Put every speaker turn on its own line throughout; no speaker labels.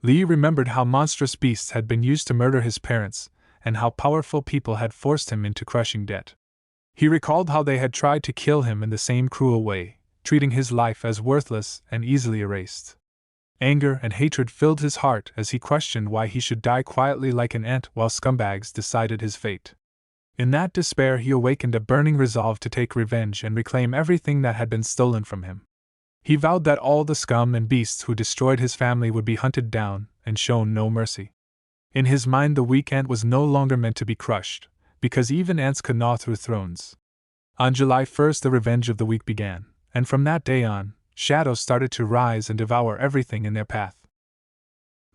Li remembered how monstrous beasts had been used to murder his parents, and how powerful people had forced him into crushing debt. He recalled how they had tried to kill him in the same cruel way, treating his life as worthless and easily erased. Anger and hatred filled his heart as he questioned why he should die quietly like an ant while scumbags decided his fate. In that despair, he awakened a burning resolve to take revenge and reclaim everything that had been stolen from him. He vowed that all the scum and beasts who destroyed his family would be hunted down and shown no mercy. In his mind, the weak ant was no longer meant to be crushed, because even ants could gnaw through thrones. On July 1st, the revenge of the weak began, and from that day on, shadows started to rise and devour everything in their path.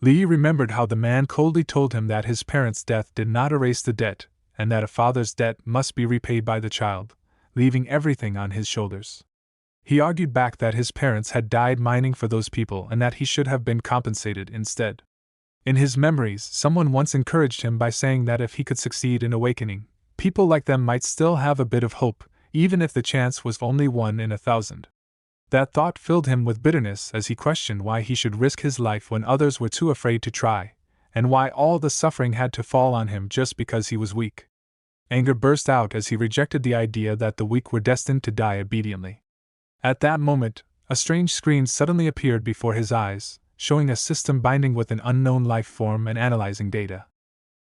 Li remembered how the man coldly told him that his parents' death did not erase the debt, and that a father's debt must be repaid by the child, leaving everything on his shoulders. He argued back that his parents had died mining for those people and that he should have been compensated instead. In his memories, someone once encouraged him by saying that if he could succeed in awakening, people like them might still have a bit of hope, even if the chance was only 1 in 1,000. That thought filled him with bitterness as he questioned why he should risk his life when others were too afraid to try, and why all the suffering had to fall on him just because he was weak. Anger burst out as he rejected the idea that the weak were destined to die obediently. At that moment, a strange screen suddenly appeared before his eyes, showing a system binding with an unknown life form and analyzing data.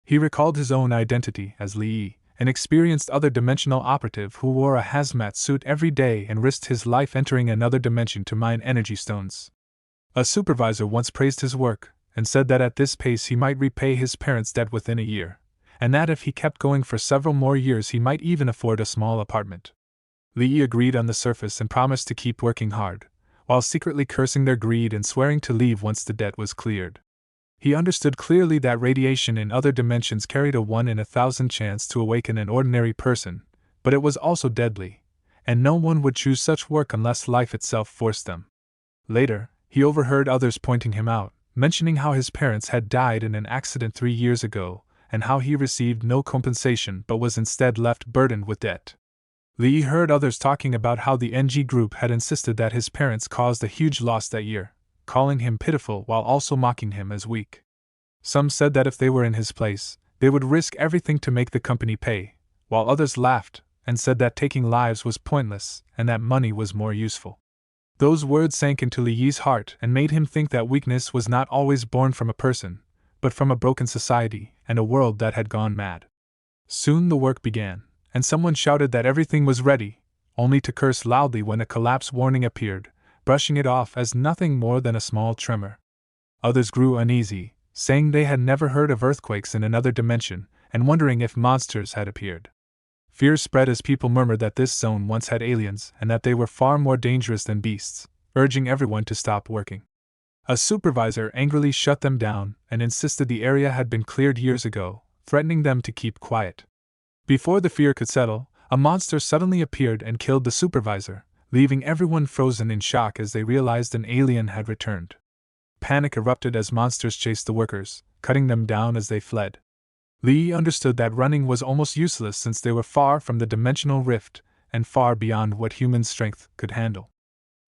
He recalled his own identity as Li, an experienced other-dimensional operative who wore a hazmat suit every day and risked his life entering another dimension to mine energy stones. A supervisor once praised his work, and said that at this pace he might repay his parents' debt within a year, and that if he kept going for several more years he might even afford a small apartment. Li agreed on the surface and promised to keep working hard, while secretly cursing their greed and swearing to leave once the debt was cleared. He understood clearly that radiation in other dimensions carried a 1 in 1,000 chance to awaken an ordinary person, but it was also deadly, and no one would choose such work unless life itself forced them. Later, he overheard others pointing him out, mentioning how his parents had died in an accident 3 years ago, and how he received no compensation but was instead left burdened with debt. Li heard others talking about how the NG group had insisted that his parents caused a huge loss that year, calling him pitiful while also mocking him as weak. Some said that if they were in his place, they would risk everything to make the company pay, while others laughed and said that taking lives was pointless and that money was more useful. Those words sank into Li's heart and made him think that weakness was not always born from a person, but from a broken society and a world that had gone mad. Soon the work began, and someone shouted that everything was ready, only to curse loudly when a collapse warning appeared, brushing it off as nothing more than a small tremor. Others grew uneasy, saying they had never heard of earthquakes in another dimension, and wondering if monsters had appeared. Fear spread as people murmured that this zone once had aliens and that they were far more dangerous than beasts, urging everyone to stop working. A supervisor angrily shut them down and insisted the area had been cleared years ago, threatening them to keep quiet. Before the fear could settle, a monster suddenly appeared and killed the supervisor, leaving everyone frozen in shock as they realized an alien had returned. Panic erupted as monsters chased the workers, cutting them down as they fled. Li understood that running was almost useless since they were far from the dimensional rift and far beyond what human strength could handle.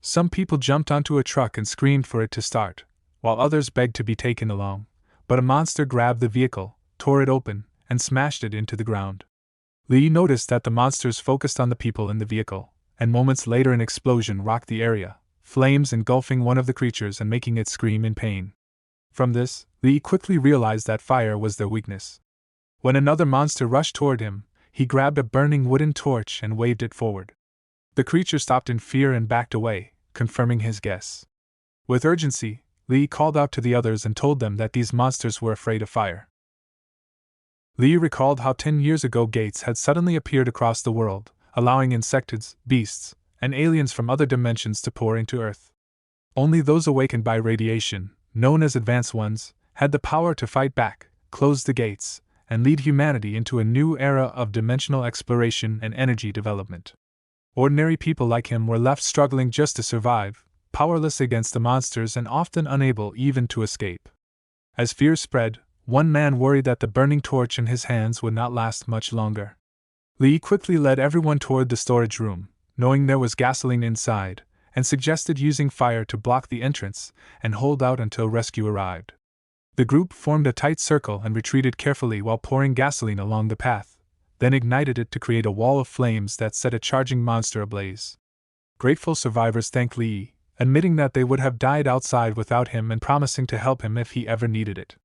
Some people jumped onto a truck and screamed for it to start, while others begged to be taken along, but a monster grabbed the vehicle, tore it open, and smashed it into the ground. Li noticed that the monsters focused on the people in the vehicle, and moments later an explosion rocked the area, flames engulfing one of the creatures and making it scream in pain. From this, Li quickly realized that fire was their weakness. When another monster rushed toward him, he grabbed a burning wooden torch and waved it forward. The creature stopped in fear and backed away, confirming his guess. With urgency, Li called out to the others and told them that these monsters were afraid of fire. Li recalled how 10 years ago gates had suddenly appeared across the world, allowing insectoids, beasts, and aliens from other dimensions to pour into Earth. Only those awakened by radiation, known as advanced ones, had the power to fight back, close the gates, and lead humanity into a new era of dimensional exploration and energy development. Ordinary people like him were left struggling just to survive, powerless against the monsters and often unable even to escape. As fear spread, one man worried that the burning torch in his hands would not last much longer. Li quickly led everyone toward the storage room, knowing there was gasoline inside, and suggested using fire to block the entrance and hold out until rescue arrived. The group formed a tight circle and retreated carefully while pouring gasoline along the path, then ignited it to create a wall of flames that set a charging monster ablaze. Grateful survivors thanked Lee, admitting that they would have died outside without him and promising to help him if he ever needed it.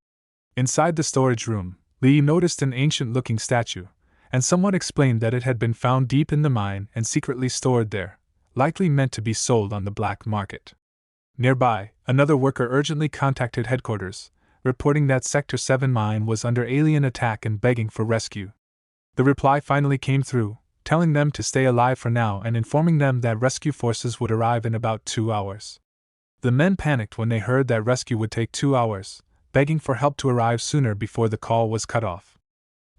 Inside the storage room, Lee noticed an ancient-looking statue, and someone explained that it had been found deep in the mine and secretly stored there, likely meant to be sold on the black market. Nearby, another worker urgently contacted headquarters, reporting that Sector 7 mine was under alien attack and begging for rescue. The reply finally came through, telling them to stay alive for now and informing them that rescue forces would arrive in about 2 hours. The men panicked when they heard that rescue would take 2 hours, begging for help to arrive sooner before the call was cut off.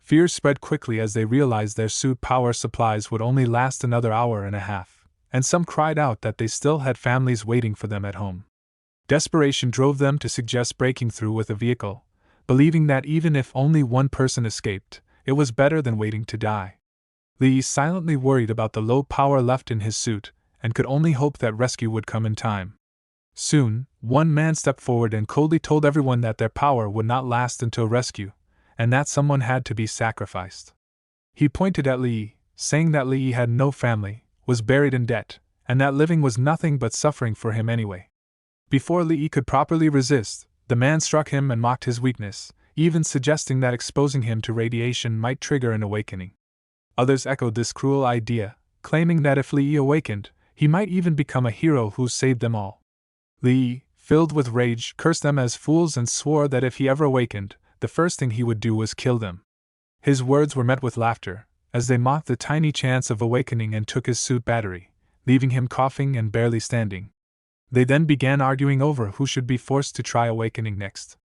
Fear spread quickly as they realized their suit power supplies would only last another hour and a half, and some cried out that they still had families waiting for them at home. Desperation drove them to suggest breaking through with a vehicle, believing that even if only one person escaped, it was better than waiting to die. Lee silently worried about the low power left in his suit, and could only hope that rescue would come in time. Soon, one man stepped forward and coldly told everyone that their power would not last until rescue, and that someone had to be sacrificed. He pointed at Lee, saying that Lee had no family, was buried in debt, and that living was nothing but suffering for him anyway. Before Lee could properly resist, the man struck him and mocked his weakness, even suggesting that exposing him to radiation might trigger an awakening. Others echoed this cruel idea, claiming that if Lee awakened, he might even become a hero who saved them all. Lee, filled with rage, cursed them as fools and swore that if he ever awakened, the first thing he would do was kill them. His words were met with laughter, as they mocked the tiny chance of awakening and took his suit battery, leaving him coughing and barely standing. They then began arguing over who should be forced to try awakening next.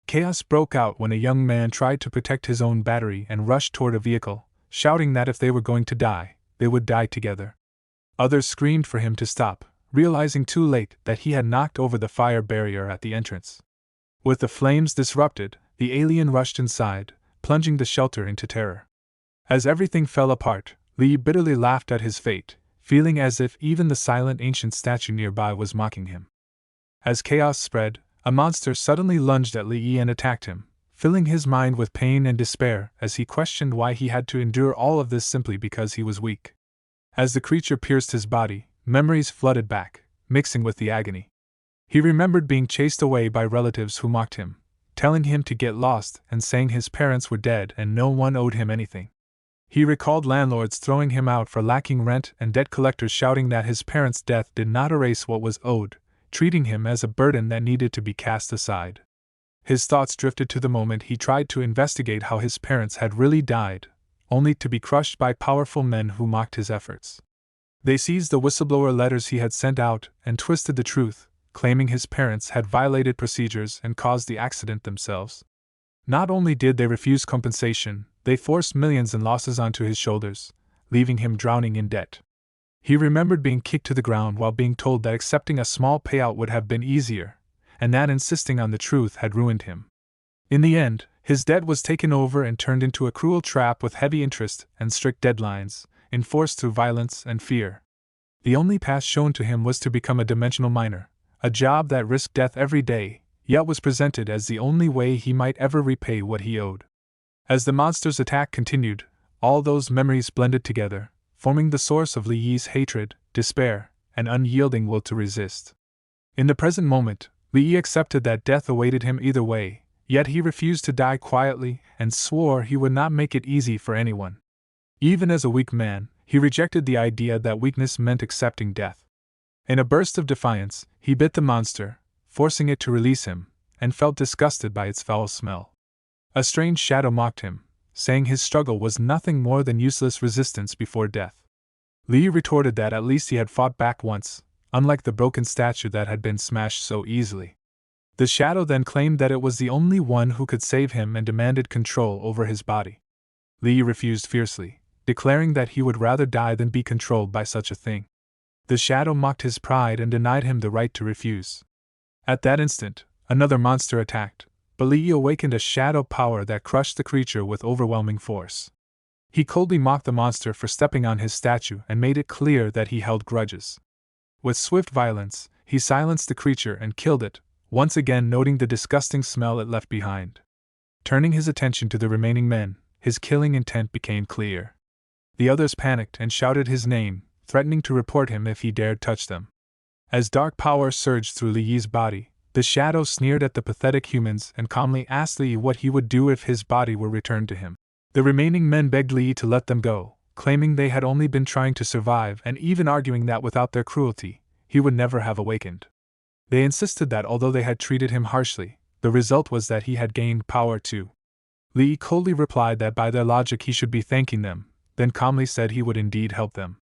Chaos broke out when a young man tried to protect his own battery and rushed toward a vehicle, shouting that if they were going to die, they would die together. Others screamed for him to stop, realizing too late that he had knocked over the fire barrier at the entrance. With the flames disrupted, the alien rushed inside, plunging the shelter into terror. As everything fell apart, Lee bitterly laughed at his fate, feeling as if even the silent ancient statue nearby was mocking him. As chaos spread, a monster suddenly lunged at Lee and attacked him, filling his mind with pain and despair as he questioned why he had to endure all of this simply because he was weak. As the creature pierced his body, memories flooded back, mixing with the agony. He remembered being chased away by relatives who mocked him, telling him to get lost and saying his parents were dead and no one owed him anything. He recalled landlords throwing him out for lacking rent and debt collectors shouting that his parents' death did not erase what was owed, treating him as a burden that needed to be cast aside. His thoughts drifted to the moment he tried to investigate how his parents had really died, only to be crushed by powerful men who mocked his efforts. They seized the whistleblower letters he had sent out and twisted the truth, claiming his parents had violated procedures and caused the accident themselves. Not only did they refuse compensation, they forced millions in losses onto his shoulders, leaving him drowning in debt. He remembered being kicked to the ground while being told that accepting a small payout would have been easier, and that insisting on the truth had ruined him. In the end, his debt was taken over and turned into a cruel trap with heavy interest and strict deadlines, enforced through violence and fear. The only path shown to him was to become a dimensional miner, a job that risked death every day, yet was presented as the only way he might ever repay what he owed. As the monster's attack continued, all those memories blended together, forming the source of Li Yi's hatred, despair, and unyielding will to resist. In the present moment, Li Yi accepted that death awaited him either way, yet he refused to die quietly and swore he would not make it easy for anyone. Even as a weak man, he rejected the idea that weakness meant accepting death. In a burst of defiance, he bit the monster, forcing it to release him, and felt disgusted by its foul smell. A strange shadow mocked him, saying his struggle was nothing more than useless resistance before death. Li retorted that at least he had fought back once, unlike the broken statue that had been smashed so easily. The shadow then claimed that it was the only one who could save him and demanded control over his body. Li refused fiercely, declaring that he would rather die than be controlled by such a thing. The shadow mocked his pride and denied him the right to refuse. At that instant, another monster attacked, but Li awakened a shadow power that crushed the creature with overwhelming force. He coldly mocked the monster for stepping on his statue and made it clear that he held grudges. With swift violence, he silenced the creature and killed it, once again noting the disgusting smell it left behind. Turning his attention to the remaining men, his killing intent became clear. The others panicked and shouted his name, threatening to report him if he dared touch them. As dark power surged through Li Yi's body, the shadow sneered at the pathetic humans and calmly asked Li Yi what he would do if his body were returned to him. The remaining men begged Li Yi to let them go, claiming they had only been trying to survive and even arguing that without their cruelty, he would never have awakened. They insisted that although they had treated him harshly, the result was that he had gained power too. Li Yi coldly replied that by their logic he should be thanking them, then calmly said he would indeed help them.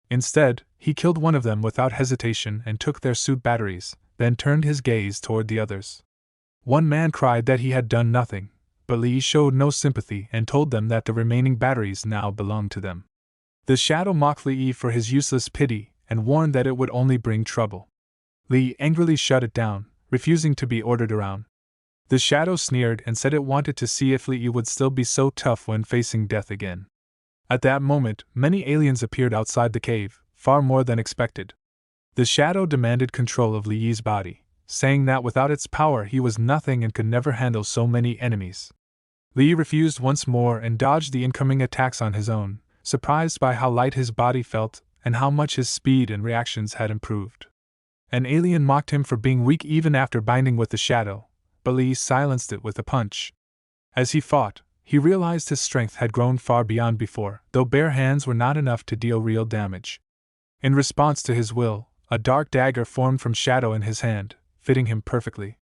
Instead, he killed one of them without hesitation and took their suit batteries, then turned his gaze toward the others. One man cried that he had done nothing, but Li Yi showed no sympathy and told them that the remaining batteries now belonged to them. The shadow mocked Li Yi for his useless pity and warned that it would only bring trouble. Li Yi angrily shut it down, refusing to be ordered around. The shadow sneered and said it wanted to see if Li Yi would still be so tough when facing death again. At that moment, many aliens appeared outside the cave, far more than expected. The shadow demanded control of Li Yi's body, saying that without its power he was nothing and could never handle so many enemies. Li Yi refused once more and dodged the incoming attacks on his own, surprised by how light his body felt and how much his speed and reactions had improved. An alien mocked him for being weak even after binding with the shadow, but Li Yi silenced it with a punch. As he fought, he realized his strength had grown far beyond before, though bare hands were not enough to deal real damage. In response to his will, a dark dagger formed from shadow in his hand, fitting him perfectly.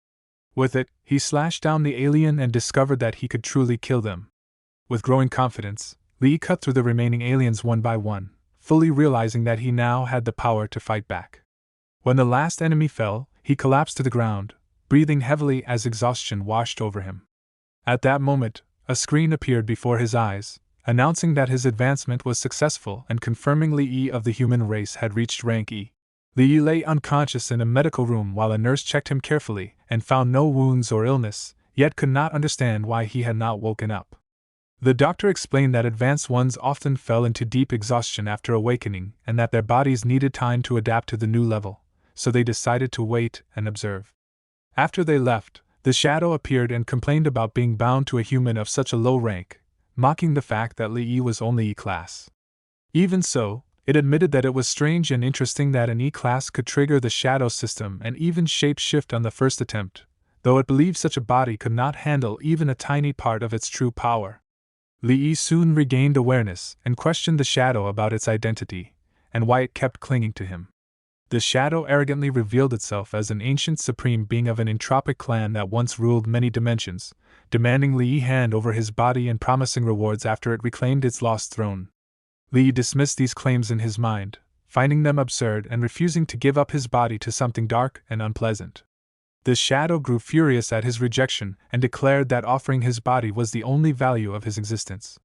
With it, he slashed down the alien and discovered that he could truly kill them. With growing confidence, Li Yi cut through the remaining aliens one by one, fully realizing that he now had the power to fight back. When the last enemy fell, he collapsed to the ground, breathing heavily as exhaustion washed over him. At that moment, a screen appeared before his eyes, announcing that his advancement was successful and confirming Li Yi of the human race had reached rank E. Li Yi lay unconscious in a medical room while a nurse checked him carefully and found no wounds or illness, yet could not understand why he had not woken up. The doctor explained that advanced ones often fell into deep exhaustion after awakening and that their bodies needed time to adapt to the new level, so they decided to wait and observe. After they left, the shadow appeared and complained about being bound to a human of such a low rank, mocking the fact that Li Yi was only E-class. Even so, it admitted that it was strange and interesting that an E-class could trigger the shadow system and even shape-shift on the first attempt, though it believed such a body could not handle even a tiny part of its true power. Li Yi soon regained awareness and questioned the shadow about its identity, and why it kept clinging to him. The shadow arrogantly revealed itself as an ancient supreme being of an entropic clan that once ruled many dimensions, demanding Li Yi hand over his body and promising rewards after it reclaimed its lost throne. Li Yi dismissed these claims in his mind, finding them absurd and refusing to give up his body to something dark and unpleasant. The shadow grew furious at his rejection and declared that offering his body was the only value of his existence.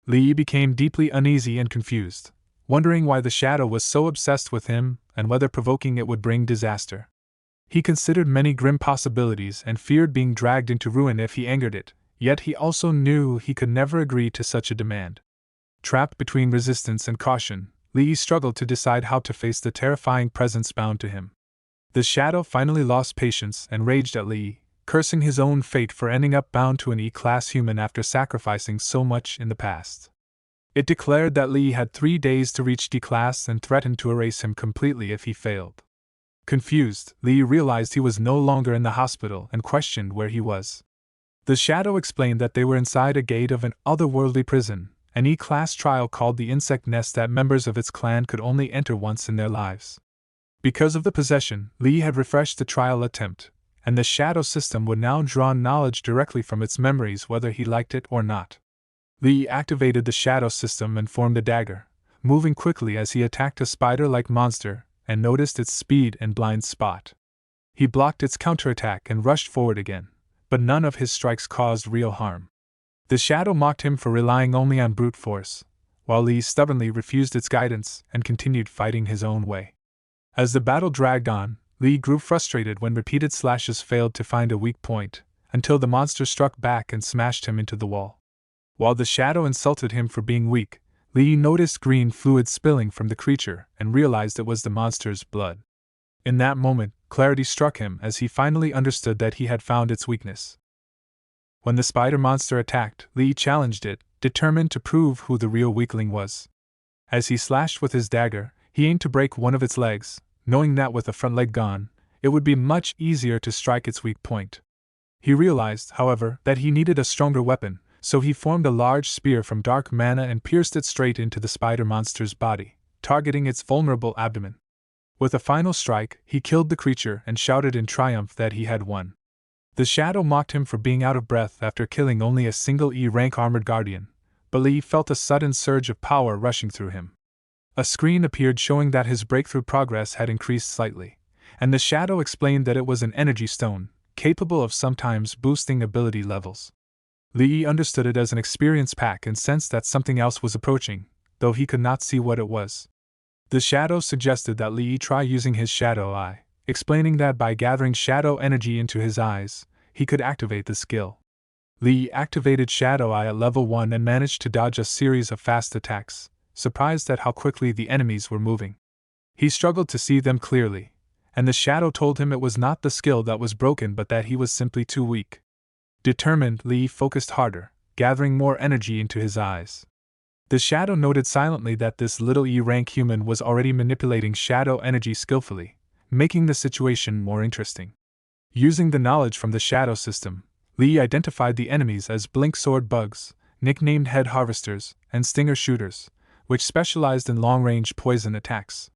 Li Yi became deeply uneasy and confused, wondering why the shadow was so obsessed with him and whether provoking it would bring disaster. He considered many grim possibilities and feared being dragged into ruin if he angered it, yet he also knew he could never agree to such a demand. Trapped between resistance and caution, Li Yi struggled to decide how to face the terrifying presence bound to him. The shadow finally lost patience and raged at Li Yi, cursing his own fate for ending up bound to an E-class human after sacrificing so much in the past. It declared that Li Yi had 3 days to reach D-class and threatened to erase him completely if he failed. Confused, Li Yi realized he was no longer in the hospital and questioned where he was. The shadow explained that they were inside a gate of an otherworldly prison, an E-class trial called the Insect Nest that members of its clan could only enter once in their lives. Because of the possession, Li Yi had refreshed the trial attempt, and the shadow system would now draw knowledge directly from its memories whether he liked it or not. Li Yi activated the shadow system and formed a dagger, moving quickly as he attacked a spider-like monster and noticed its speed and blind spot. He blocked its counterattack and rushed forward again, but none of his strikes caused real harm. The shadow mocked him for relying only on brute force, while Li stubbornly refused its guidance and continued fighting his own way. As the battle dragged on, Li grew frustrated when repeated slashes failed to find a weak point, until the monster struck back and smashed him into the wall. While the shadow insulted him for being weak, Li noticed green fluid spilling from the creature and realized it was the monster's blood. In that moment, clarity struck him as he finally understood that he had found its weakness. When the spider monster attacked, Lee challenged it, determined to prove who the real weakling was. As he slashed with his dagger, he aimed to break one of its legs, knowing that with the front leg gone, it would be much easier to strike its weak point. He realized, however, that he needed a stronger weapon, so he formed a large spear from dark mana and pierced it straight into the spider monster's body, targeting its vulnerable abdomen. With a final strike, he killed the creature and shouted in triumph that he had won. The shadow mocked him for being out of breath after killing only a single E-rank armored guardian, but Lee felt a sudden surge of power rushing through him. A screen appeared showing that his breakthrough progress had increased slightly, and the shadow explained that it was an energy stone, capable of sometimes boosting ability levels. Lee understood it as an experience pack and sensed that something else was approaching, though he could not see what it was. The shadow suggested that Lee try using his shadow eye, explaining that by gathering shadow energy into his eyes, he could activate the skill. Lee activated Shadow Eye at level 1 and managed to dodge a series of fast attacks, surprised at how quickly the enemies were moving. He struggled to see them clearly, and the shadow told him it was not the skill that was broken but that he was simply too weak. Determined, Lee focused harder, gathering more energy into his eyes. The shadow noted silently that this little E-rank human was already manipulating shadow energy skillfully, making the situation more interesting. Using the knowledge from the shadow system, Lee identified the enemies as blink sword bugs, nicknamed head harvesters, and stinger shooters, which specialized in long-range poison attacks.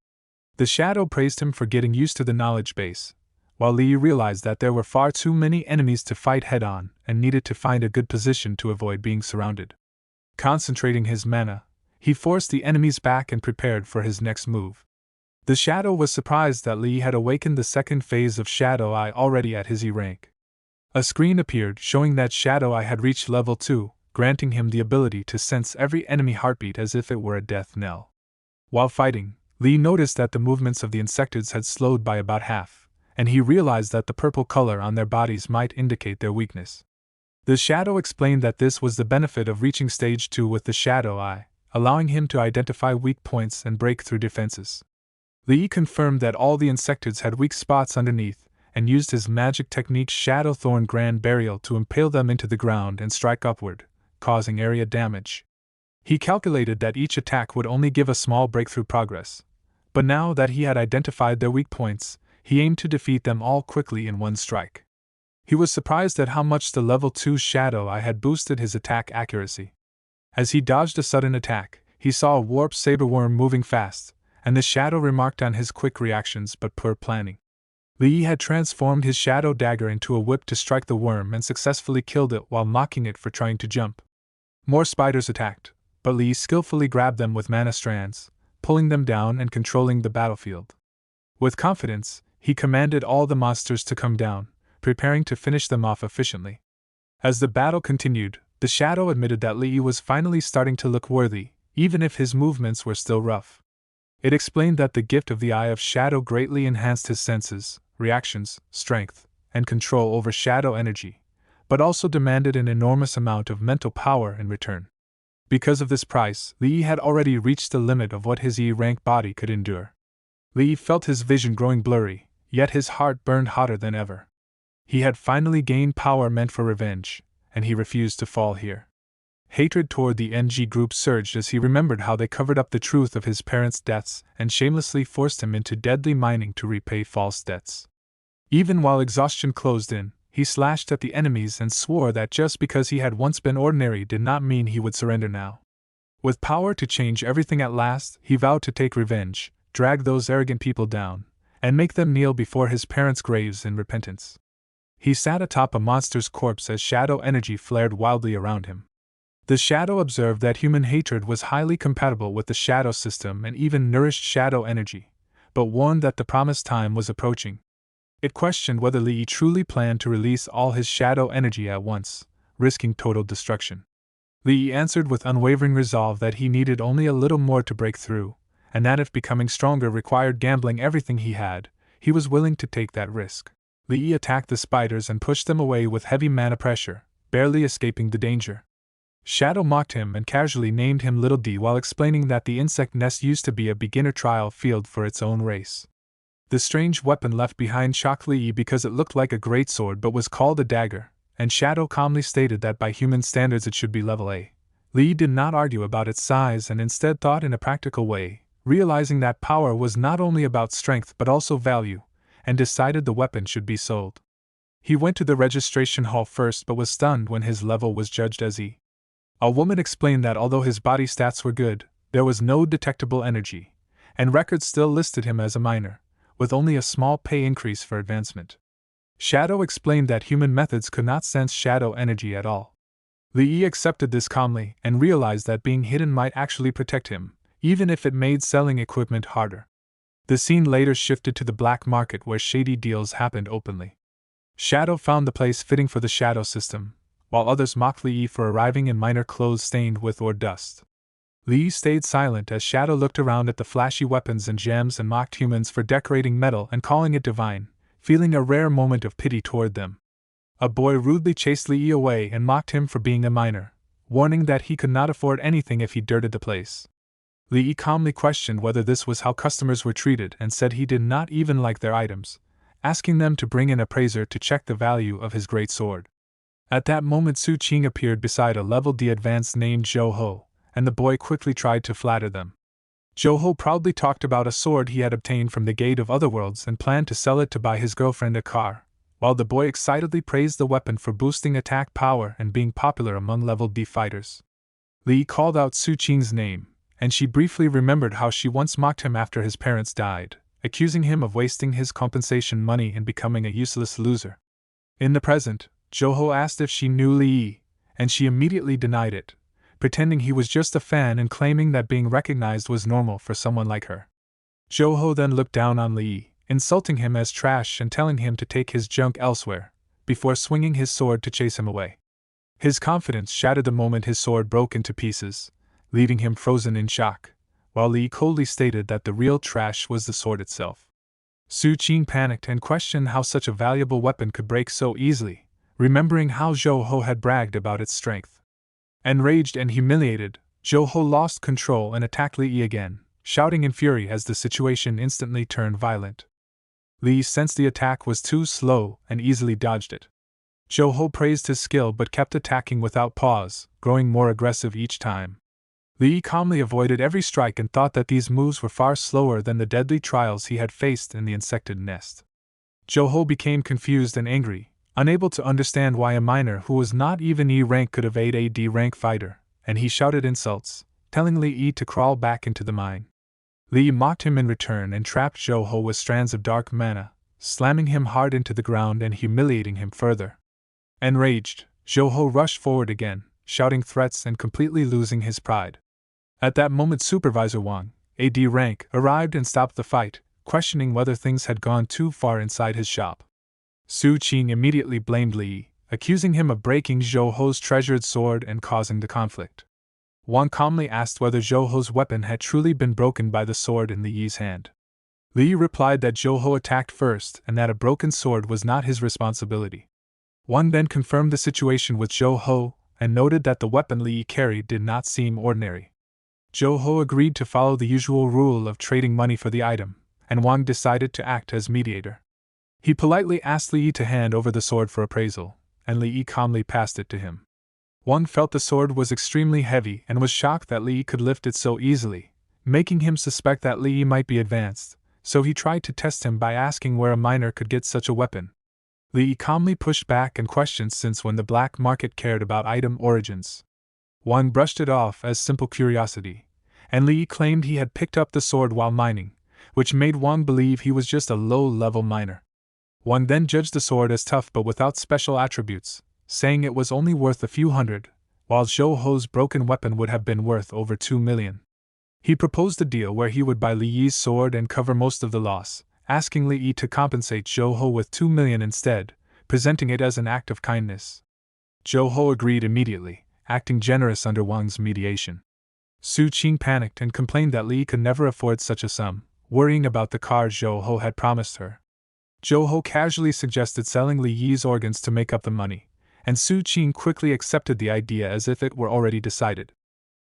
The shadow praised him for getting used to the knowledge base, while Lee realized that there were far too many enemies to fight head-on and needed to find a good position to avoid being surrounded. Concentrating his mana, he forced the enemies back and prepared for his next move. The shadow was surprised that Lee had awakened the second phase of Shadow Eye already at his E-rank. A screen appeared showing that Shadow Eye had reached level 2, granting him the ability to sense every enemy heartbeat as if it were a death knell. While fighting, Lee noticed that the movements of the insectoids had slowed by about half, and he realized that the purple color on their bodies might indicate their weakness. The shadow explained that this was the benefit of reaching stage 2 with the Shadow Eye, allowing him to identify weak points and break through defenses. Lee confirmed that all the insectoids had weak spots underneath, and used his magic technique Shadow Thorn Grand Burial to impale them into the ground and strike upward, causing area damage. He calculated that each attack would only give a small breakthrough progress, but now that he had identified their weak points, he aimed to defeat them all quickly in one strike. He was surprised at how much the level 2 Shadow Eye had boosted his attack accuracy. As he dodged a sudden attack, he saw a warp saberworm moving fast, and the shadow remarked on his quick reactions but poor planning. Lee had transformed his shadow dagger into a whip to strike the worm and successfully killed it while mocking it for trying to jump. More spiders attacked, but Lee skillfully grabbed them with mana strands, pulling them down and controlling the battlefield. With confidence, he commanded all the monsters to come down, preparing to finish them off efficiently. As the battle continued, the shadow admitted that Lee was finally starting to look worthy, even if his movements were still rough. It explained that the gift of the Eye of Shadow greatly enhanced his senses, reactions, strength, and control over shadow energy, but also demanded an enormous amount of mental power in return. Because of this price, Lee had already reached the limit of what his E-rank body could endure. Lee felt his vision growing blurry, yet his heart burned hotter than ever. He had finally gained power meant for revenge, and he refused to fall here. Hatred toward the NG group surged as he remembered how they covered up the truth of his parents' deaths and shamelessly forced him into deadly mining to repay false debts. Even while exhaustion closed in, he slashed at the enemies and swore that just because he had once been ordinary did not mean he would surrender now. With power to change everything at last, he vowed to take revenge, drag those arrogant people down, and make them kneel before his parents' graves in repentance. He sat atop a monster's corpse as shadow energy flared wildly around him. The shadow observed that human hatred was highly compatible with the shadow system and even nourished shadow energy, but warned that the promised time was approaching. It questioned whether Lee truly planned to release all his shadow energy at once, risking total destruction. Lee answered with unwavering resolve that he needed only a little more to break through, and that if becoming stronger required gambling everything he had, he was willing to take that risk. Lee attacked the spiders and pushed them away with heavy mana pressure, barely escaping the danger. Shadow mocked him and casually named him Little D while explaining that the insect nest used to be a beginner trial field for its own race. The strange weapon left behind shocked Li Yi because it looked like a greatsword but was called a dagger, and Shadow calmly stated that by human standards it should be level A. Li Yi did not argue about its size and instead thought in a practical way, realizing that power was not only about strength but also value, and decided the weapon should be sold. He went to the registration hall first but was stunned when his level was judged as E. A woman explained that although his body stats were good, there was no detectable energy, and records still listed him as a minor, with only a small pay increase for advancement. Shadow explained that human methods could not sense shadow energy at all. Li Yi accepted this calmly and realized that being hidden might actually protect him, even if it made selling equipment harder. The scene later shifted to the black market where shady deals happened openly. Shadow found the place fitting for the shadow system, while others mocked Li Yi for arriving in minor clothes stained with ore dust. Li Yi stayed silent as Shadow looked around at the flashy weapons and gems and mocked humans for decorating metal and calling it divine, feeling a rare moment of pity toward them. A boy rudely chased Li Yi away and mocked him for being a minor, warning that he could not afford anything if he dirted the place. Li Yi calmly questioned whether this was how customers were treated and said he did not even like their items, asking them to bring an appraiser to check the value of his great sword. At that moment Su Qing appeared beside a level D advanced named Zhou Ho, and the boy quickly tried to flatter them. Zhou Ho proudly talked about a sword he had obtained from the Gate of Otherworlds and planned to sell it to buy his girlfriend a car, while the boy excitedly praised the weapon for boosting attack power and being popular among level D fighters. Li Yi called out Su Qing's name, and she briefly remembered how she once mocked him after his parents died, accusing him of wasting his compensation money and becoming a useless loser. In the present, Zhou Ho asked if she knew Li Yi, and she immediately denied it, pretending he was just a fan and claiming that being recognized was normal for someone like her. Zhou Ho then looked down on Li Yi, insulting him as trash and telling him to take his junk elsewhere, before swinging his sword to chase him away. His confidence shattered the moment his sword broke into pieces, leaving him frozen in shock, while Li Yi coldly stated that the real trash was the sword itself. Su Qing panicked and questioned how such a valuable weapon could break so easily, remembering how Zhou Ho had bragged about its strength. Enraged and humiliated, Zhou Ho lost control and attacked Li Yi again, shouting in fury as the situation instantly turned violent. Li Yi sensed the attack was too slow and easily dodged it. Zhou Ho praised his skill but kept attacking without pause, growing more aggressive each time. Li Yi calmly avoided every strike and thought that these moves were far slower than the deadly trials he had faced in the insected nest. Zhou Ho became confused and angry, unable to understand why a minor who was not even E rank could evade a D rank fighter, and he shouted insults, telling Li Yi to crawl back into the mine. Li Yi mocked him in return and trapped Zhou Ho with strands of dark mana, slamming him hard into the ground and humiliating him further. Enraged, Zhou Ho rushed forward again, shouting threats and completely losing his pride. At that moment Supervisor Wang, a D rank, arrived and stopped the fight, questioning whether things had gone too far inside his shop. Su Qing immediately blamed Li Yi, accusing him of breaking Zhou Ho's treasured sword and causing the conflict. Wang calmly asked whether Zhou Ho's weapon had truly been broken by the sword in Li Yi's hand. Li Yi replied that Zhou Ho attacked first and that a broken sword was not his responsibility. Wang then confirmed the situation with Zhou Ho and noted that the weapon Li Yi carried did not seem ordinary. Zhou Ho agreed to follow the usual rule of trading money for the item, and Wang decided to act as mediator. He politely asked Li Yi to hand over the sword for appraisal, and Li Yi calmly passed it to him. Wang felt the sword was extremely heavy and was shocked that Li Yi could lift it so easily, making him suspect that Li Yi might be advanced, so he tried to test him by asking where a minor could get such a weapon. Li Yi calmly pushed back and questioned since when the black market cared about item origins. Wang brushed it off as simple curiosity, and Li Yi claimed he had picked up the sword while mining, which made Wang believe he was just a low-level miner. Wang then judged the sword as tough but without special attributes, saying it was only worth a few hundred, while Zhou Ho's broken weapon would have been worth over 2 million. He proposed a deal where he would buy Li Yi's sword and cover most of the loss, asking Li Yi to compensate Zhou Ho with 2 million instead, presenting it as an act of kindness. Zhou Ho agreed immediately, acting generous under Wang's mediation. Su Qing panicked and complained that Li Yi could never afford such a sum, worrying about the car Zhou Ho had promised her. Zhou Ho casually suggested selling Li Yi's organs to make up the money, and Su Qing quickly accepted the idea as if it were already decided.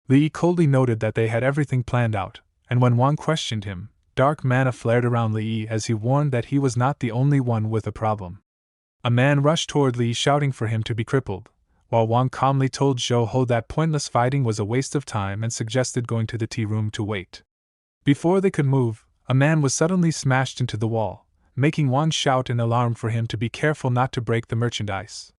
Li Yi coldly noted that they had everything planned out, and when Wang questioned him, dark mana flared around Li as he warned that he was not the only one with a problem. A man rushed toward Li shouting for him to be crippled, while Wang calmly told Zhou Ho that pointless fighting was a waste of time and suggested going to the tea room to wait. Before they could move, a man was suddenly smashed into the wall, making Wang shout in alarm for him to be careful not to break the merchandise.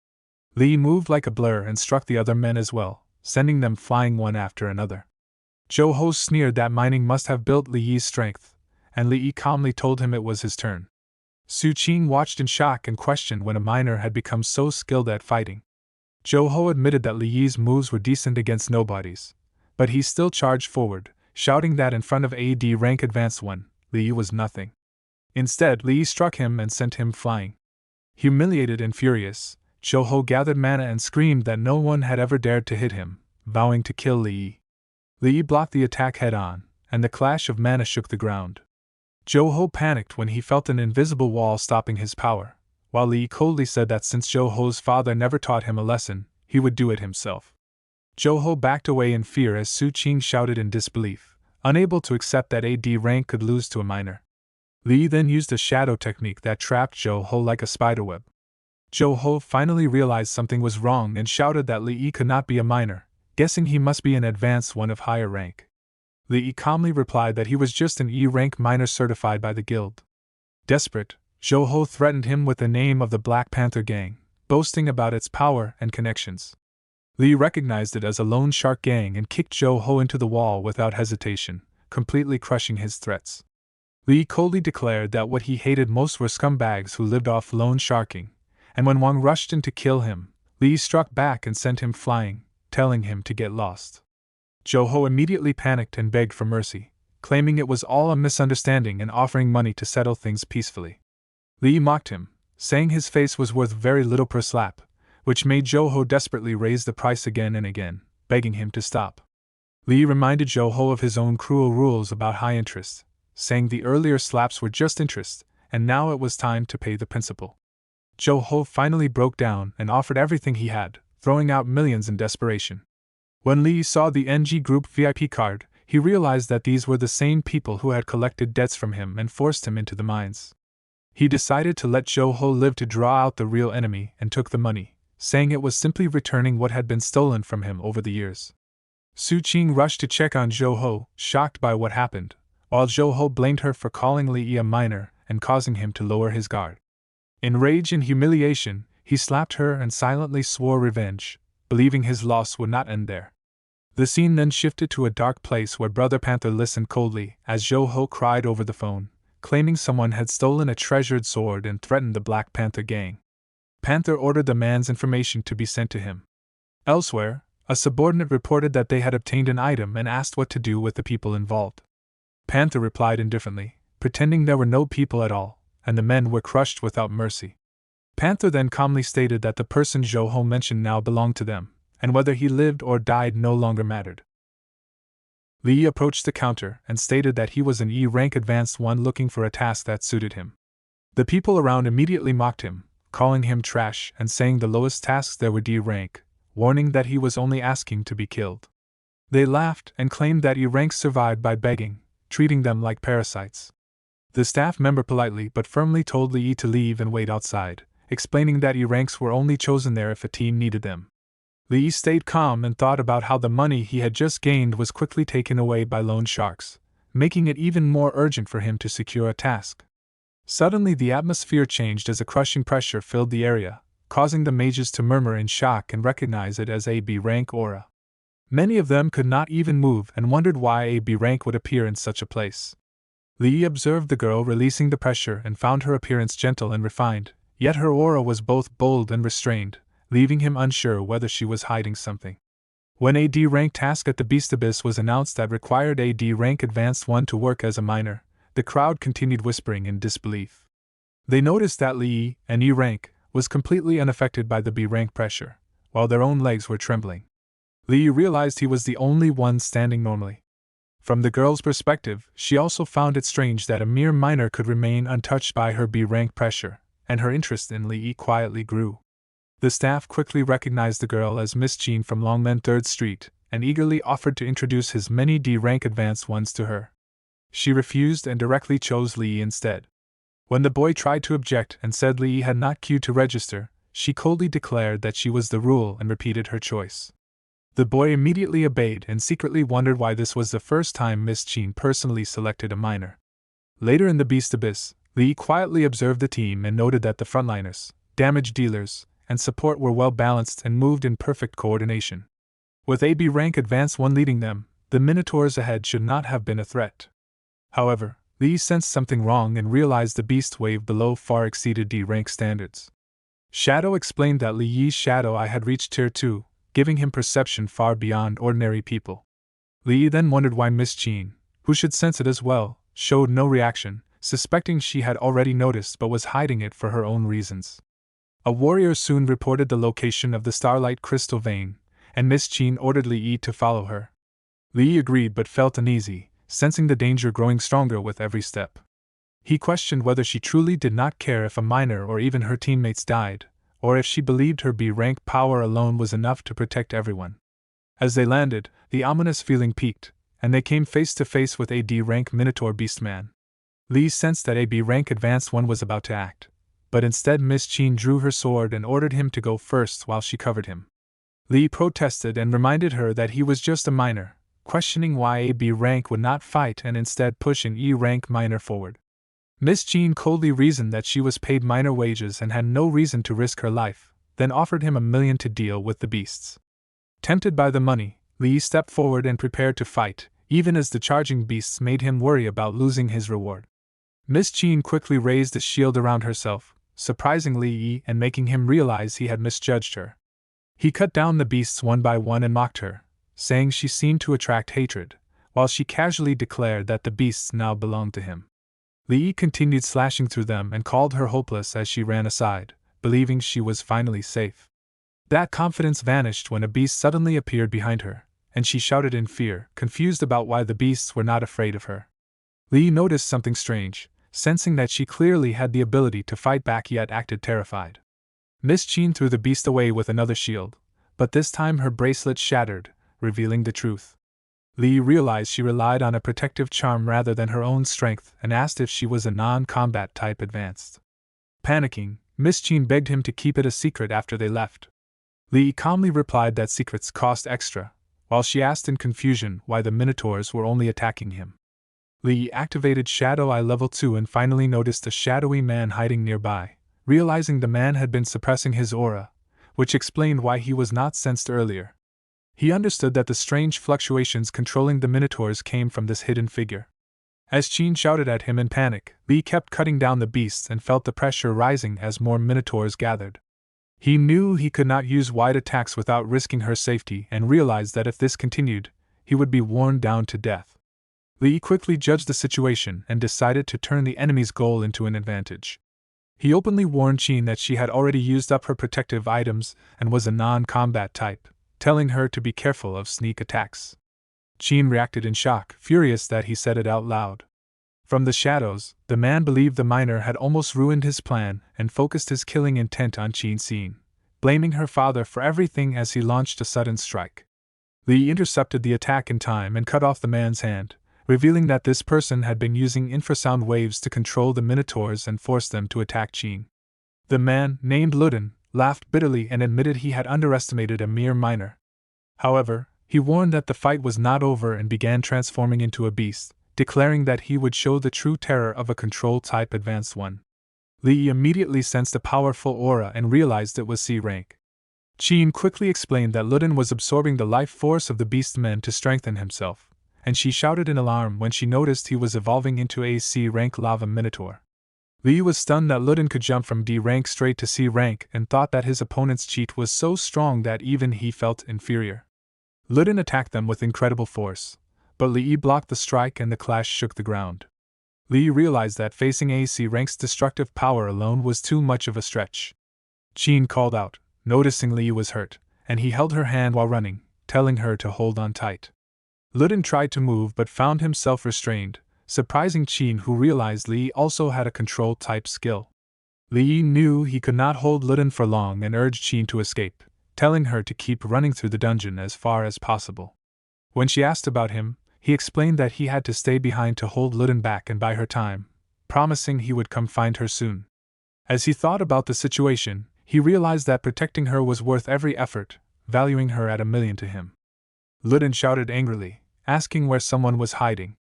Li moved like a blur and struck the other men as well, sending them flying one after another. Zhou Ho sneered that mining must have built Li Yi's strength, and Li Yi calmly told him it was his turn. Su Qing watched in shock and questioned when a miner had become so skilled at fighting. Zhou Ho admitted that Li Yi's moves were decent against nobodies, but he still charged forward, shouting that in front of AD rank advanced 1, Li Yi was nothing. Instead, Li Yi struck him and sent him flying. Humiliated and furious, Zhou Ho gathered mana and screamed that no one had ever dared to hit him, vowing to kill Li Yi. Li Yi blocked the attack head-on, and the clash of mana shook the ground. Zhou Ho panicked when he felt an invisible wall stopping his power, while Li Yi coldly said that since Zhou Ho's father never taught him a lesson, he would do it himself. Zhou Ho backed away in fear as Su Qing shouted in disbelief, unable to accept that AD rank could lose to a minor. Li Yi then used a shadow technique that trapped Zhou Ho like a spiderweb. Zhou Ho finally realized something was wrong and shouted that Li Yi could not be a minor, guessing he must be an advanced one of higher rank. Li Yi calmly replied that he was just an E-rank minor certified by the guild. Desperate, Zhou Ho threatened him with the name of the Black Panther gang, boasting about its power and connections. Li Yi recognized it as a loan shark gang and kicked Zhou Ho into the wall without hesitation, completely crushing his threats. Li Yi coldly declared that what he hated most were scumbags who lived off loan sharking, and when Wang rushed in to kill him, Li Yi struck back and sent him flying, telling him to get lost. Zhou Ho immediately panicked and begged for mercy, claiming it was all a misunderstanding and offering money to settle things peacefully. Li Yi mocked him, saying his face was worth very little per slap, which made Zhou Ho desperately raise the price again and again, begging him to stop. Li Yi reminded Zhou Ho of his own cruel rules about high interest, saying the earlier slaps were just interest, and now it was time to pay the principal. Zhou Ho finally broke down and offered everything he had, throwing out millions in desperation. When Li Yi saw the NG Group VIP card, he realized that these were the same people who had collected debts from him and forced him into the mines. He decided to let Zhou Ho live to draw out the real enemy and took the money, saying it was simply returning what had been stolen from him over the years. Su Qing rushed to check on Zhou Ho, shocked by what happened, while Zhou Ho blamed her for calling Li Yi a minor and causing him to lower his guard. In rage and humiliation, he slapped her and silently swore revenge, believing his loss would not end there. The scene then shifted to a dark place where Brother Panther listened coldly as Zhou Ho cried over the phone, claiming someone had stolen a treasured sword and threatened the Black Panther gang. Panther ordered the man's information to be sent to him. Elsewhere, a subordinate reported that they had obtained an item and asked what to do with the people involved. Panther replied indifferently, pretending there were no people at all, and the men were crushed without mercy. Panther then calmly stated that the person Zhou Ho mentioned now belonged to them, and whether he lived or died no longer mattered. Li Yi approached the counter and stated that he was an E-rank advanced one looking for a task that suited him. The people around immediately mocked him, calling him trash and saying the lowest tasks there were D-rank, warning that he was only asking to be killed. They laughed and claimed that E-ranks survived by begging, treating them like parasites. The staff member politely but firmly told Li Yi to leave and wait outside, explaining that E-ranks were only chosen there if a team needed them. Li Yi stayed calm and thought about how the money he had just gained was quickly taken away by loan sharks, making it even more urgent for him to secure a task. Suddenly the atmosphere changed as a crushing pressure filled the area, causing the mages to murmur in shock and recognize it as a B-rank aura. Many of them could not even move and wondered why a B-rank would appear in such a place. Li Yi observed the girl releasing the pressure and found her appearance gentle and refined, yet her aura was both bold and restrained, leaving him unsure whether she was hiding something. When a D-rank task at the Beast Abyss was announced that required a D-rank advanced one to work as a minor, the crowd continued whispering in disbelief. They noticed that Li Yi, an E-rank, was completely unaffected by the B-rank pressure, while their own legs were trembling. Li Yi realized he was the only one standing normally. From the girl's perspective, she also found it strange that a mere minor could remain untouched by her B-rank pressure, and her interest in Li Yi quietly grew. The staff quickly recognized the girl as Miss Jean from Longmen 3rd Street, and eagerly offered to introduce his many D-rank advanced ones to her. she refused and directly chose Li instead. When the boy tried to object and said Li had not queued to register, she coldly declared that she was the rule and repeated her choice. The boy immediately obeyed and secretly wondered why this was the first time Miss Qin personally selected a minor. Later in the Beast Abyss, Li quietly observed the team and noted that the frontliners, damage dealers, and support were well balanced and moved in perfect coordination. With AB rank Advance 1 leading them, the Minotaurs ahead should not have been a threat. However, Li sensed something wrong and realized the beast wave below far exceeded D rank standards. Shadow explained that Li Yi's shadow eye had reached Tier 2, giving him perception far beyond ordinary people. Li then wondered why Miss Qin, who should sense it as well, showed no reaction, suspecting she had already noticed but was hiding it for her own reasons. A warrior soon reported the location of the Starlight Crystal Vein, and Miss Qin ordered Li Yi to follow her. Li Yi agreed but felt uneasy, sensing the danger growing stronger with every step. He questioned whether she truly did not care if a minor or even her teammates died, or if she believed her B-rank power alone was enough to protect everyone. As they landed, the ominous feeling peaked, and they came face to face with a D-rank Minotaur Beastman. Li sensed that a B-rank Advanced One was about to act, but instead Miss Qin drew her sword and ordered him to go first while she covered him. Li protested and reminded her that he was just a minor, questioning why a B-rank would not fight and instead push an E-rank minor forward. Miss Qin coldly reasoned that she was paid minor wages and had no reason to risk her life, then offered him $1 million to deal with the beasts. Tempted by the money, Li stepped forward and prepared to fight, even as the charging beasts made him worry about losing his reward. Miss Qin quickly raised a shield around herself, surprising Li Yi and making him realize he had misjudged her. He cut down the beasts one by one and mocked her, saying she seemed to attract hatred, while she casually declared that the beasts now belonged to him. Li Yi continued slashing through them and called her hopeless as she ran aside, believing she was finally safe. That confidence vanished when a beast suddenly appeared behind her, and she shouted in fear, confused about why the beasts were not afraid of her. Li noticed something strange, sensing that she clearly had the ability to fight back yet acted terrified. Miss Qin threw the beast away with another shield, but this time her bracelet shattered, revealing the truth. Li realized she relied on a protective charm rather than her own strength and asked if she was a non-combat type advanced. Panicking, Miss Qin begged him to keep it a secret after they left. Li calmly replied that secrets cost extra, while she asked in confusion why the Minotaurs were only attacking him. Li activated Shadow Eye Level 2 and finally noticed a shadowy man hiding nearby, realizing the man had been suppressing his aura, which explained why he was not sensed earlier. He understood that the strange fluctuations controlling the Minotaurs came from this hidden figure. As Qin shouted at him in panic, Li kept cutting down the beasts and felt the pressure rising as more Minotaurs gathered. He knew he could not use wide attacks without risking her safety and realized that if this continued, he would be worn down to death. Li quickly judged the situation and decided to turn the enemy's goal into an advantage. He openly warned Qin that she had already used up her protective items and was a non-combat type, telling her to be careful of sneak attacks. Qin reacted in shock, furious that he said it out loud. From the shadows, the man believed the miner had almost ruined his plan and focused his killing intent on Qin Xin, blaming her father for everything as he launched a sudden strike. Li intercepted the attack in time and cut off the man's hand, revealing that this person had been using infrasound waves to control the Minotaurs and force them to attack Qin. The man, named Ludin, laughed bitterly and admitted he had underestimated a mere minor. However, he warned that the fight was not over and began transforming into a beast, declaring that he would show the true terror of a control-type Advanced One. Li immediately sensed a powerful aura and realized it was C rank. Qin quickly explained that Ludin was absorbing the life force of the beastmen to strengthen himself, and she shouted in alarm when she noticed he was evolving into a C rank lava minotaur. Li was stunned that Ludin could jump from D rank straight to C rank and thought that his opponent's cheat was so strong that even he felt inferior. Ludin attacked them with incredible force, but Li blocked the strike and the clash shook the ground. Li realized that facing a C rank's destructive power alone was too much of a stretch. Qin called out, noticing Li was hurt, and he held her hand while running, telling her to hold on tight. Ludin tried to move but found himself restrained, surprising Qin, who realized Li also had a control-type skill. Li knew he could not hold Ludin for long and urged Qin to escape, telling her to keep running through the dungeon as far as possible. When she asked about him, he explained that he had to stay behind to hold Luden back and buy her time, promising he would come find her soon. As he thought about the situation, he realized that protecting her was worth every effort, valuing her at 1,000,000 to him. Luden shouted angrily, asking where someone was hiding.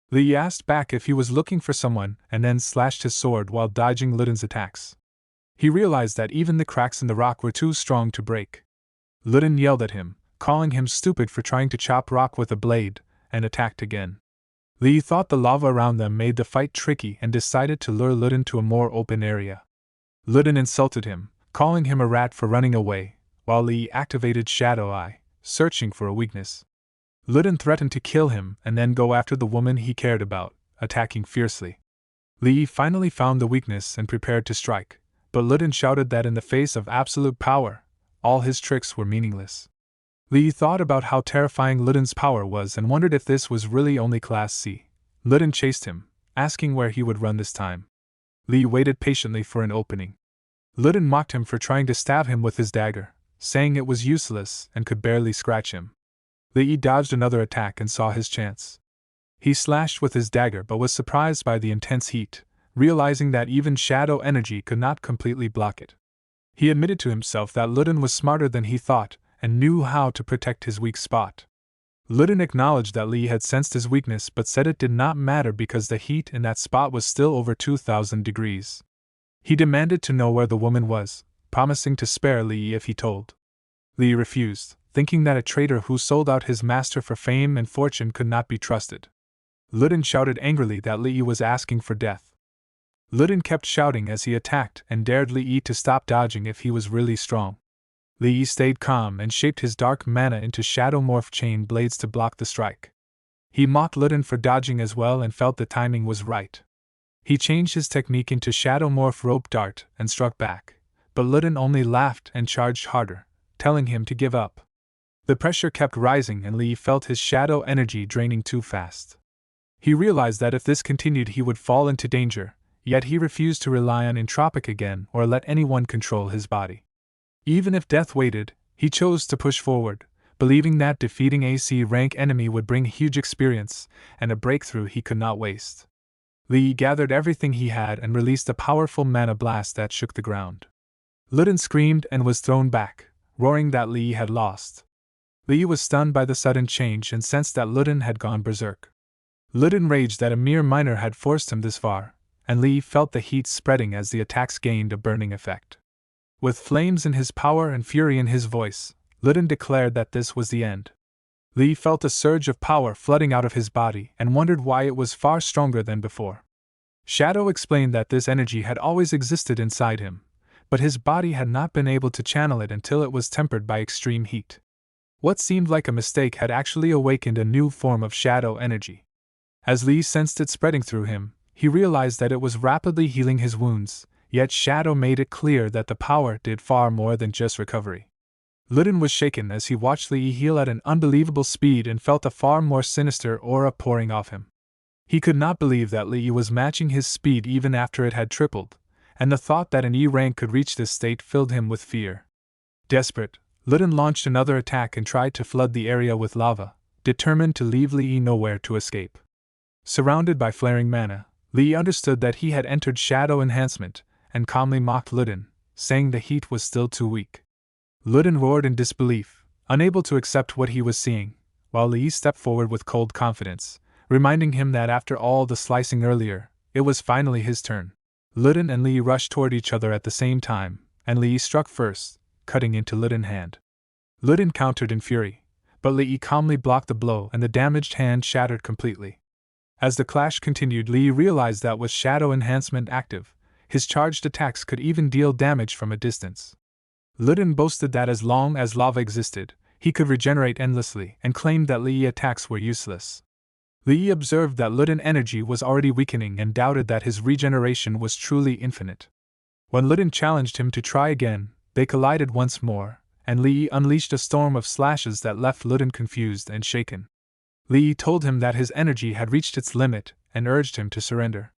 Lee asked back if he was looking for someone and then slashed his sword while dodging Luden's attacks. He realized that even the cracks in the rock were too strong to break. Luden yelled at him, calling him stupid for trying to chop rock with a blade, and attacked again. Lee thought the lava around them made the fight tricky and decided to lure Luden to a more open area. Luden insulted him, calling him a rat for running away, while Lee activated Shadow Eye, searching for a weakness. Luden threatened to kill him and then go after the woman he cared about, attacking fiercely. Lee finally found the weakness and prepared to strike, but Luden shouted that in the face of absolute power, all his tricks were meaningless. Lee thought about how terrifying Luden's power was and wondered if this was really only Class C. Luden chased him, asking where he would run this time. Lee waited patiently for an opening. Luden mocked him for trying to stab him with his dagger, saying it was useless and could barely scratch him. Lee dodged another attack and saw his chance. He slashed with his dagger but was surprised by the intense heat, realizing that even shadow energy could not completely block it. He admitted to himself that Luden was smarter than he thought and knew how to protect his weak spot. Luden acknowledged that Lee had sensed his weakness but said it did not matter because the heat in that spot was still over 2,000 degrees. He demanded to know where the woman was, promising to spare Lee if he told. Lee refused, thinking that a traitor who sold out his master for fame and fortune could not be trusted. Luden shouted angrily that Lee was asking for death. Luden kept shouting as he attacked and dared Lee to stop dodging if he was really strong. Lee stayed calm and shaped his dark mana into shadow morph chain blades to block the strike. He mocked Luden for dodging as well and felt the timing was right. He changed his technique into shadow morph rope dart and struck back, but Luden only laughed and charged harder, telling him to give up. The pressure kept rising and Lee felt his shadow energy draining too fast. He realized that if this continued he would fall into danger, yet he refused to rely on entropic again or let anyone control his body. Even if death waited, he chose to push forward, believing that defeating AC rank enemy would bring huge experience and a breakthrough he could not waste. Lee gathered everything he had and released a powerful mana blast that shook the ground. Luden screamed and was thrown back, roaring that Lee had lost. Lee was stunned by the sudden change and sensed that Luden had gone berserk. Luden raged that a mere minor had forced him this far, and Lee felt the heat spreading as the attacks gained a burning effect. With flames in his power and fury in his voice, Luden declared that this was the end. Lee felt a surge of power flooding out of his body and wondered why it was far stronger than before. Shadow explained that this energy had always existed inside him, but his body had not been able to channel it until it was tempered by extreme heat. What seemed like a mistake had actually awakened a new form of shadow energy. As Lee sensed it spreading through him, he realized that it was rapidly healing his wounds, yet Shadow made it clear that the power did far more than just recovery. Luden was shaken as he watched Lee heal at an unbelievable speed and felt a far more sinister aura pouring off him. He could not believe that Lee was matching his speed even after it had tripled, and the thought that an E rank could reach this state filled him with fear. Desperate, Luden launched another attack and tried to flood the area with lava, determined to leave Lee nowhere to escape. Surrounded by flaring mana, Lee understood that he had entered Shadow Enhancement, and calmly mocked Luden, saying the heat was still too weak. Luden roared in disbelief, unable to accept what he was seeing, while Lee stepped forward with cold confidence, reminding him that after all the slicing earlier, it was finally his turn. Luden and Lee rushed toward each other at the same time, and Lee struck first, cutting into Luden's hand. Luden countered in fury, but Lee calmly blocked the blow and the damaged hand shattered completely. As the clash continued, Lee realized that with Shadow Enhancement active, his charged attacks could even deal damage from a distance. Luden boasted that as long as lava existed, he could regenerate endlessly and claimed that Lee attacks were useless. Lee observed that Luden energy was already weakening and doubted that his regeneration was truly infinite. When Luden challenged him to try again, they collided once more, and Lee unleashed a storm of slashes that left Luden confused and shaken. Lee told him that his energy had reached its limit and urged him to surrender.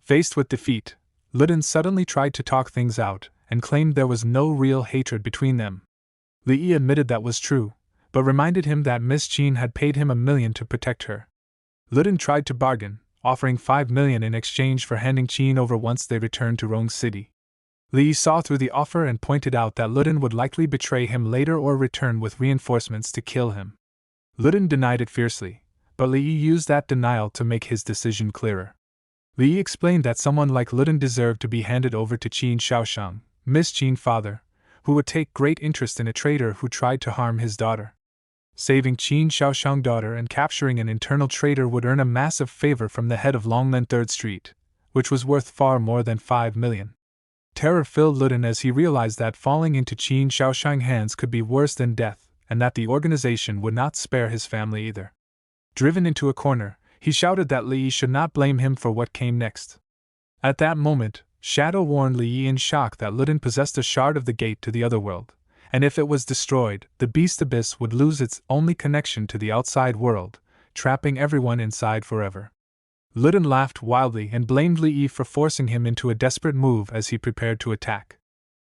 Faced with defeat, Luden suddenly tried to talk things out and claimed there was no real hatred between them. Lee admitted that was true, but reminded him that Miss Jean had paid him 1,000,000 to protect her, Luden tried to bargain, offering 5 million in exchange for handing Qin over once they returned to Rong City. Li saw through the offer and pointed out that Luden would likely betray him later or return with reinforcements to kill him. Luden denied it fiercely, but Li used that denial to make his decision clearer. Li explained that someone like Luden deserved to be handed over to Qin Shaoshang, Miss Qin's father, who would take great interest in a traitor who tried to harm his daughter. Saving Qin Shaoshang's daughter and capturing an internal traitor would earn a massive favor from the head of Longmen 3rd Street, which was worth far more than 5 million. Terror filled Luden as he realized that falling into Qin Shaoshang's hands could be worse than death, and that the organization would not spare his family either. Driven into a corner, he shouted that Li should not blame him for what came next. At that moment, Shadow warned Li in shock that Luden possessed a shard of the gate to the other world, and if it was destroyed, the Beast Abyss would lose its only connection to the outside world, trapping everyone inside forever. Luden laughed wildly and blamed Li for forcing him into a desperate move as he prepared to attack.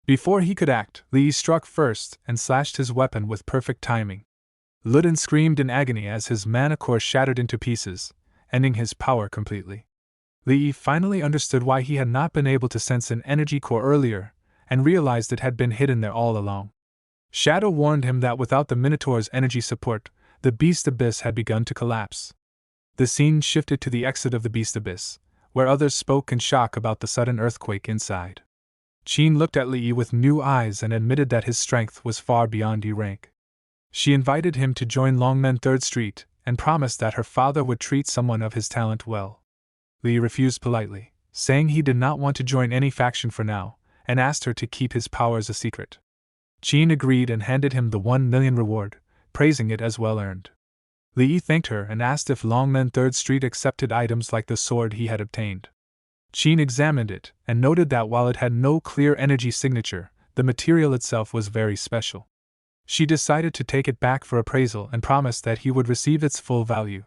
Before he could act, Li struck first and slashed his weapon with perfect timing. Luden screamed in agony as his mana core shattered into pieces, ending his power completely. Li finally understood why he had not been able to sense an energy core earlier, and realized it had been hidden there all along. Shadow warned him that without the Minotaur's energy support, the Beast Abyss had begun to collapse. The scene shifted to the exit of the Beast Abyss, where others spoke in shock about the sudden earthquake inside. Qin looked at Li with new eyes and admitted that his strength was far beyond E rank. She invited him to join Longmen 3rd Street and promised that her father would treat someone of his talent well. Li refused politely, saying he did not want to join any faction for now, and asked her to keep his powers a secret. Qin agreed and handed him the 1 million reward, praising it as well earned. Li thanked her and asked if Longmen 3rd Street accepted items like the sword he had obtained. Qin examined it and noted that while it had no clear energy signature, the material itself was very special. She decided to take it back for appraisal and promised that he would receive its full value.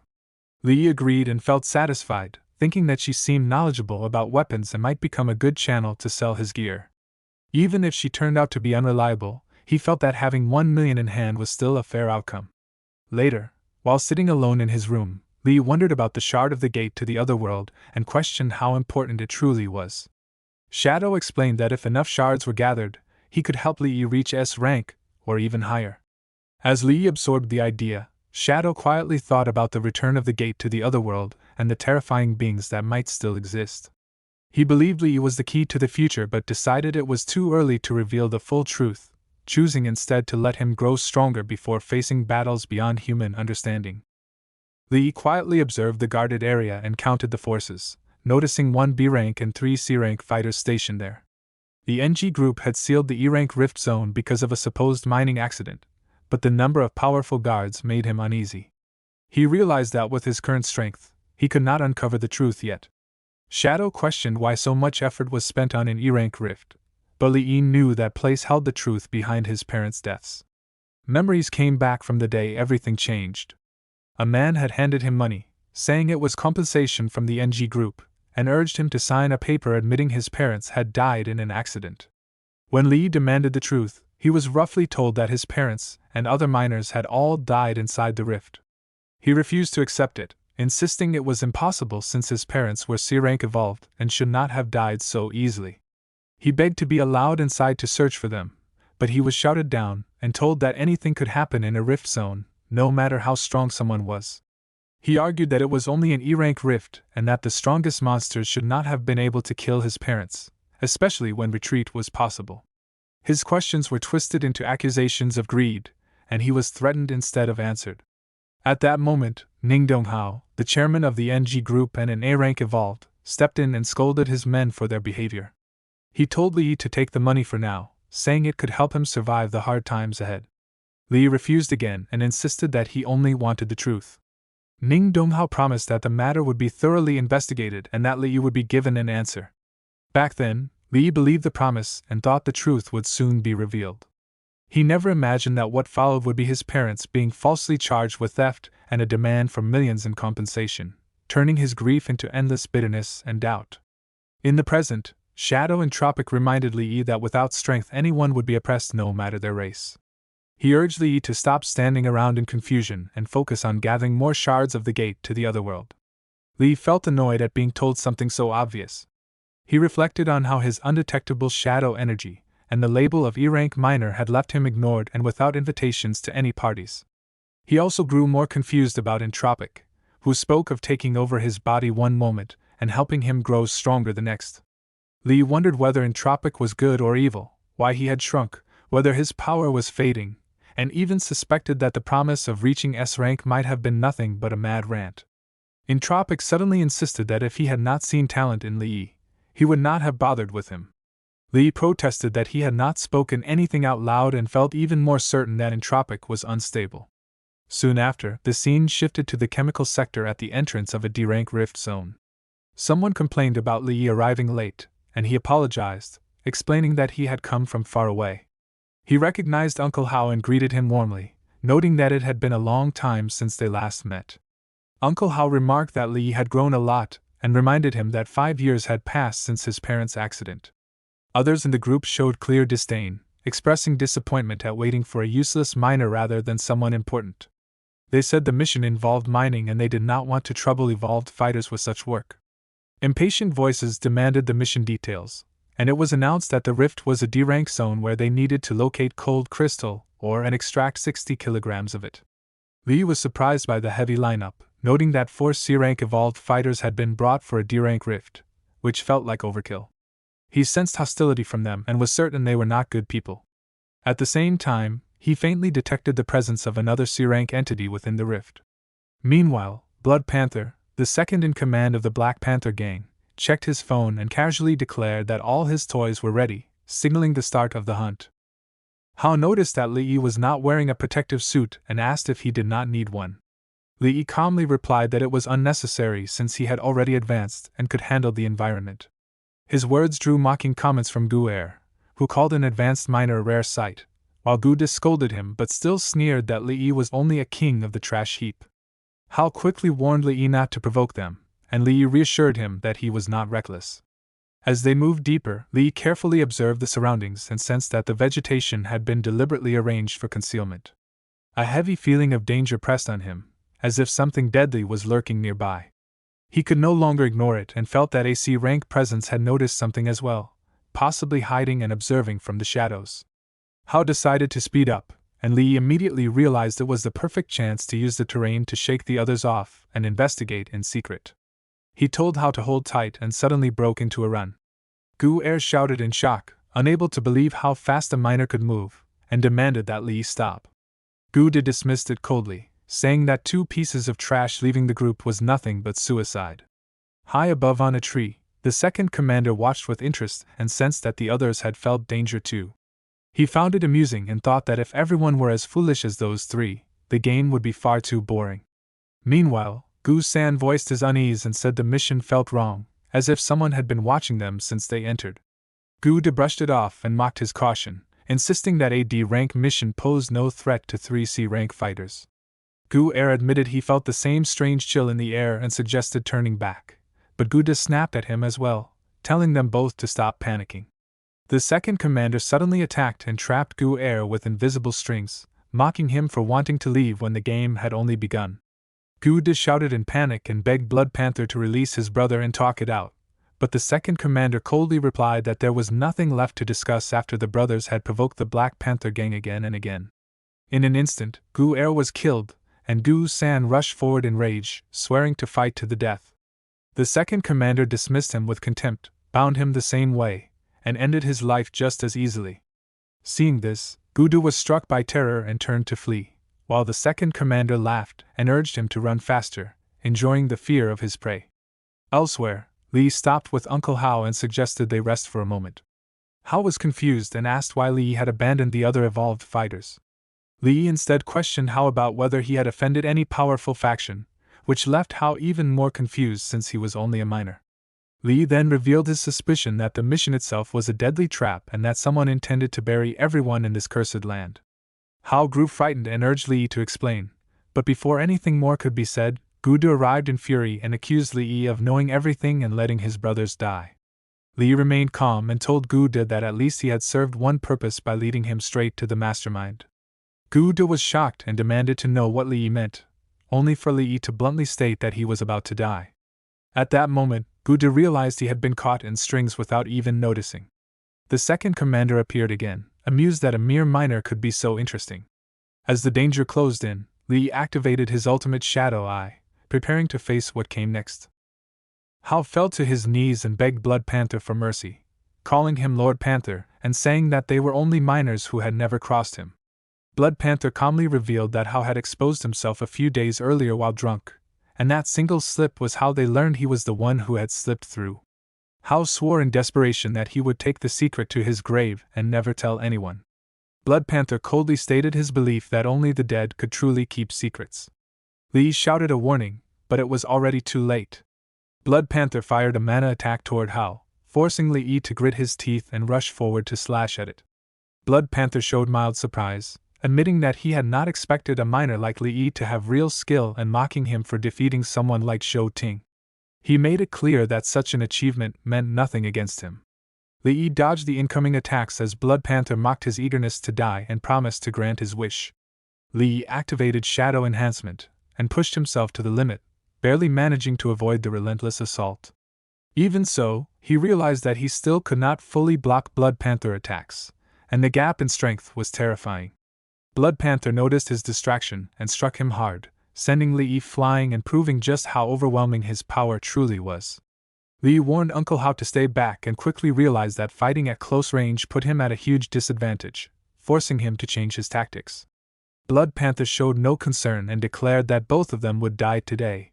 Li agreed and felt satisfied, thinking that she seemed knowledgeable about weapons and might become a good channel to sell his gear. Even if she turned out to be unreliable, he felt that having 1 million in hand was still a fair outcome. Later, while sitting alone in his room, Li wondered about the shard of the gate to the other world and questioned how important it truly was. Shadow explained that if enough shards were gathered, he could help Li reach S rank, or even higher. As Li absorbed the idea, Shadow quietly thought about the return of the gate to the other world and the terrifying beings that might still exist. He believed Li was the key to the future but decided it was too early to reveal the full truth, choosing instead to let him grow stronger before facing battles beyond human understanding. Li quietly observed the guarded area and counted the forces, noticing 1 B rank and 3 C rank fighters stationed there. The NG group had sealed the E rank rift zone because of a supposed mining accident, but the number of powerful guards made him uneasy. He realized that with his current strength, he could not uncover the truth yet. Shadow questioned why so much effort was spent on an E rank rift, but Li knew that place held the truth behind his parents' deaths. Memories came back from the day everything changed. A man had handed him money, saying it was compensation from the NG group, and urged him to sign a paper admitting his parents had died in an accident. When Li demanded the truth, he was roughly told that his parents and other miners had all died inside the rift. He refused to accept it, insisting it was impossible since his parents were C-rank evolved and should not have died so easily. He begged to be allowed inside to search for them, but he was shouted down and told that anything could happen in a rift zone, no matter how strong someone was. He argued that it was only an E-rank rift and that the strongest monsters should not have been able to kill his parents, especially when retreat was possible. His questions were twisted into accusations of greed, and he was threatened instead of answered. At that moment, Ning Donghua, the chairman of the NG group and an A-rank evolved, stepped in and scolded his men for their behavior. He told Li to take the money for now, saying it could help him survive the hard times ahead. Li refused again and insisted that he only wanted the truth. Ning Donghua promised that the matter would be thoroughly investigated and that Li would be given an answer. Back then, Li believed the promise and thought the truth would soon be revealed. He never imagined that what followed would be his parents being falsely charged with theft and a demand for millions in compensation, turning his grief into endless bitterness and doubt. In the present, Shadow and Tropic reminded Li that without strength anyone would be oppressed no matter their race. He urged Li to stop standing around in confusion and focus on gathering more shards of the gate to the other world. Li felt annoyed at being told something so obvious. He reflected on how his undetectable shadow energy and the label of E-rank minor had left him ignored and without invitations to any parties. He also grew more confused about Entropic, who spoke of taking over his body one moment and helping him grow stronger the next. Li wondered whether Entropic was good or evil, why he had shrunk, whether his power was fading, and even suspected that the promise of reaching S-rank might have been nothing but a mad rant. Entropic suddenly insisted that if he had not seen talent in Li, he would not have bothered with him. Li protested that he had not spoken anything out loud and felt even more certain that Entropic was unstable. Soon after, the scene shifted to the chemical sector at the entrance of a D-rank rift zone. Someone complained about Li arriving late, and he apologized, explaining that he had come from far away. He recognized Uncle Hao and greeted him warmly, noting that it had been a long time since they last met. Uncle Hao remarked that Li had grown a lot and reminded him that 5 years had passed since his parents' accident. Others in the group showed clear disdain, expressing disappointment at waiting for a useless miner rather than someone important. They said the mission involved mining and they did not want to trouble evolved fighters with such work. Impatient voices demanded the mission details, and it was announced that the rift was a D-rank zone where they needed to locate cold crystal ore and extract 60 kilograms of it. Li was surprised by the heavy lineup, noting that 4 C-rank evolved fighters had been brought for a D-rank rift, which felt like overkill. He sensed hostility from them and was certain they were not good people. At the same time, he faintly detected the presence of another C-rank entity within the rift. Meanwhile, Blood Panther, the second in command of the Black Panther gang, checked his phone and casually declared that all his toys were ready, signaling the start of the hunt. Hao noticed that Li was not wearing a protective suit and asked if he did not need one. Li calmly replied that it was unnecessary since he had already advanced and could handle the environment. His words drew mocking comments from Gu, who called an advanced miner a rare sight, while Gu scolded him but still sneered that Li was only a king of the trash heap. Hao quickly warned Li not to provoke them, and Li reassured him that he was not reckless. As they moved deeper, Li carefully observed the surroundings and sensed that the vegetation had been deliberately arranged for concealment. A heavy feeling of danger pressed on him, as if something deadly was lurking nearby. He could no longer ignore it and felt that a C-rank presence had noticed something as well, possibly hiding and observing from the shadows. Hao decided to speed up, and Li immediately realized it was the perfect chance to use the terrain to shake the others off and investigate in secret. He told Hao to hold tight and suddenly broke into a run. Gu shouted in shock, unable to believe how fast a miner could move, and demanded that Li stop. Gu dismissed it coldly, saying that 2 pieces of trash leaving the group was nothing but suicide. High above on a tree, the second commander watched with interest and sensed that the others had felt danger too. He found it amusing and thought that if everyone were as foolish as those 3, the game would be far too boring. Meanwhile, Gu-san voiced his unease and said the mission felt wrong, as if someone had been watching them since they entered. Gu brushed it off and mocked his caution, insisting that a D-rank mission posed no threat to 3 C-rank fighters. Gu admitted he felt the same strange chill in the air and suggested turning back, but Gu snapped at him as well, telling them both to stop panicking. The second commander suddenly attacked and trapped Gu with invisible strings, mocking him for wanting to leave when the game had only begun. Gu shouted in panic and begged Blood Panther to release his brother and talk it out, but the second commander coldly replied that there was nothing left to discuss after the brothers had provoked the Black Panther gang again and again. In an instant, Gu was killed, and Gu-san rushed forward in rage, swearing to fight to the death. The second commander dismissed him with contempt, bound him the same way, and ended his life just as easily. Seeing this, Gu was struck by terror and turned to flee, while the second commander laughed and urged him to run faster, enjoying the fear of his prey. Elsewhere, Li stopped with Uncle Hao and suggested they rest for a moment. Hao was confused and asked why Li had abandoned the other evolved fighters. Li instead questioned Hao about whether he had offended any powerful faction, which left Hao even more confused since he was only a minor. Li then revealed his suspicion that the mission itself was a deadly trap and that someone intended to bury everyone in this cursed land. Hao grew frightened and urged Li to explain, but before anything more could be said, Gu arrived in fury and accused Li of knowing everything and letting his brothers die. Li remained calm and told Gu that at least he had served one purpose by leading him straight to the mastermind. Gu was shocked and demanded to know what Li meant, only for Li to bluntly state that he was about to die. At that moment, Gude realized he had been caught in strings without even noticing. The second commander appeared again, amused that a mere minor could be so interesting. As the danger closed in, Lee activated his ultimate shadow eye, preparing to face what came next. Hao fell to his knees and begged Blood Panther for mercy, calling him Lord Panther and saying that they were only minors who had never crossed him. Blood Panther calmly revealed that Hao had exposed himself a few days earlier while drunk, and that single slip was how they learned he was the one who had slipped through. Hao swore in desperation that he would take the secret to his grave and never tell anyone. Blood Panther coldly stated his belief that only the dead could truly keep secrets. Lee shouted a warning, but it was already too late. Blood Panther fired a mana attack toward Hao, forcing Lee to grit his teeth and rush forward to slash at it. Blood Panther showed mild surprise, admitting that he had not expected a minor like Lee to have real skill and mocking him for defeating someone like Shou Ting. He made it clear that such an achievement meant nothing against him. Lee dodged the incoming attacks as Blood Panther mocked his eagerness to die and promised to grant his wish. Lee activated Shadow Enhancement and pushed himself to the limit, barely managing to avoid the relentless assault. Even so, he realized that he still could not fully block Blood Panther attacks, and the gap in strength was terrifying. Blood Panther noticed his distraction and struck him hard, sending Lee flying and proving just how overwhelming his power truly was. Lee warned Uncle Hao to stay back and quickly realized that fighting at close range put him at a huge disadvantage, forcing him to change his tactics. Blood Panther showed no concern and declared that both of them would die today.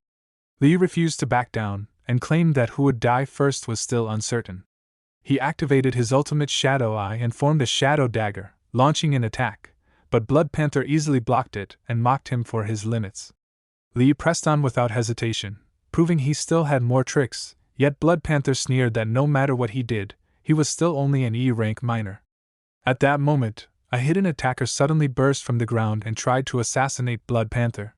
Lee refused to back down, and claimed that who would die first was still uncertain. He activated his ultimate Shadow Eye and formed a Shadow Dagger, launching an attack, but Blood Panther easily blocked it and mocked him for his limits. Lee pressed on without hesitation, proving he still had more tricks, yet Blood Panther sneered that no matter what he did, he was still only an E-rank minor. At that moment, a hidden attacker suddenly burst from the ground and tried to assassinate Blood Panther.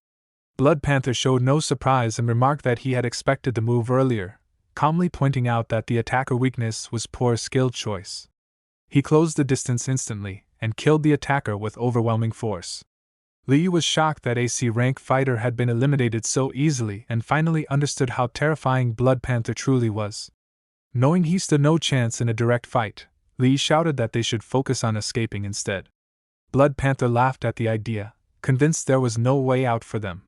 Blood Panther showed no surprise and remarked that he had expected the move earlier, calmly pointing out that the attacker weakness was poor skill choice. He closed the distance instantly and killed the attacker with overwhelming force. Lee was shocked that a C-rank fighter had been eliminated so easily and finally understood how terrifying Blood Panther truly was. Knowing he stood no chance in a direct fight, Lee shouted that they should focus on escaping instead. Blood Panther laughed at the idea, convinced there was no way out for them.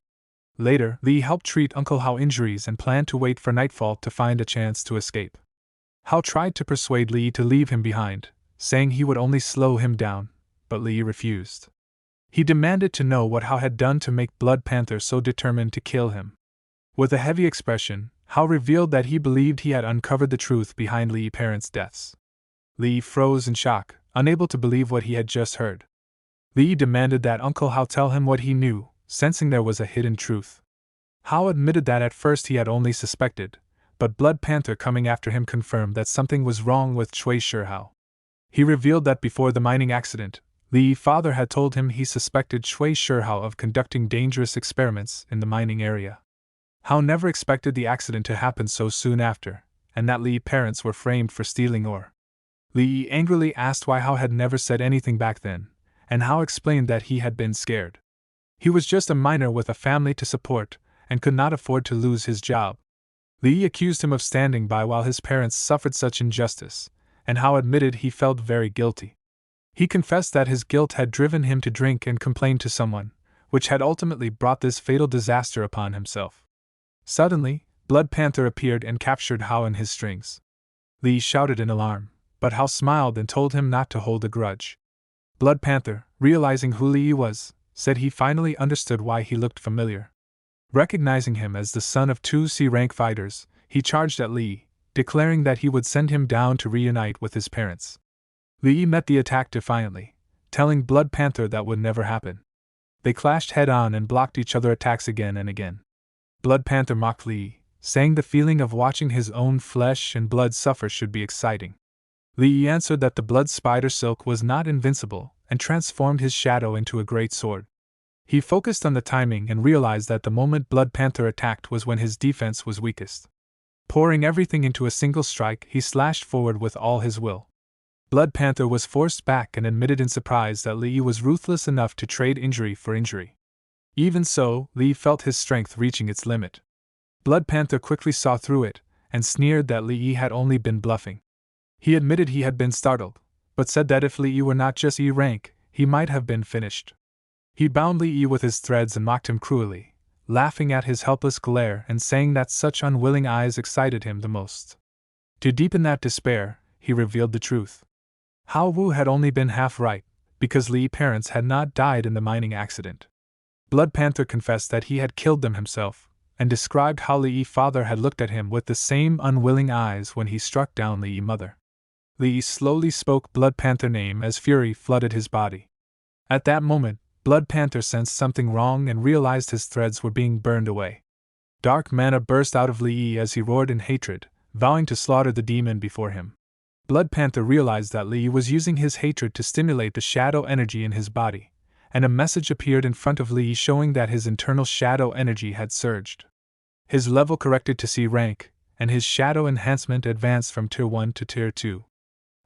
Later, Lee helped treat Uncle Hao injuries and planned to wait for nightfall to find a chance to escape. Hao tried to persuade Lee to leave him behind, saying he would only slow him down, but Lee refused. He demanded to know what Hao had done to make Blood Panther so determined to kill him. With a heavy expression, Hao revealed that he believed he had uncovered the truth behind Lee's parents' deaths. Lee froze in shock, unable to believe what he had just heard. Lee demanded that Uncle Hao tell him what he knew, sensing there was a hidden truth. Hao admitted that at first he had only suspected, but Blood Panther coming after him confirmed that something was wrong with Chui Shihao. He revealed that before the mining accident, Lee's father had told him he suspected Chui Shihao of conducting dangerous experiments in the mining area. Hao never expected the accident to happen so soon after, and that Lee's parents were framed for stealing ore. Lee angrily asked why Hao had never said anything back then, and Hao explained that he had been scared. He was just a miner with a family to support, and could not afford to lose his job. Lee accused him of standing by while his parents suffered such injustice, and Hao admitted he felt very guilty. He confessed that his guilt had driven him to drink and complain to someone, which had ultimately brought this fatal disaster upon himself. Suddenly, Blood Panther appeared and captured Hao in his strings. Lee shouted in alarm, but Hao smiled and told him not to hold a grudge. Blood Panther, realizing who Lee was, said he finally understood why he looked familiar. Recognizing him as the son of two C-rank fighters, he charged at Lee, declaring that he would send him down to reunite with his parents. Lee met the attack defiantly, telling Blood Panther that would never happen. They clashed head-on and blocked each other's attacks again and again. Blood Panther mocked Lee, saying the feeling of watching his own flesh and blood suffer should be exciting. Lee answered that the blood spider silk was not invincible, and transformed his shadow into a great sword. He focused on the timing and realized that the moment Blood Panther attacked was when his defense was weakest. Pouring everything into a single strike, he slashed forward with all his will. Blood Panther was forced back and admitted in surprise that Lee was ruthless enough to trade injury for injury. Even so, Lee felt his strength reaching its limit. Blood Panther quickly saw through it, and sneered that Li Yi had only been bluffing. He admitted he had been startled, but said that if Li Yi were not just E rank, he might have been finished. He bound Li Yi with his threads and mocked him cruelly, laughing at his helpless glare and saying that such unwilling eyes excited him the most. To deepen that despair, he revealed the truth. Hao Wu had only been half right, because Li's parents had not died in the mining accident. Blood Panther confessed that he had killed them himself, and described how Li's father had looked at him with the same unwilling eyes when he struck down Li's mother. Li slowly spoke Blood Panther's name as fury flooded his body. At that moment, Blood Panther sensed something wrong and realized his threads were being burned away. Dark mana burst out of Li as he roared in hatred, vowing to slaughter the demon before him. Blood Panther realized that Li was using his hatred to stimulate the shadow energy in his body, and a message appeared in front of Li showing that his internal shadow energy had surged. His level corrected to C rank, and his shadow enhancement advanced from Tier 1 to Tier 2.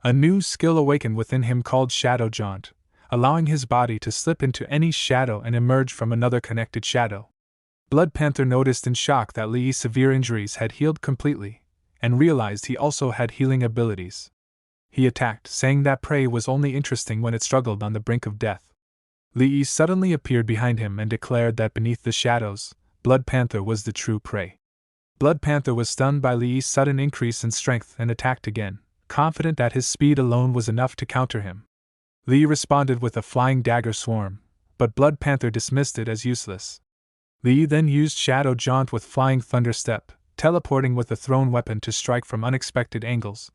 A new skill awakened within him called Shadow Jaunt, allowing his body to slip into any shadow and emerge from another connected shadow. Blood Panther noticed in shock that Li's severe injuries had healed completely, and realized he also had healing abilities. He attacked, saying that prey was only interesting when it struggled on the brink of death. Li suddenly appeared behind him and declared that beneath the shadows, Blood Panther was the true prey. Blood Panther was stunned by Li's sudden increase in strength and attacked again, confident that his speed alone was enough to counter him. Li responded with a flying dagger swarm, but Blood Panther dismissed it as useless. Li then used Shadow Jaunt with Flying Thunder Step, teleporting with a thrown weapon to strike from unexpected angles.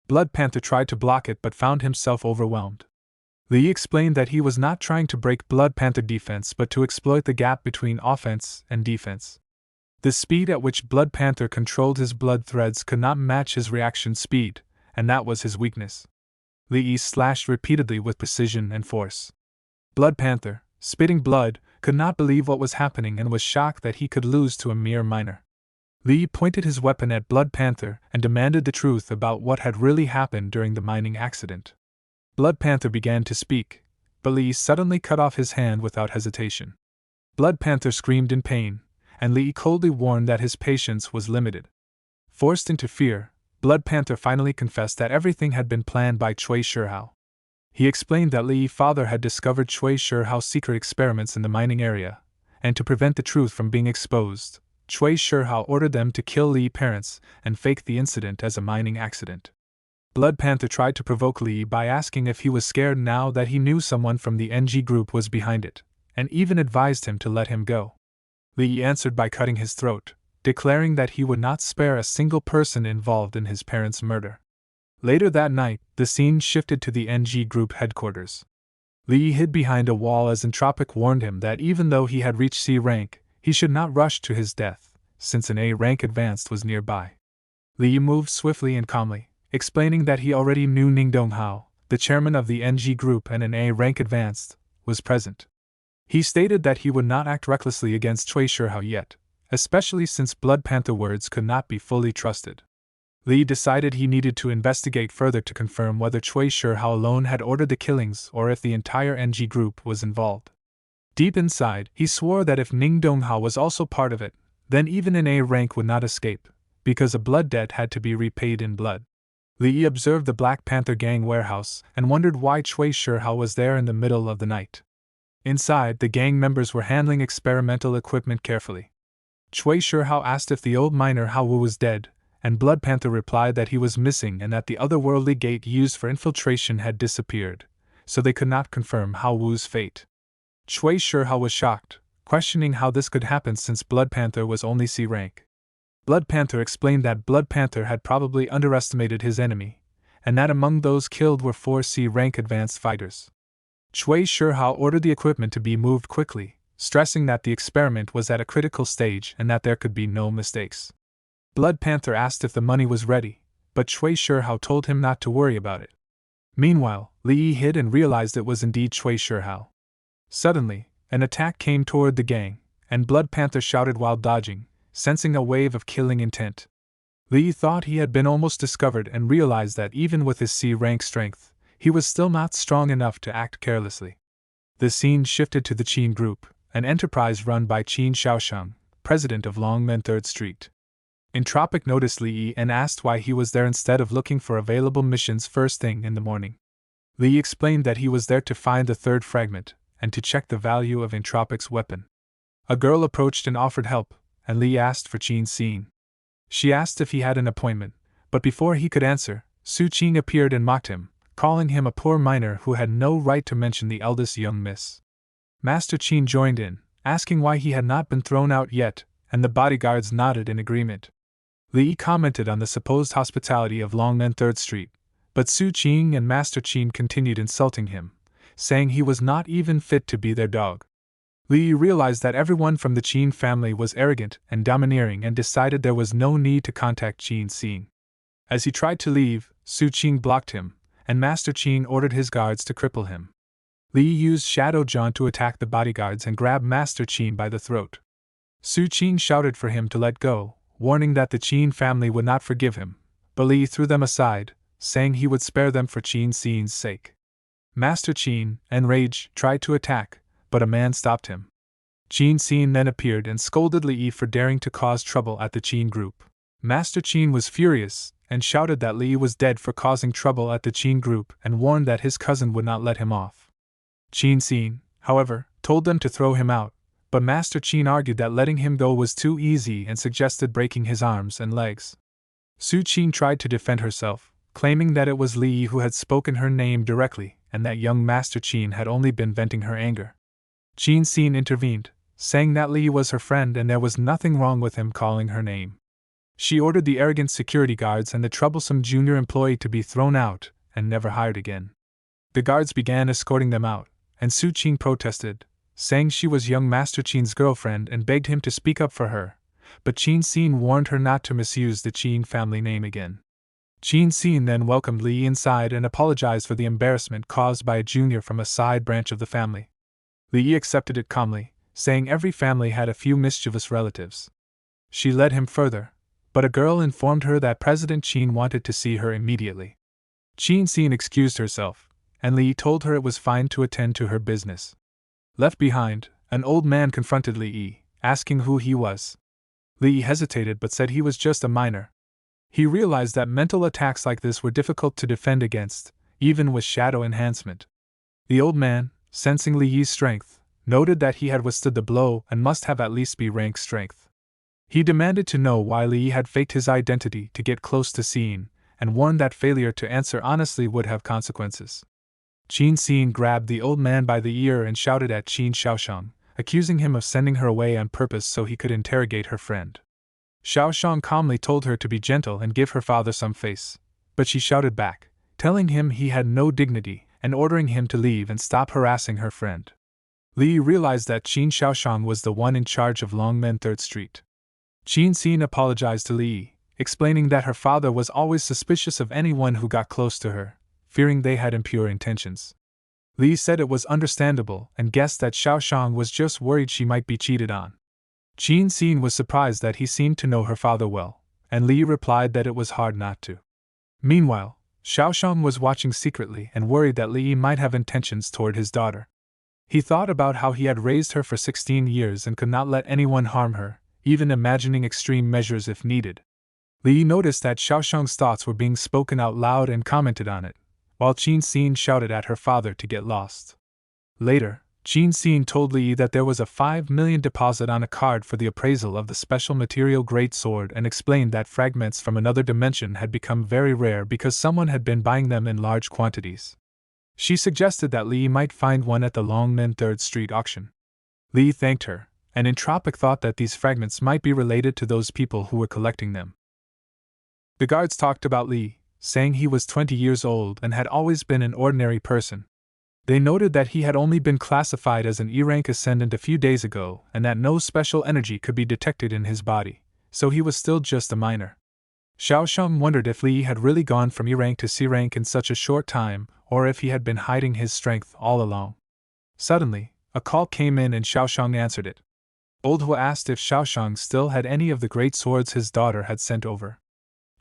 Blood Panther tried to block it but found himself overwhelmed. Li explained that he was not trying to break Blood Panther defense but to exploit the gap between offense and defense. The speed at which Blood Panther controlled his blood threads could not match his reaction speed, and that was his weakness. Li slashed repeatedly with precision and force. Blood Panther, spitting blood, could not believe what was happening and was shocked that he could lose to a mere miner. Li pointed his weapon at Blood Panther and demanded the truth about what had really happened during the mining accident. Blood Panther began to speak, but Li suddenly cut off his hand without hesitation. Blood Panther screamed in pain, and Li coldly warned that his patience was limited. Forced into fear, Blood Panther finally confessed that everything had been planned by Cui Shihao. He explained that Li's father had discovered Cui Shihao's secret experiments in the mining area, and to prevent the truth from being exposed, Cui Shihao ordered them to kill Li's parents and fake the incident as a mining accident. Blood Panther tried to provoke Li by asking if he was scared now that he knew someone from the NG group was behind it, and even advised him to let him go. Li answered by cutting his throat, declaring that he would not spare a single person involved in his parents' murder. Later that night, the scene shifted to the NG group headquarters. Li hid behind a wall as Entropic warned him that even though he had reached C rank, he should not rush to his death, since an A rank advanced was nearby. Li moved swiftly and calmly, explaining that he already knew DONGHUA, the chairman of the NG group and an A rank advanced, was present. He stated that he would not act recklessly against Cui Shihao yet, especially since Blood Panther words could not be fully trusted. Li decided he needed to investigate further to confirm whether Cui Shihao alone had ordered the killings or if the entire NG group was involved. Deep inside, he swore that if DONGHUA was also part of it, then even an A rank would not escape, because a blood debt had to be repaid in blood. Li observed the Black Panther gang warehouse and wondered why Cui Shihao was there in the middle of the night. Inside, the gang members were handling experimental equipment carefully. Cui Shihao asked if the old miner Hao Wu was dead, and Blood Panther replied that he was missing and that the otherworldly gate used for infiltration had disappeared, so they could not confirm Hao Wu's fate. Cui Shihao was shocked, questioning how this could happen since Blood Panther was only C rank. Blood Panther explained that Blood Panther had probably underestimated his enemy, and that among those killed were 4 C rank advanced fighters. Cui Shihao ordered the equipment to be moved quickly, stressing that the experiment was at a critical stage and that there could be no mistakes. Blood Panther asked if the money was ready, but Cui Shihao told him not to worry about it. Meanwhile, Li hid and realized it was indeed Cui Shihao. Suddenly, an attack came toward the gang, and Blood Panther shouted while dodging, sensing a wave of killing intent. Li thought he had been almost discovered and realized that even with his C rank strength, he was still not strong enough to act carelessly. The scene shifted to the Qin group, an enterprise run by Qin Shaoshang, president of Longmen 3rd Street. Entropic noticed Lee and asked why he was there instead of looking for available missions first thing in the morning. Lee explained that he was there to find the third fragment, and to check the value of Entropic's weapon. A girl approached and offered help, and Lee asked for Qin Xin. She asked if he had an appointment, but before he could answer, Su Qing appeared and mocked him, calling him a poor miner who had no right to mention the eldest young miss. Master Qin joined in, asking why he had not been thrown out yet, and the bodyguards nodded in agreement. Lee commented on the supposed hospitality of Longmen 3rd Street, but Su Qing and Master Qin continued insulting him, saying he was not even fit to be their dog. Lee realized that everyone from the Qin family was arrogant and domineering and decided there was no need to contact Qin Xin. As he tried to leave, Su Qing blocked him, and Master Qin ordered his guards to cripple him. Lee used Shadow John to attack the bodyguards and grab Master Qin by the throat. Su Qing shouted for him to let go, warning that the Qin family would not forgive him, but Lee threw them aside, saying he would spare them for Qin Xin's sake. Master Qin, enraged, tried to attack, but a man stopped him. Qin Xin then appeared and scolded Lee for daring to cause trouble at the Qin group. Master Qin was furious, and shouted that Lee was dead for causing trouble at the Qin group and warned that his cousin would not let him off. Qin Xin, however, told them to throw him out, but Master Qin argued that letting him go was too easy and suggested breaking his arms and legs. Su Qing tried to defend herself, claiming that it was Lee who had spoken her name directly and that young Master Qin had only been venting her anger. Qin Xin intervened, saying that Lee was her friend and there was nothing wrong with him calling her name. She ordered the arrogant security guards and the troublesome junior employee to be thrown out and never hired again. The guards began escorting them out, and Su Qing protested, saying she was young Master Qin's girlfriend and begged him to speak up for her, but Qin Xin warned her not to misuse the Qin family name again. Qin Xin then welcomed Lee inside and apologized for the embarrassment caused by a junior from a side branch of the family. Lee accepted it calmly, saying every family had a few mischievous relatives. She led him further, but a girl informed her that President Qin wanted to see her immediately. Qin Xin excused herself, and Lee told her it was fine to attend to her business. Left behind, an old man confronted Lee, asking who he was. Lee hesitated but said he was just a miner. He realized that mental attacks like this were difficult to defend against, even with shadow enhancement. The old man, sensing Lee's strength, noted that he had withstood the blow and must have at least B rank strength. He demanded to know why Lee had faked his identity to get close to Xin, and warned that failure to answer honestly would have consequences. Qin Xin grabbed the old man by the ear and shouted at Qin Xiaoshang, accusing him of sending her away on purpose so he could interrogate her friend. Xiaoshang calmly told her to be gentle and give her father some face, but she shouted back, telling him he had no dignity and ordering him to leave and stop harassing her friend. Lee realized that Qin Xiaoshang was the one in charge of Longmen 3rd Street. Qin Xin apologized to Lee, explaining that her father was always suspicious of anyone who got close to her, fearing they had impure intentions. Lee said it was understandable and guessed that Xiaoshang was just worried she might be cheated on. Qin Xin was surprised that he seemed to know her father well, and Lee replied that it was hard not to. Meanwhile, Xiaoshang was watching secretly and worried that Lee might have intentions toward his daughter. He thought about how he had raised her for 16 years and could not let anyone harm her, even imagining extreme measures if needed. Lee noticed that Xiaoshang's thoughts were being spoken out loud and commented on it, while Qin Xin shouted at her father to get lost. Later, Qin Xin told Lee that there was a 5 million deposit on a card for the appraisal of the special material great sword and explained that fragments from another dimension had become very rare because someone had been buying them in large quantities. She suggested that Lee might find one at the Longmen 3rd Street auction. Lee thanked her, and Entropic thought that these fragments might be related to those people who were collecting them. The guards talked about Lee, saying he was 20 years old and had always been an ordinary person. They noted that he had only been classified as an E-rank ascendant a few days ago and that no special energy could be detected in his body, so he was still just a miner. Xiaoshang wondered if Lee had really gone from E-rank to C-rank in such a short time, or if he had been hiding his strength all along. Suddenly, a call came in and Xiaoshang answered it. DONGHUA asked if Xiaoshang still had any of the great swords his daughter had sent over.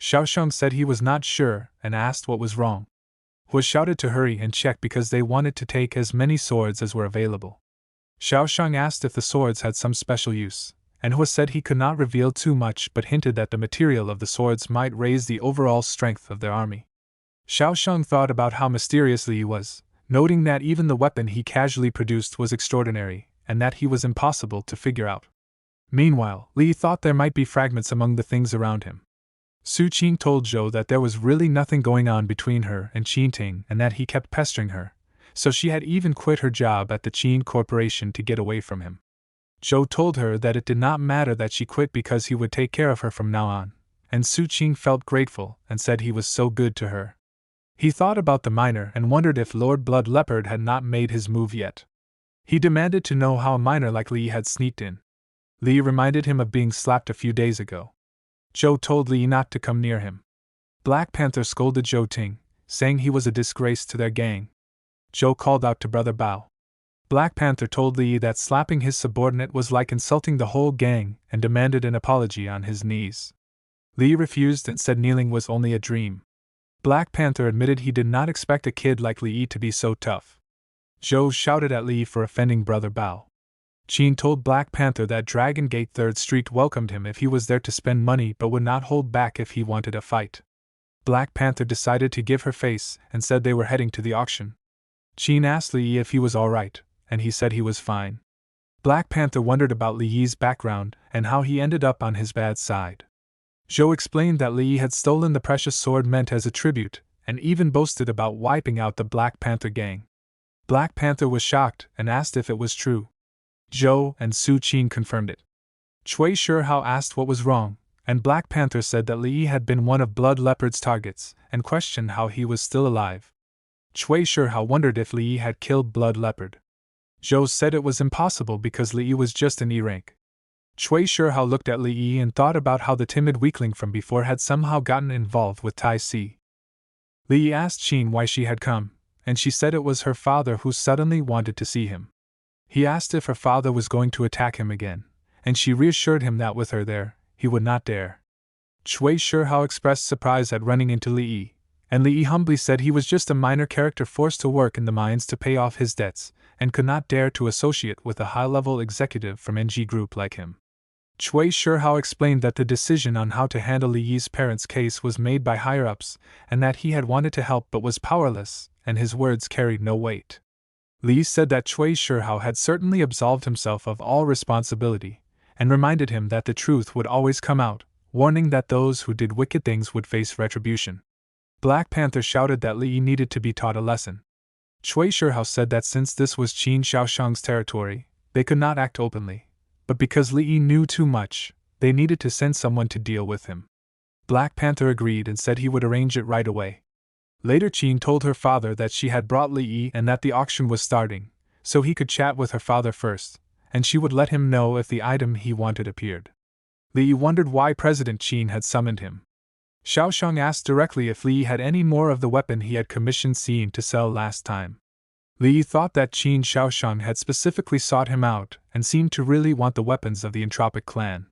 Xiaoshang said he was not sure and asked what was wrong. Hua shouted to hurry and check because they wanted to take as many swords as were available. Xiaoshang asked if the swords had some special use, and Hua said he could not reveal too much but hinted that the material of the swords might raise the overall strength of their army. Xiaosheng thought about how mysterious Li was, noting that even the weapon he casually produced was extraordinary, and that he was impossible to figure out. Meanwhile, Li thought there might be fragments among the things around him. Su Qing told Zhou that there was really nothing going on between her and Qin Ting and that he kept pestering her, so she had even quit her job at the Qin Corporation to get away from him. Zhou told her that it did not matter that she quit because he would take care of her from now on, and Su Qing felt grateful and said he was so good to her. He thought about the miner and wondered if Lord Blood Leopard had not made his move yet. He demanded to know how a miner like Li had sneaked in. Li reminded him of being slapped a few days ago. Zhou told Li not to come near him. Black Panther scolded Zhou Ting, saying he was a disgrace to their gang. Zhou called out to Brother Bao. Black Panther told Li that slapping his subordinate was like insulting the whole gang and demanded an apology on his knees. Li refused and said kneeling was only a dream. Black Panther admitted he did not expect a kid like Li to be so tough. Zhou shouted at Li for offending Brother Bao. Qin told Black Panther that Dragon Gate 3rd Street welcomed him if he was there to spend money but would not hold back if he wanted a fight. Black Panther decided to give her face and said they were heading to the auction. Qin asked Li if he was alright, and he said he was fine. Black Panther wondered about Li Yi's background and how he ended up on his bad side. Zhou explained that Li Yi had stolen the precious sword meant as a tribute, and even boasted about wiping out the Black Panther gang. Black Panther was shocked and asked if it was true. Zhou and Su Qing confirmed it. Cui Shihao asked what was wrong, and Black Panther said that Li Yi had been one of Blood Leopard's targets, and questioned how he was still alive. Cui Shihao wondered if Li Yi had killed Blood Leopard. Zhou said it was impossible because Li Yi was just an E rank. Cui Shihao looked at Li Yi and thought about how the timid weakling from before had somehow gotten involved with Tai Si. Li Yi asked Qin why she had come, and she said it was her father who suddenly wanted to see him. He asked if her father was going to attack him again, and she reassured him that with her there, he would not dare. Cui Shihao expressed surprise at running into Li Yi, and Li Yi humbly said he was just a minor character forced to work in the mines to pay off his debts, and could not dare to associate with a high-level executive from NG Group like him. Cui Shihao explained that the decision on how to handle Li Yi's parents' case was made by higher-ups, and that he had wanted to help but was powerless, and his words carried no weight. Li said that Cui Shihao had certainly absolved himself of all responsibility, and reminded him that the truth would always come out, warning that those who did wicked things would face retribution. Black Panther shouted that Li needed to be taught a lesson. Cui Shihao said that since this was Qin Xiaoshang's territory, they could not act openly, but because Li knew too much, they needed to send someone to deal with him. Black Panther agreed and said he would arrange it right away. Later Qin told her father that she had brought Li Yi and that the auction was starting, so he could chat with her father first, and she would let him know if the item he wanted appeared. Li Yi wondered why President Qin had summoned him. Xiaoshang asked directly if Li Yi had any more of the weapon he had commissioned Xin to sell last time. Li Yi thought that Qin Xiaoshang had specifically sought him out and seemed to really want the weapons of the Entropic clan.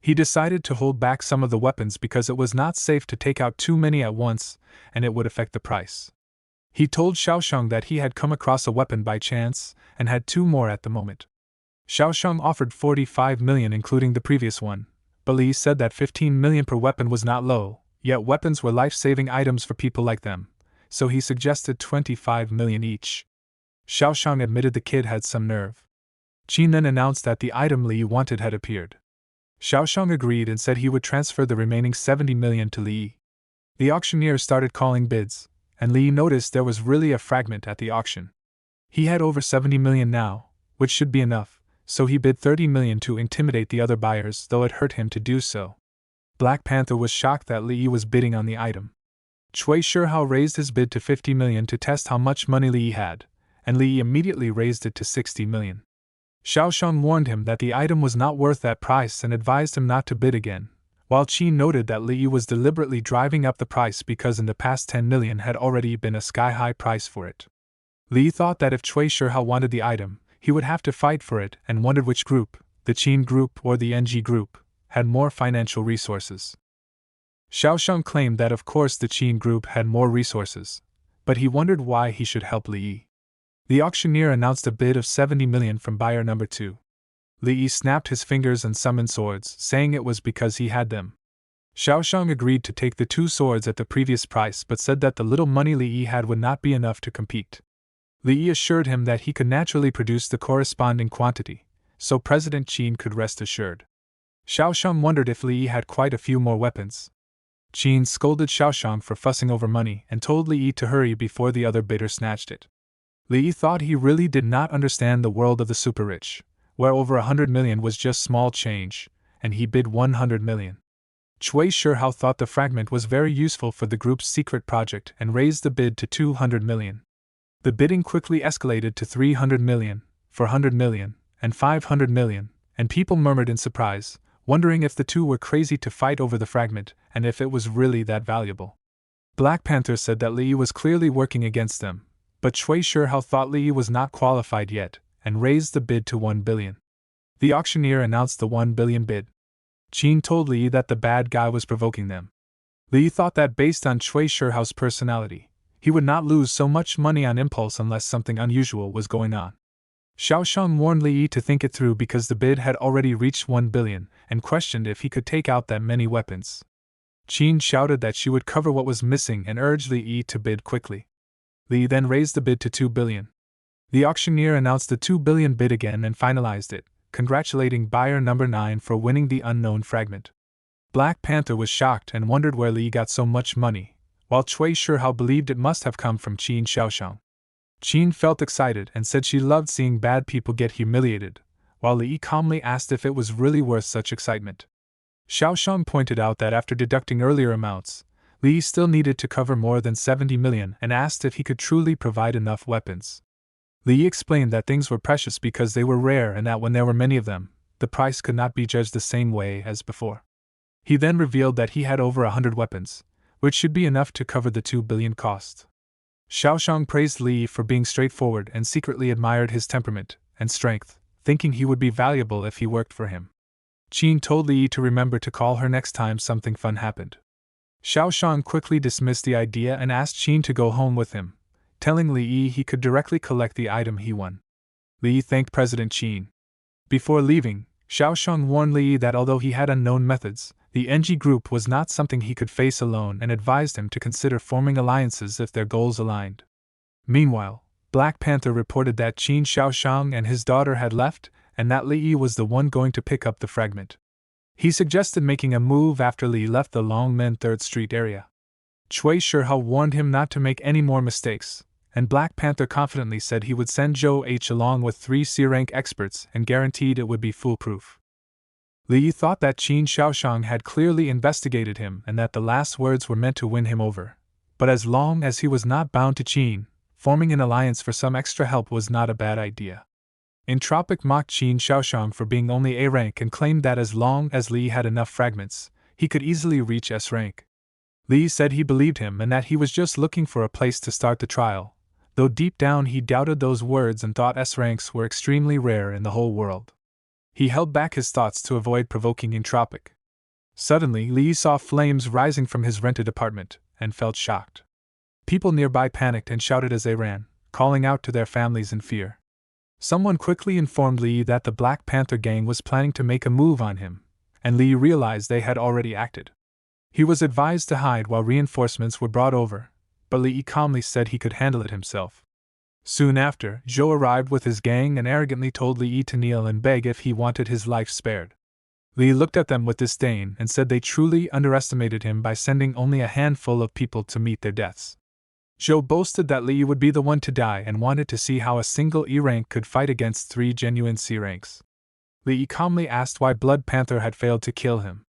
He decided to hold back some of the weapons because it was not safe to take out too many at once, and it would affect the price. He told Xiaoshang that he had come across a weapon by chance, and had 2 more at the moment. Xiaoshang offered 45 million including the previous one, but Li said that 15 million per weapon was not low, yet weapons were life-saving items for people like them, so he suggested 25 million each. Xiaoshang admitted the kid had some nerve. Qin then announced that the item Li wanted had appeared. Xiaoshang agreed and said he would transfer the remaining 70 million to Li. The auctioneer started calling bids, and Li noticed there was really a fragment at the auction. He had over 70 million now, which should be enough, so he bid 30 million to intimidate the other buyers, though it hurt him to do so. Black Panther was shocked that Li was bidding on the item. Cui Shihao raised his bid to 50 million to test how much money Li had, and Li immediately raised it to 60 million. Xiaoshang warned him that the item was not worth that price and advised him not to bid again, while Qin noted that Li was deliberately driving up the price because in the past 10 million had already been a sky-high price for it. Li thought that if Cui Shihao wanted the item, he would have to fight for it and wondered which group, the Qin group or the NG group, had more financial resources. Xiaoshang claimed that of course the Qin group had more resources, but he wondered why he should help Li. The auctioneer announced a bid of 70 million from buyer number 2. Li Yi snapped his fingers and summoned swords, saying it was because he had them. Xiaoshang agreed to take the 2 swords at the previous price but said that the little money Li Yi had would not be enough to compete. Li Yi assured him that he could naturally produce the corresponding quantity, so President Qin could rest assured. Xiaoshang wondered if Li Yi had quite a few more weapons. Qin scolded Xiaoshang for fussing over money and told Li Yi to hurry before the other bidder snatched it. Li Yi thought he really did not understand the world of the super-rich, where over 100 million was just small change, and he bid 100 million. Cui Shihao thought the fragment was very useful for the group's secret project and raised the bid to 200 million. The bidding quickly escalated to 300 million, 400 million, and 500 million, and people murmured in surprise, wondering if the two were crazy to fight over the fragment and if it was really that valuable. Black Panther said that Li Yi was clearly working against them, but Cui Shihao thought Li Yi was not qualified yet and raised the bid to 1 billion. The auctioneer announced the 1 billion bid. Qin told Li Yi that the bad guy was provoking them. Li Yi thought that based on Cui Shihao's personality, he would not lose so much money on impulse unless something unusual was going on. Xiaoshang warned Li Yi to think it through because the bid had already reached 1 billion and questioned if he could take out that many weapons. Qin shouted that she would cover what was missing and urged Li Yi to bid quickly. Li Yi then raised the bid to 2 billion. The auctioneer announced the 2 billion bid again and finalized it, congratulating buyer number 9 for winning the unknown fragment. Black Panther was shocked and wondered where Li Yi got so much money, while Cui Shihao believed it must have come from Qin Xiaoshang. Qin felt excited and said she loved seeing bad people get humiliated, while Li Yi calmly asked if it was really worth such excitement. Xiaoshang pointed out that after deducting earlier amounts, Li Yi still needed to cover more than 70 million and asked if he could truly provide enough weapons. Li Yi explained that things were precious because they were rare and that when there were many of them, the price could not be judged the same way as before. He then revealed that he had over 100 weapons, which should be enough to cover the 2 billion cost. Xiaoshang praised Li Yi for being straightforward and secretly admired his temperament and strength, thinking he would be valuable if he worked for him. Qin told Li Yi to remember to call her next time something fun happened. Xiaoshang quickly dismissed the idea and asked Qin to go home with him, telling Li Yi he could directly collect the item he won. Li Yi thanked President Qin. Before leaving, Xiaoshang warned Li Yi that although he had unknown methods, the NG group was not something he could face alone and advised him to consider forming alliances if their goals aligned. Meanwhile, Black Panther reported that Qin Xiaoshang and his daughter had left and that Li Yi was the one going to pick up the fragment. He suggested making a move after Li left the Longmen 3rd Street area. Cui Shihao warned him not to make any more mistakes, and Black Panther confidently said he would send Zhou H along with 3 C-rank experts and guaranteed it would be foolproof. Li Yi thought that Qin Xiaoshang had clearly investigated him and that the last words were meant to win him over, but as long as he was not bound to Qin, forming an alliance for some extra help was not a bad idea. Entropic mocked Qin Xiaoshang for being only A rank and claimed that as long as Li had enough fragments, he could easily reach S rank. Li said he believed him and that he was just looking for a place to start the trial, though deep down he doubted those words and thought S ranks were extremely rare in the whole world. He held back his thoughts to avoid provoking Entropic. Suddenly, Li saw flames rising from his rented apartment and felt shocked. People nearby panicked and shouted as they ran, calling out to their families in fear. Someone quickly informed Li that the Black Panther gang was planning to make a move on him, and Li realized they had already acted. He was advised to hide while reinforcements were brought over, but Li calmly said he could handle it himself. Soon after, Zhou arrived with his gang and arrogantly told Li to kneel and beg if he wanted his life spared. Li looked at them with disdain and said they truly underestimated him by sending only a handful of people to meet their deaths. Zhou boasted that Li would be the one to die and wanted to see how a single E rank could fight against 3 genuine C ranks. Li calmly asked why Blood Panther had failed to kill him.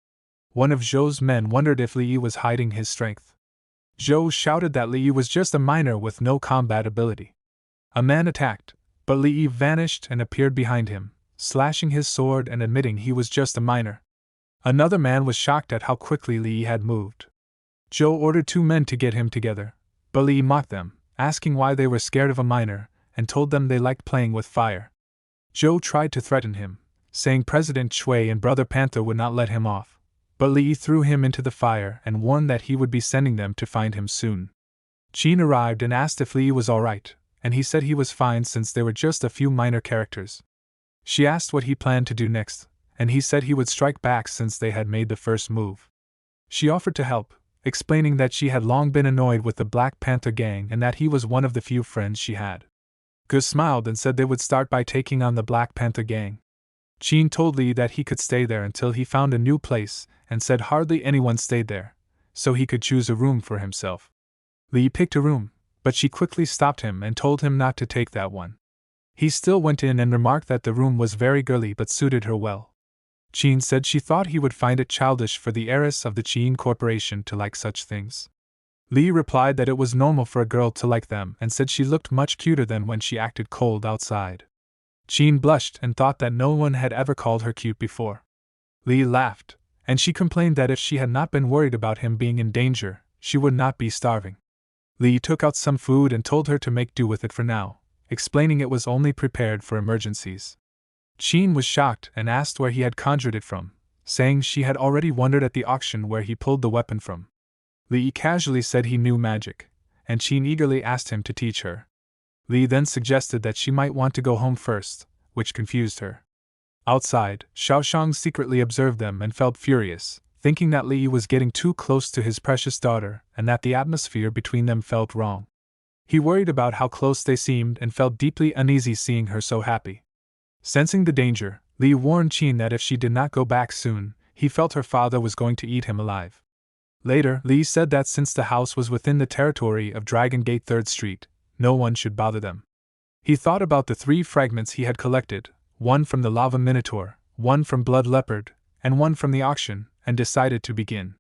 One of Zhou's men wondered if Li was hiding his strength. Zhou shouted that Li was just a miner with no combat ability. A man attacked, but Li vanished and appeared behind him, slashing his sword and admitting he was just a miner. Another man was shocked at how quickly Li had moved. Zhou ordered 2 men to get him together, but Li mocked them, asking why they were scared of a miner, and told them they liked playing with fire. Zhou tried to threaten him, saying President Cui and Brother Panther would not let him off, but Li threw him into the fire and warned that he would be sending them to find him soon. Qin arrived and asked if Li was alright, and he said he was fine since they were just a few minor characters. She asked what he planned to do next, and he said he would strike back since they had made the first move. She offered to help, explaining that she had long been annoyed with the Black Panther gang and that he was one of the few friends she had. Gus smiled and said they would start by taking on the Black Panther gang. Chin told Lee that he could stay there until he found a new place, and said hardly anyone stayed there, so he could choose a room for himself. Lee picked a room, but she quickly stopped him and told him not to take that one. He still went in and remarked that the room was very girly but suited her well. Chin said she thought he would find it childish for the heiress of the Chin Corporation to like such things. Lee replied that it was normal for a girl to like them and said she looked much cuter than when she acted cold outside. Chin blushed and thought that no one had ever called her cute before. Lee laughed, and she complained that if she had not been worried about him being in danger, she would not be starving. Lee took out some food and told her to make do with it for now, explaining it was only prepared for emergencies. Chin was shocked and asked where he had conjured it from, saying she had already wondered at the auction where he pulled the weapon from. Lee casually said he knew magic, and Chin eagerly asked him to teach her. Lee then suggested that she might want to go home first, which confused her. Outside, Xiaoshang secretly observed them and felt furious, thinking that Li was getting too close to his precious daughter and that the atmosphere between them felt wrong. He worried about how close they seemed and felt deeply uneasy seeing her so happy. Sensing the danger, Li warned Chin that if she did not go back soon, he felt her father was going to eat him alive. Later, Li said that since the house was within the territory of Dragon Gate 3rd Street, no one should bother them. He thought about the 3 fragments he had collected, one from the Lava Minotaur, one from Blood Leopard, and one from the auction, and decided to begin.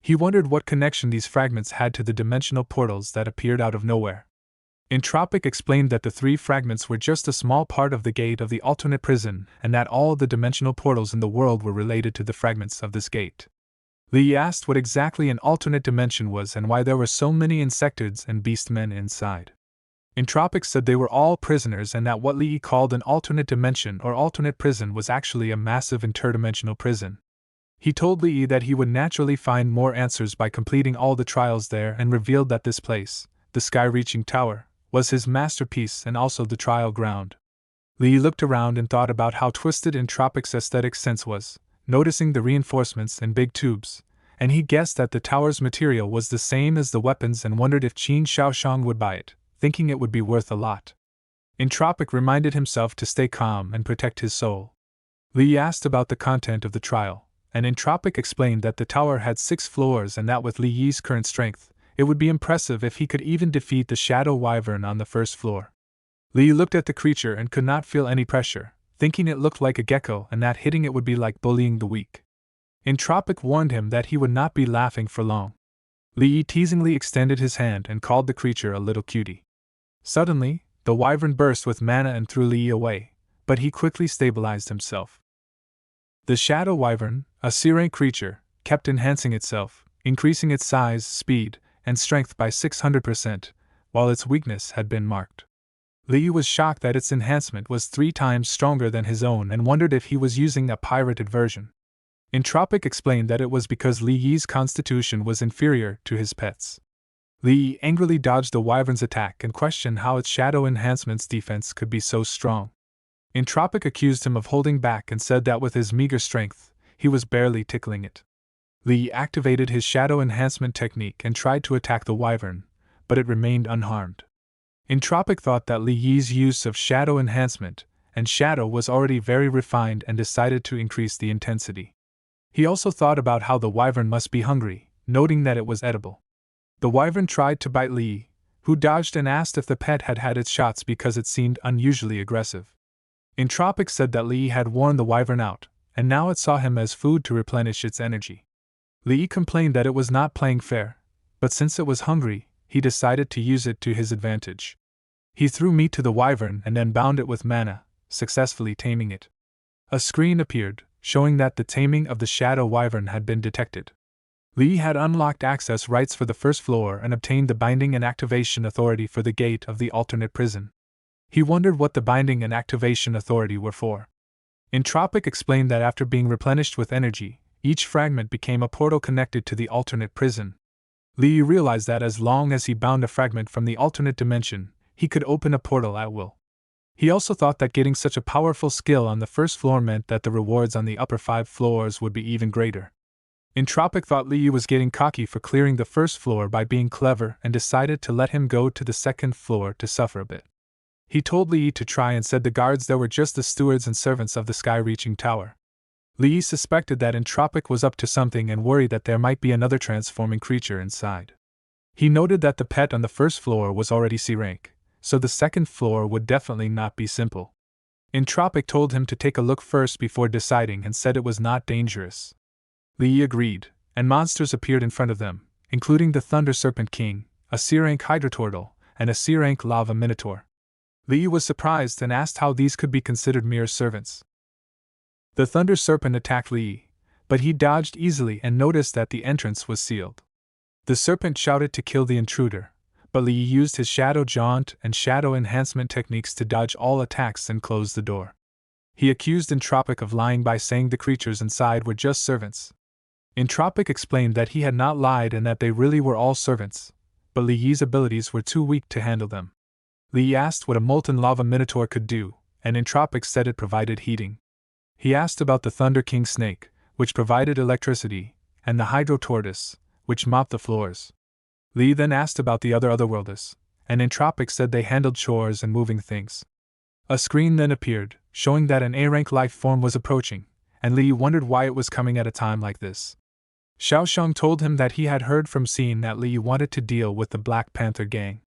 He wondered what connection these fragments had to the dimensional portals that appeared out of nowhere. Entropic explained that the 3 fragments were just a small part of the gate of the alternate prison and that all the dimensional portals in the world were related to the fragments of this gate. Li asked what exactly an alternate dimension was and why there were so many insectoids and beastmen inside. Entropic said they were all prisoners and that what Li called an alternate dimension or alternate prison was actually a massive interdimensional prison. He told Li that he would naturally find more answers by completing all the trials there and revealed that this place, the sky-reaching tower, was his masterpiece and also the trial ground. Li looked around and thought about how twisted Entropic's aesthetic sense was, noticing the reinforcements and big tubes, and he guessed that the tower's material was the same as the weapons and wondered if Qin Shaoshang would buy it, thinking it would be worth a lot. Entropic reminded himself to stay calm and protect his soul. Li asked about the content of the trial, and Entropic explained that the tower had 6 floors and that with Li Yi's current strength, it would be impressive if he could even defeat the Shadow Wyvern on the first floor. Li looked at the creature and could not feel any pressure, thinking it looked like a gecko and that hitting it would be like bullying the weak. Entropic warned him that he would not be laughing for long. Li teasingly extended his hand and called the creature a little cutie. Suddenly, the wyvern burst with mana and threw Li away, but he quickly stabilized himself. The Shadow Wyvern, a C-rank creature, kept enhancing itself, increasing its size, speed, and strength by 600%, while its weakness had been marked. Li was shocked that its enhancement was 3 times stronger than his own and wondered if he was using a pirated version. Entropic explained that it was because Li Yi's constitution was inferior to his pet's. Li angrily dodged the wyvern's attack and questioned how its shadow enhancement's defense could be so strong. Entropic accused him of holding back and said that with his meager strength, he was barely tickling it. Li activated his shadow enhancement technique and tried to attack the wyvern, but it remained unharmed. Entropic thought that Li Yi's use of shadow enhancement and shadow was already very refined and decided to increase the intensity. He also thought about how the wyvern must be hungry, noting that it was edible. The wyvern tried to bite Li, who dodged and asked if the pet had had its shots because it seemed unusually aggressive. Entropic said that Li had worn the wyvern out, and now it saw him as food to replenish its energy. Li complained that it was not playing fair, but since it was hungry, he decided to use it to his advantage. He threw meat to the wyvern and then bound it with mana, successfully taming it. A screen appeared, showing that the taming of the Shadow Wyvern had been detected. Li had unlocked access rights for the first floor and obtained the binding and activation authority for the gate of the alternate prison. He wondered what the binding and activation authority were for. Entropic explained that after being replenished with energy, each fragment became a portal connected to the alternate prison. Li realized that as long as he bound a fragment from the alternate dimension, he could open a portal at will. He also thought that getting such a powerful skill on the first floor meant that the rewards on the upper 5 floors would be even greater. Entropic thought Li Yi was getting cocky for clearing the first floor by being clever and decided to let him go to the second floor to suffer a bit. He told Li Yi to try and said the guards there were just the stewards and servants of the sky-reaching tower. Li Yi suspected that Entropic was up to something and worried that there might be another transforming creature inside. He noted that the pet on the first floor was already C rank, so the second floor would definitely not be simple. Entropic told him to take a look first before deciding and said it was not dangerous. Li Yi agreed, and monsters appeared in front of them, including the Thunder Serpent King, a C-rank Hydroturtle, and a C-rank Lava Minotaur. Li Yi was surprised and asked how these could be considered mere servants. The Thunder Serpent attacked Li Yi, but he dodged easily and noticed that the entrance was sealed. The serpent shouted to kill the intruder, but Li Yi used his Shadow Jaunt and Shadow Enhancement techniques to dodge all attacks and close the door. He accused Entropic of lying by saying the creatures inside were just servants. Entropic explained that he had not lied and that they really were all servants, but Li Yi's abilities were too weak to handle them. Li Yi asked what a molten lava minotaur could do, and Entropic said it provided heating. He asked about the Thunder King snake, which provided electricity, and the Hydro Tortoise, which mopped the floors. Li Yi then asked about the other Otherworlders, and Entropic said they handled chores and moving things. A screen then appeared, showing that an A-rank life form was approaching, and Li Yi wondered why it was coming at a time like this. Xiaoxiang told him that he had heard from Xin that Li Yi wanted to deal with the Black Panther gang.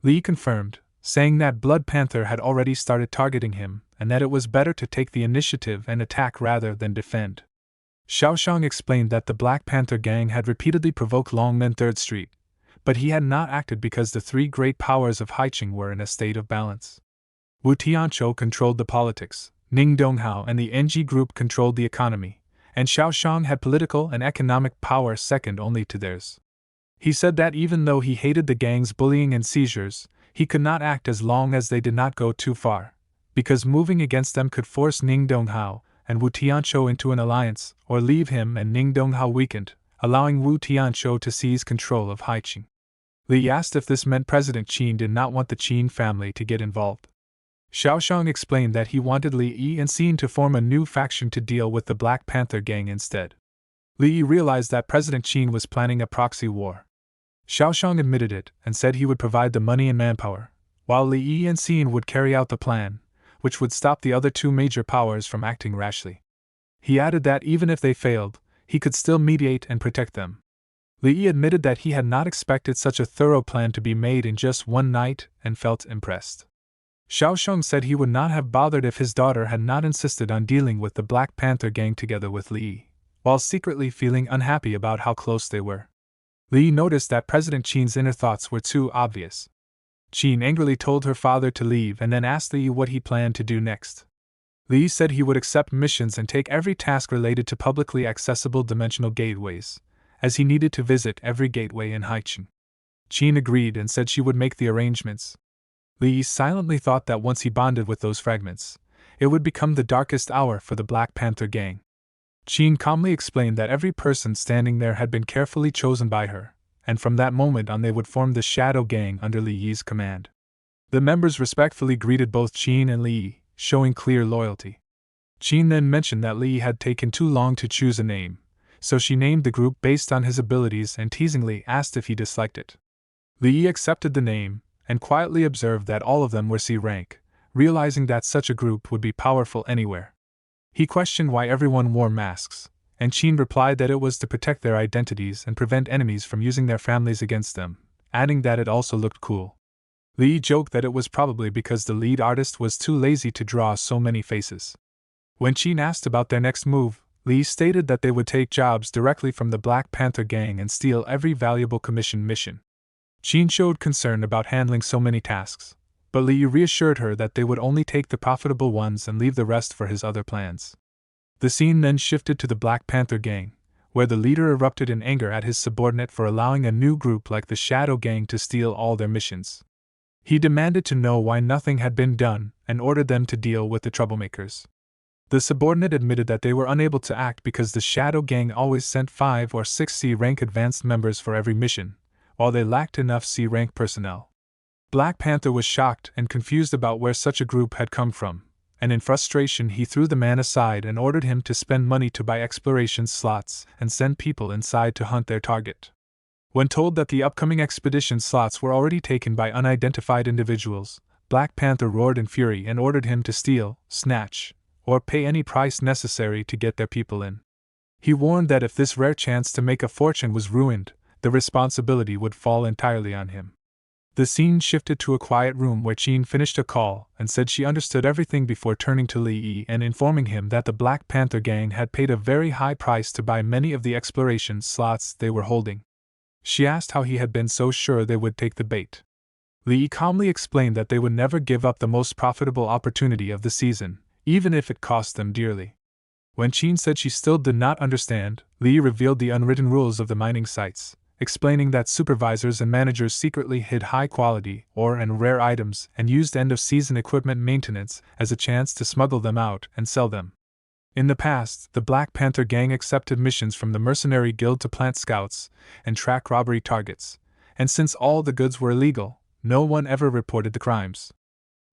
Li Yi confirmed, saying that Blood Panther had already started targeting him, and that it was better to take the initiative and attack rather than defend. Xiaoxiang explained that the Black Panther gang had repeatedly provoked Longmen 3rd Street, but he had not acted because the three great powers of Haiqing were in a state of balance. Wu Tianqiu controlled the politics, Ning Donghua and the NG Group controlled the economy, and Xiaoxiang had political and economic power second only to theirs. He said that even though he hated the gang's bullying and seizures, he could not act as long as they did not go too far, because moving against them could force Ning Donghua and Wu Tianqiu into an alliance, or leave him and Ning Donghua weakened, allowing Wu Tianqiu to seize control of Haiqing. Li asked if this meant President Qin did not want the Qin family to get involved. Xiaoxiang explained that he wanted Li Yi and Xin to form a new faction to deal with the Black Panther gang instead. Li Yi realized that President Qin was planning a proxy war. Xiaoxiang admitted it and said he would provide the money and manpower, while Li Yi and Xin would carry out the plan, which would stop the other two major powers from acting rashly. He added that even if they failed, he could still mediate and protect them. Li Yi admitted that he had not expected such a thorough plan to be made in just one night and felt impressed. Xiaoxiang said he would not have bothered if his daughter had not insisted on dealing with the Black Panther gang together with Li Yi, while secretly feeling unhappy about how close they were. Li Yi noticed that President Qin's inner thoughts were too obvious. Qin angrily told her father to leave and then asked Li Yi what he planned to do next. Li Yi said he would accept missions and take every task related to publicly accessible dimensional gateways, as he needed to visit every gateway in Haiqing. Qin agreed and said she would make the arrangements. Li Yi silently thought that once he bonded with those fragments, it would become the darkest hour for the Black Panther gang. Qin calmly explained that every person standing there had been carefully chosen by her, and from that moment on they would form the Shadow Gang under Li Yi's command. The members respectfully greeted both Qin and Li Yi, showing clear loyalty. Qin then mentioned that Li Yi had taken too long to choose a name, so she named the group based on his abilities and teasingly asked if he disliked it. Li Yi accepted the name, and quietly observed that all of them were C rank, realizing that such a group would be powerful anywhere. He questioned why everyone wore masks, and Qin replied that it was to protect their identities and prevent enemies from using their families against them, adding that it also looked cool. Li Yi joked that it was probably because the lead artist was too lazy to draw so many faces. When Qin asked about their next move, Li Yi stated that they would take jobs directly from the Black Panther gang and steal every valuable commission mission. Qin showed concern about handling so many tasks, but Li Yi reassured her that they would only take the profitable ones and leave the rest for his other plans. The scene then shifted to the Black Panther gang, where the leader erupted in anger at his subordinate for allowing a new group like the Shadow Gang to steal all their missions. He demanded to know why nothing had been done and ordered them to deal with the troublemakers. The subordinate admitted that they were unable to act because the Shadow Gang always sent 5 or 6 C-rank advanced members for every mission, while they lacked enough C-rank personnel. Black Panther was shocked and confused about where such a group had come from, and in frustration he threw the man aside and ordered him to spend money to buy exploration slots and send people inside to hunt their target. When told that the upcoming expedition slots were already taken by unidentified individuals, Black Panther roared in fury and ordered him to steal, snatch, or pay any price necessary to get their people in. He warned that if this rare chance to make a fortune was ruined, the responsibility would fall entirely on him. The scene shifted to a quiet room where Jean finished a call and said she understood everything before turning to Lee and informing him that the Black Panther gang had paid a very high price to buy many of the exploration slots they were holding. She asked how he had been so sure they would take the bait. Lee calmly explained that they would never give up the most profitable opportunity of the season, even if it cost them dearly. When Jean said she still did not understand, Lee revealed the unwritten rules of the mining sites, explaining that supervisors and managers secretly hid high-quality ore and rare items and used end-of-season equipment maintenance as a chance to smuggle them out and sell them. In the past, the Black Panther gang accepted missions from the Mercenary Guild to plant scouts and track robbery targets, and since all the goods were illegal, no one ever reported the crimes.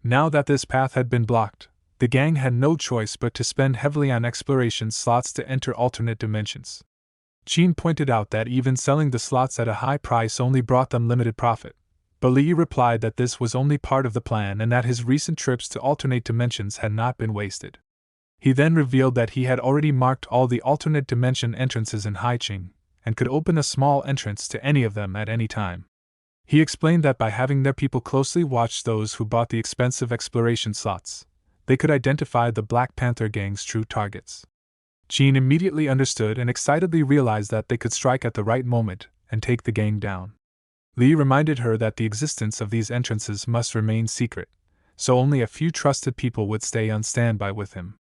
Now that this path had been blocked, the gang had no choice but to spend heavily on exploration slots to enter alternate dimensions. Jean pointed out that even selling the slots at a high price only brought them limited profit, but Lee replied that this was only part of the plan and that his recent trips to alternate dimensions had not been wasted. He then revealed that he had already marked all the alternate dimension entrances in Haiching, and could open a small entrance to any of them at any time. He explained that by having their people closely watch those who bought the expensive exploration slots, they could identify the Black Panther gang's true targets. Jean immediately understood and excitedly realized that they could strike at the right moment and take the gang down. Lee reminded her that the existence of these entrances must remain secret, so only a few trusted people would stay on standby with him.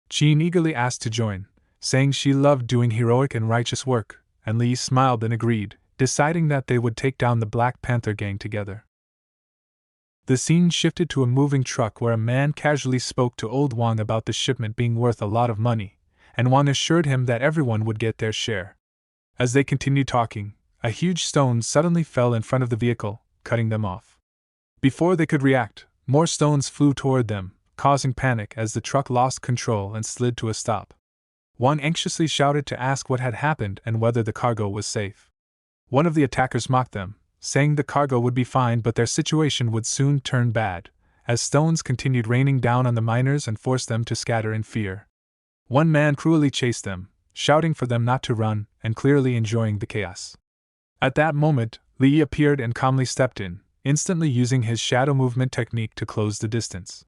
Jean eagerly asked to join, saying she loved doing heroic and righteous work, and Lee smiled and agreed, deciding that they would take down the Black Panther gang together. The scene shifted to a moving truck where a man casually spoke to old Wang about the shipment being worth a lot of money, and Wang assured him that everyone would get their share. As they continued talking, a huge stone suddenly fell in front of the vehicle, cutting them off. Before they could react, more stones flew toward them, causing panic as the truck lost control and slid to a stop. Wang anxiously shouted to ask what had happened and whether the cargo was safe. One of the attackers mocked them, saying the cargo would be fine but their situation would soon turn bad, as stones continued raining down on the miners and forced them to scatter in fear. One man cruelly chased them, shouting for them not to run and clearly enjoying the chaos. At that moment, Lee appeared and calmly stepped in, instantly using his shadow movement technique to close the distance.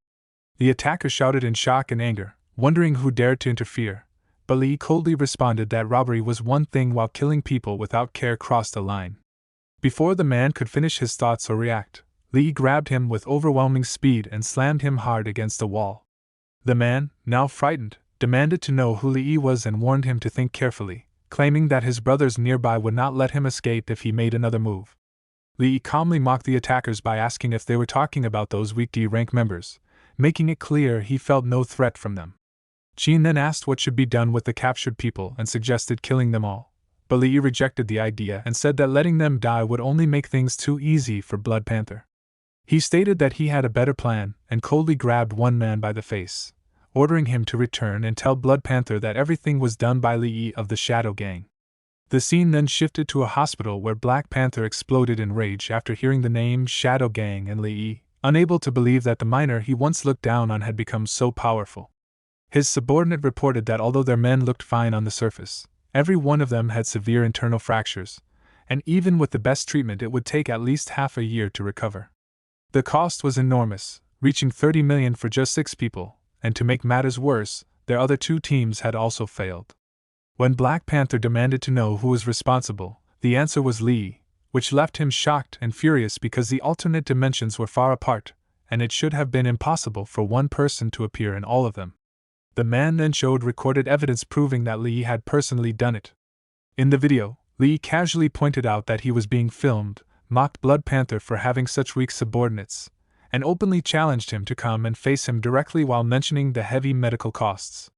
The attacker shouted in shock and anger, wondering who dared to interfere, but Lee coldly responded that robbery was one thing while killing people without care crossed a line. Before the man could finish his thoughts or react, Lee grabbed him with overwhelming speed and slammed him hard against a wall. The man, now frightened, demanded to know who Lee was and warned him to think carefully, claiming that his brothers nearby would not let him escape if he made another move. Lee calmly mocked the attackers by asking if they were talking about those weak D-rank members, making it clear he felt no threat from them. Jean then asked what should be done with the captured people and suggested killing them all, but Lee rejected the idea and said that letting them die would only make things too easy for Blood Panther. He stated that he had a better plan and coldly grabbed one man by the face, ordering him to return and tell Blood Panther that everything was done by Lee of the Shadow Gang. The scene then shifted to a hospital where Black Panther exploded in rage after hearing the name Shadow Gang and Lee, unable to believe that the miner he once looked down on had become so powerful. His subordinate reported that although their men looked fine on the surface, every one of them had severe internal fractures, and even with the best treatment it would take at least half a year to recover. The cost was enormous, reaching 30 million for just 6 people, and to make matters worse, their other 2 teams had also failed. When Black Panther demanded to know who was responsible, the answer was Lee, which left him shocked and furious because the alternate dimensions were far apart, and it should have been impossible for one person to appear in all of them. The man then showed recorded evidence proving that Lee had personally done it. In the video, Lee casually pointed out that he was being filmed, mocked Blood Panther for having such weak subordinates, and openly challenged him to come and face him directly while mentioning the heavy medical costs.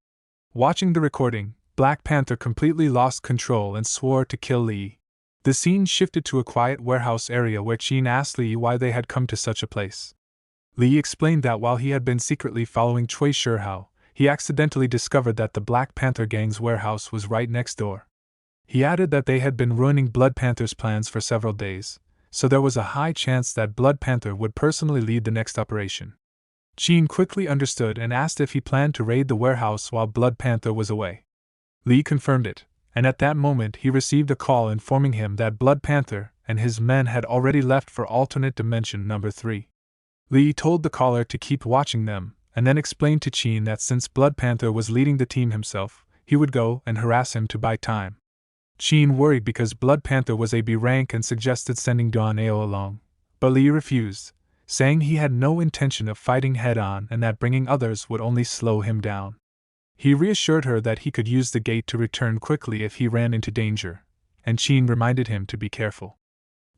Watching the recording, Black Panther completely lost control and swore to kill Lee. The scene shifted to a quiet warehouse area where Qin asked Li why they had come to such a place. Li explained that while he had been secretly following Cui Shihao, he accidentally discovered that the Black Panther gang's warehouse was right next door. He added that they had been ruining Blood Panther's plans for several days, so there was a high chance that Blood Panther would personally lead the next operation. Qin quickly understood and asked if he planned to raid the warehouse while Blood Panther was away. Li confirmed it, and at that moment he received a call informing him that Blood Panther and his men had already left for alternate dimension number 3. Li told the caller to keep watching them, and then explained to Qin that since Blood Panther was leading the team himself, he would go and harass him to buy time. Qin worried because Blood Panther was a B rank and suggested sending DONGHUA along, but Li refused, saying he had no intention of fighting head-on and that bringing others would only slow him down. He reassured her that he could use the gate to return quickly if he ran into danger, and Qin reminded him to be careful.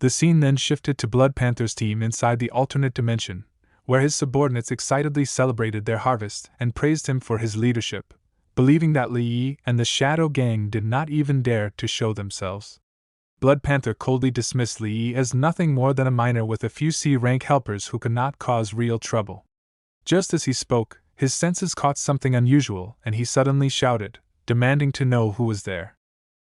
The scene then shifted to Blood Panther's team inside the alternate dimension, where his subordinates excitedly celebrated their harvest and praised him for his leadership, believing that Li Yi and the Shadow Gang did not even dare to show themselves. Blood Panther coldly dismissed Li Yi as nothing more than a miner with a few C-rank helpers who could not cause real trouble. Just as he spoke, his senses caught something unusual and he suddenly shouted, demanding to know who was there.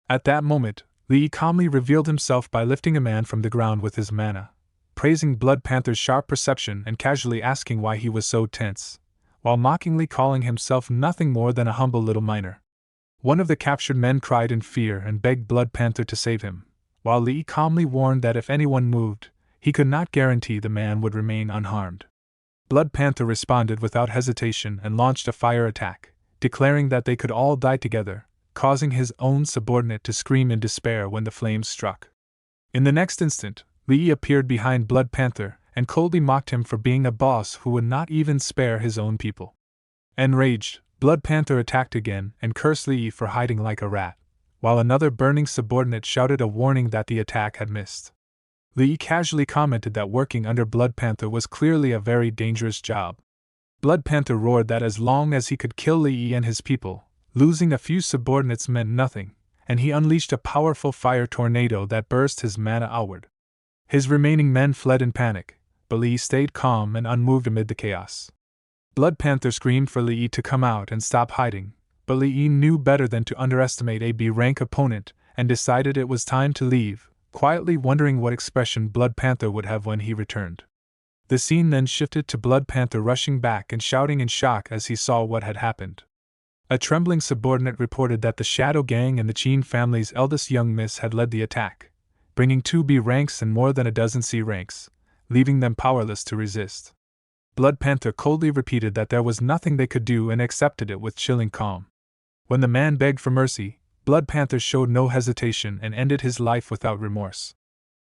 At that moment, Li Yi calmly revealed himself by lifting a man from the ground with his mana, praising Blood Panther's sharp perception and casually asking why he was so tense, while mockingly calling himself nothing more than a humble little miner. One of the captured men cried in fear and begged Blood Panther to save him, while Li calmly warned that if anyone moved, he could not guarantee the man would remain unharmed. Blood Panther responded without hesitation and launched a fire attack, declaring that they could all die together, causing his own subordinate to scream in despair when the flames struck. In the next instant, Li appeared behind Blood Panther and coldly mocked him for being a boss who would not even spare his own people. Enraged, Blood Panther attacked again and cursed Li for hiding like a rat, while another burning subordinate shouted a warning that the attack had missed. Li casually commented that working under Blood Panther was clearly a very dangerous job. Blood Panther roared that as long as he could kill Li and his people, losing a few subordinates meant nothing, and he unleashed a powerful fire tornado that burst his mana outward. His remaining men fled in panic, but Li stayed calm and unmoved amid the chaos. Blood Panther screamed for Li to come out and stop hiding, but Li knew better than to underestimate a B-rank opponent and decided it was time to leave, quietly wondering what expression Blood Panther would have when he returned. The scene then shifted to Blood Panther rushing back and shouting in shock as he saw what had happened. A trembling subordinate reported that the Shadow Gang and the Qin family's eldest young miss had led the attack, bringing 2 B ranks and more than a dozen C ranks, leaving them powerless to resist. Blood Panther coldly repeated that there was nothing they could do and accepted it with chilling calm. When the man begged for mercy, Blood Panther showed no hesitation and ended his life without remorse.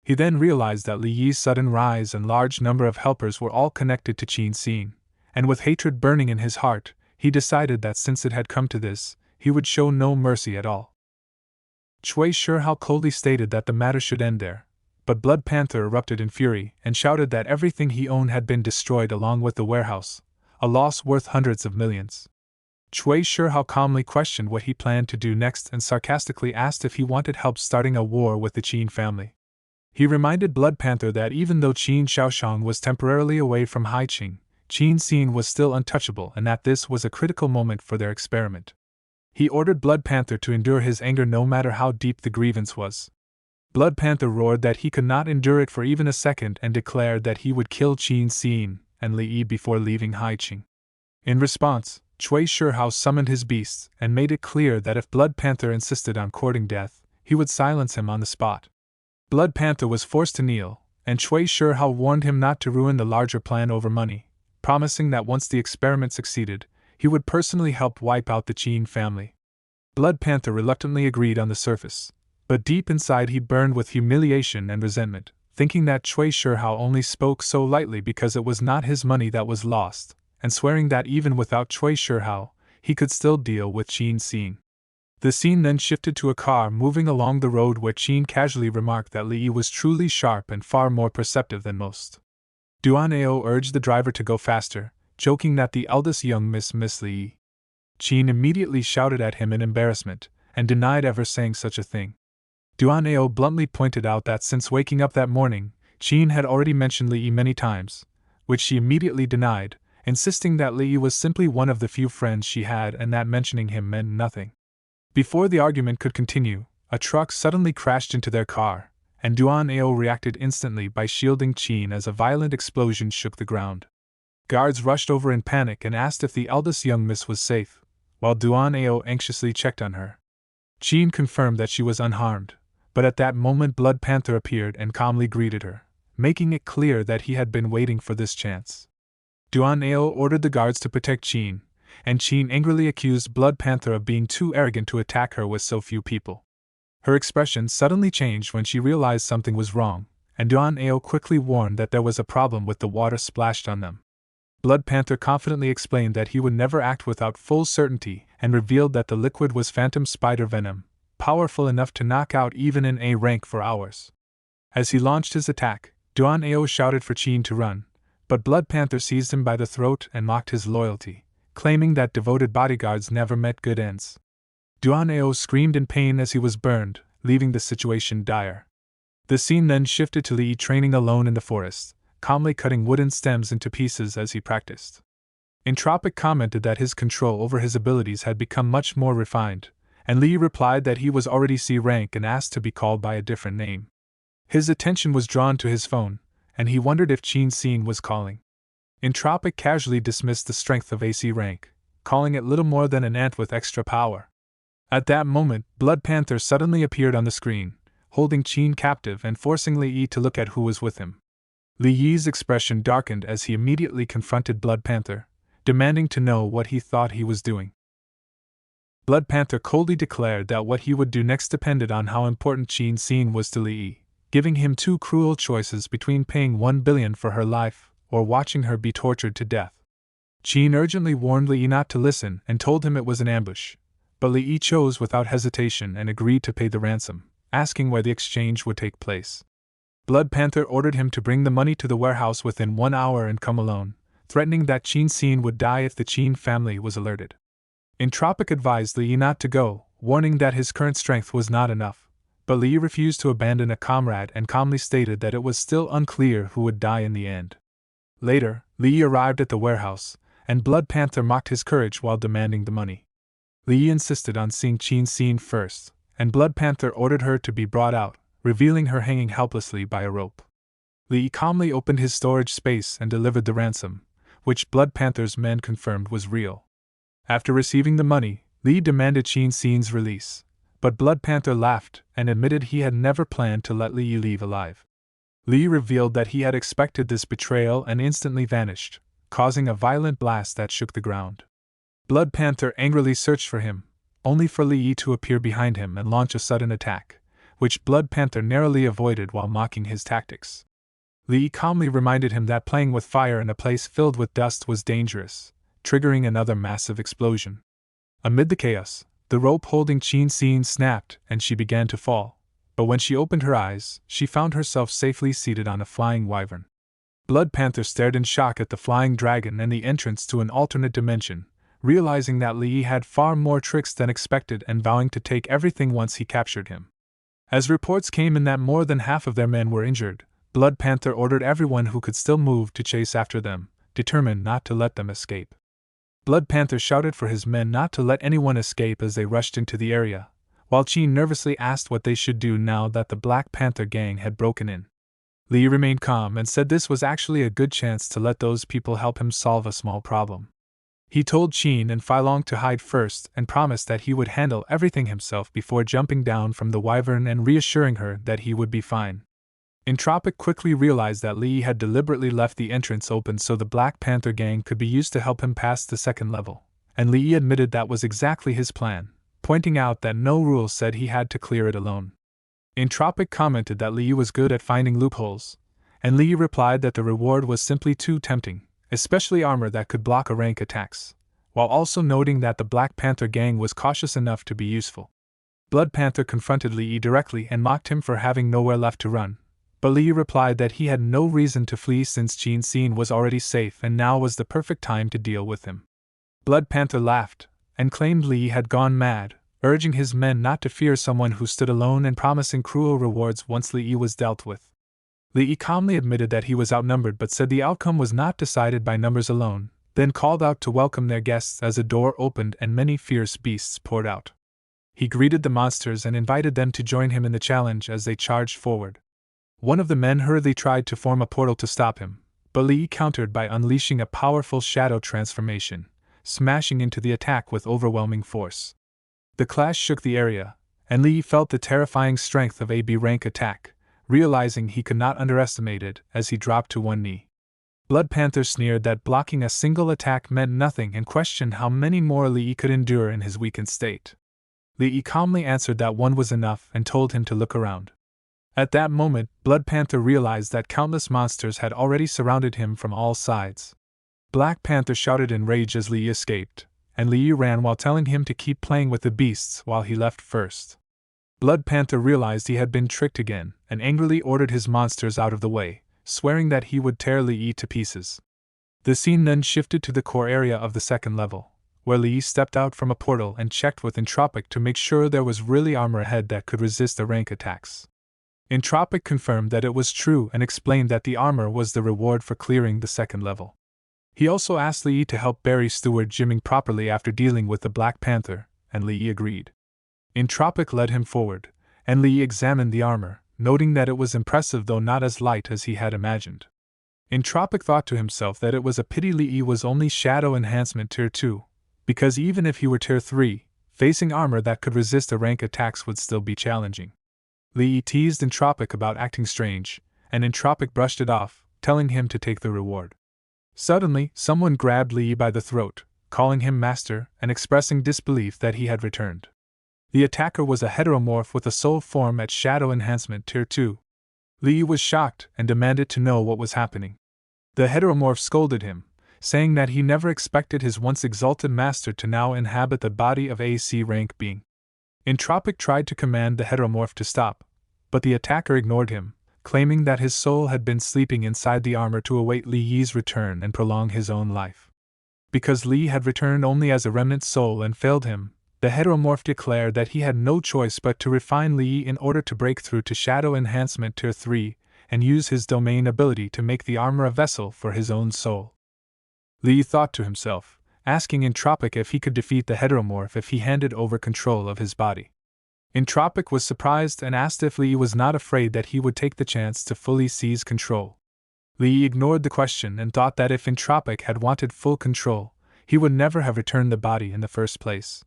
He then realized that Li Yi's sudden rise and large number of helpers were all connected to Qin Xin, and with hatred burning in his heart, he decided that since it had come to this, he would show no mercy at all. Cui Shihao coldly stated that the matter should end there, but Blood Panther erupted in fury and shouted that everything he owned had been destroyed along with the warehouse, a loss worth hundreds of millions. Cui Shihao calmly questioned what he planned to do next and sarcastically asked if he wanted help starting a war with the Qin family. He reminded Blood Panther that even though Qin Shaoshang was temporarily away from Haiqing, Qin Xin was still untouchable and that this was a critical moment for their experiment. He ordered Blood Panther to endure his anger no matter how deep the grievance was. Blood Panther roared that he could not endure it for even a second and declared that he would kill Qin Xin and Li Yi before leaving Haiqing. In response, Cui Shihao summoned his beasts and made it clear that if Blood Panther insisted on courting death, he would silence him on the spot. Blood Panther was forced to kneel, and Cui Shihao warned him not to ruin the larger plan over money, promising that once the experiment succeeded, he would personally help wipe out the Qin family. Blood Panther reluctantly agreed on the surface, but deep inside he burned with humiliation and resentment, thinking that Cui Shihao only spoke so lightly because it was not his money that was lost, and swearing that even without Cui Shihao, he could still deal with Qin Xin. The scene then shifted to a car moving along the road where Qin casually remarked that Li Yi was truly sharp and far more perceptive than most. DONGHUA urged the driver to go faster, joking that the eldest young Miss Li Yi. Qin immediately shouted at him in embarrassment, and denied ever saying such a thing. Duan-ao bluntly pointed out that since waking up that morning, Qin had already mentioned Li Yi many times, which she immediately denied, insisting that Li Yi was simply one of the few friends she had and that mentioning him meant nothing. Before the argument could continue, a truck suddenly crashed into their car, and Duan-ao reacted instantly by shielding Qin as a violent explosion shook the ground. Guards rushed over in panic and asked if the eldest young miss was safe, while Duan-ao anxiously checked on her. Qin confirmed that she was unharmed, but at that moment Blood Panther appeared and calmly greeted her, making it clear that he had been waiting for this chance. Duan-ao ordered the guards to protect Qin, and Qin angrily accused Blood Panther of being too arrogant to attack her with so few people. Her expression suddenly changed when she realized something was wrong, and Duan-ao quickly warned that there was a problem with the water splashed on them. Blood Panther confidently explained that he would never act without full certainty and revealed that the liquid was phantom spider venom, powerful enough to knock out even an A rank for hours. As he launched his attack, Duan-ao shouted for Qin to run, but Blood Panther seized him by the throat and mocked his loyalty, claiming that devoted bodyguards never met good ends. Duan-ao screamed in pain as he was burned, leaving the situation dire. The scene then shifted to Li Yi training alone in the forest, calmly cutting wooden stems into pieces as he practiced. Entropic commented that his control over his abilities had become much more refined, and Li Yi replied that he was already C rank and asked to be called by a different name. His attention was drawn to his phone, and he wondered if Qin Xin was calling. Entropic casually dismissed the strength of AC rank, calling it little more than an ant with extra power. At that moment, Blood Panther suddenly appeared on the screen, holding Qin captive and forcing Li Yi to look at who was with him. Li Yi's expression darkened as he immediately confronted Blood Panther, demanding to know what he thought he was doing. Blood Panther coldly declared that what he would do next depended on how important Qin Xin was to Li Yi, giving him two cruel choices between paying 1 billion for her life or watching her be tortured to death. Qin urgently warned Li Yi not to listen and told him it was an ambush, but Li Yi chose without hesitation and agreed to pay the ransom, asking where the exchange would take place. Blood Panther ordered him to bring the money to the warehouse within 1 hour and come alone, threatening that Qin Xin would die if the Qin family was alerted. Entropic advised Li Yi not to go, warning that his current strength was not enough, but Li Yi refused to abandon a comrade and calmly stated that it was still unclear who would die in the end. Later, Li Yi arrived at the warehouse, and Blood Panther mocked his courage while demanding the money. Li Yi insisted on seeing Qin Xin first, and Blood Panther ordered her to be brought out, revealing her hanging helplessly by a rope. Li Yi calmly opened his storage space and delivered the ransom, which Blood Panther's men confirmed was real. After receiving the money, Li Yi demanded Qin Xin's release, but Blood Panther laughed and admitted he had never planned to let Li Yi leave alive. Li Yi revealed that he had expected this betrayal and instantly vanished, causing a violent blast that shook the ground. Blood Panther angrily searched for him, only for Li Yi to appear behind him and launch a sudden attack, which Blood Panther narrowly avoided while mocking his tactics. Li Yi calmly reminded him that playing with fire in a place filled with dust was dangerous, triggering another massive explosion. Amid the chaos, the rope holding Qin Xin snapped and she began to fall, but when she opened her eyes, she found herself safely seated on a flying wyvern. Blood Panther stared in shock at the flying dragon and the entrance to an alternate dimension, realizing that Li Yi had far more tricks than expected and vowing to take everything once he captured him. As reports came in that more than half of their men were injured, Blood Panther ordered everyone who could still move to chase after them, determined not to let them escape. Blood Panther shouted for his men not to let anyone escape as they rushed into the area, while Qin nervously asked what they should do now that the Black Panther gang had broken in. Li Yi remained calm and said this was actually a good chance to let those people help him solve a small problem. He told Qin and Fai Long to hide first and promised that he would handle everything himself before jumping down from the wyvern and reassuring her that he would be fine. Entropic quickly realized that Li Yi had deliberately left the entrance open so the Black Panther gang could be used to help him pass the second level, and Li Yi admitted that was exactly his plan, pointing out that no rule said he had to clear it alone. Entropic commented that Li Yi was good at finding loopholes, and Li Yi replied that the reward was simply too tempting, especially armor that could block a rank attacks, while also noting that the Black Panther gang was cautious enough to be useful. Blood Panther confronted Li Yi directly and mocked him for having nowhere left to run, but Li Yi replied that he had no reason to flee since Qin Xin was already safe and now was the perfect time to deal with him. Blood Panther laughed, and claimed Li Yi had gone mad, urging his men not to fear someone who stood alone and promising cruel rewards once Li Yi was dealt with. Li Yi calmly admitted that he was outnumbered but said the outcome was not decided by numbers alone, then called out to welcome their guests as a door opened and many fierce beasts poured out. He greeted the monsters and invited them to join him in the challenge as they charged forward. One of the men hurriedly tried to form a portal to stop him, but Li Yi countered by unleashing a powerful shadow transformation, smashing into the attack with overwhelming force. The clash shook the area, and Li Yi felt the terrifying strength of a B-rank attack, realizing he could not underestimate it as he dropped to one knee. Blood Panther sneered that blocking a single attack meant nothing and questioned how many more Li Yi could endure in his weakened state. Li Yi calmly answered that one was enough and told him to look around. At that moment, Blood Panther realized that countless monsters had already surrounded him from all sides. Black Panther shouted in rage as Li Yi escaped, and Li Yi ran while telling him to keep playing with the beasts while he left first. Blood Panther realized he had been tricked again and angrily ordered his monsters out of the way, swearing that he would tear Li Yi to pieces. The scene then shifted to the core area of the second level, where Li Yi stepped out from a portal and checked with Entropic to make sure there was really armor ahead that could resist the rank attacks. Entropic confirmed that it was true and explained that the armor was the reward for clearing the second level. He also asked Li Yi to help Barry steward gymming properly after dealing with the Black Panther, and Li Yi agreed. Entropic led him forward, and Li Yi examined the armor, noting that it was impressive though not as light as he had imagined. Entropic thought to himself that it was a pity Li Yi was only Shadow Enhancement Tier 2, because even if he were Tier 3, facing armor that could resist the rank attacks would still be challenging. Li Yi teased Entropic about acting strange, and Entropic brushed it off, telling him to take the reward. Suddenly, someone grabbed Li Yi by the throat, calling him master and expressing disbelief that he had returned. The attacker was a heteromorph with a soul form at Shadow Enhancement Tier 2. Li Yi was shocked and demanded to know what was happening. The heteromorph scolded him, saying that he never expected his once exalted master to now inhabit the body of a C-rank being. Entropic tried to command the heteromorph to stop, but the attacker ignored him, claiming that his soul had been sleeping inside the armor to await Li Yi's return and prolong his own life. Because Li had returned only as a remnant soul and failed him, the heteromorph declared that he had no choice but to refine Li Yi in order to break through to Shadow Enhancement Tier 3 and use his domain ability to make the armor a vessel for his own soul. Li Yi thought to himself, asking Entropic if he could defeat the heteromorph if he handed over control of his body. Entropic was surprised and asked if Li Yi was not afraid that he would take the chance to fully seize control. Li Yi ignored the question and thought that if Entropic had wanted full control, he would never have returned the body in the first place.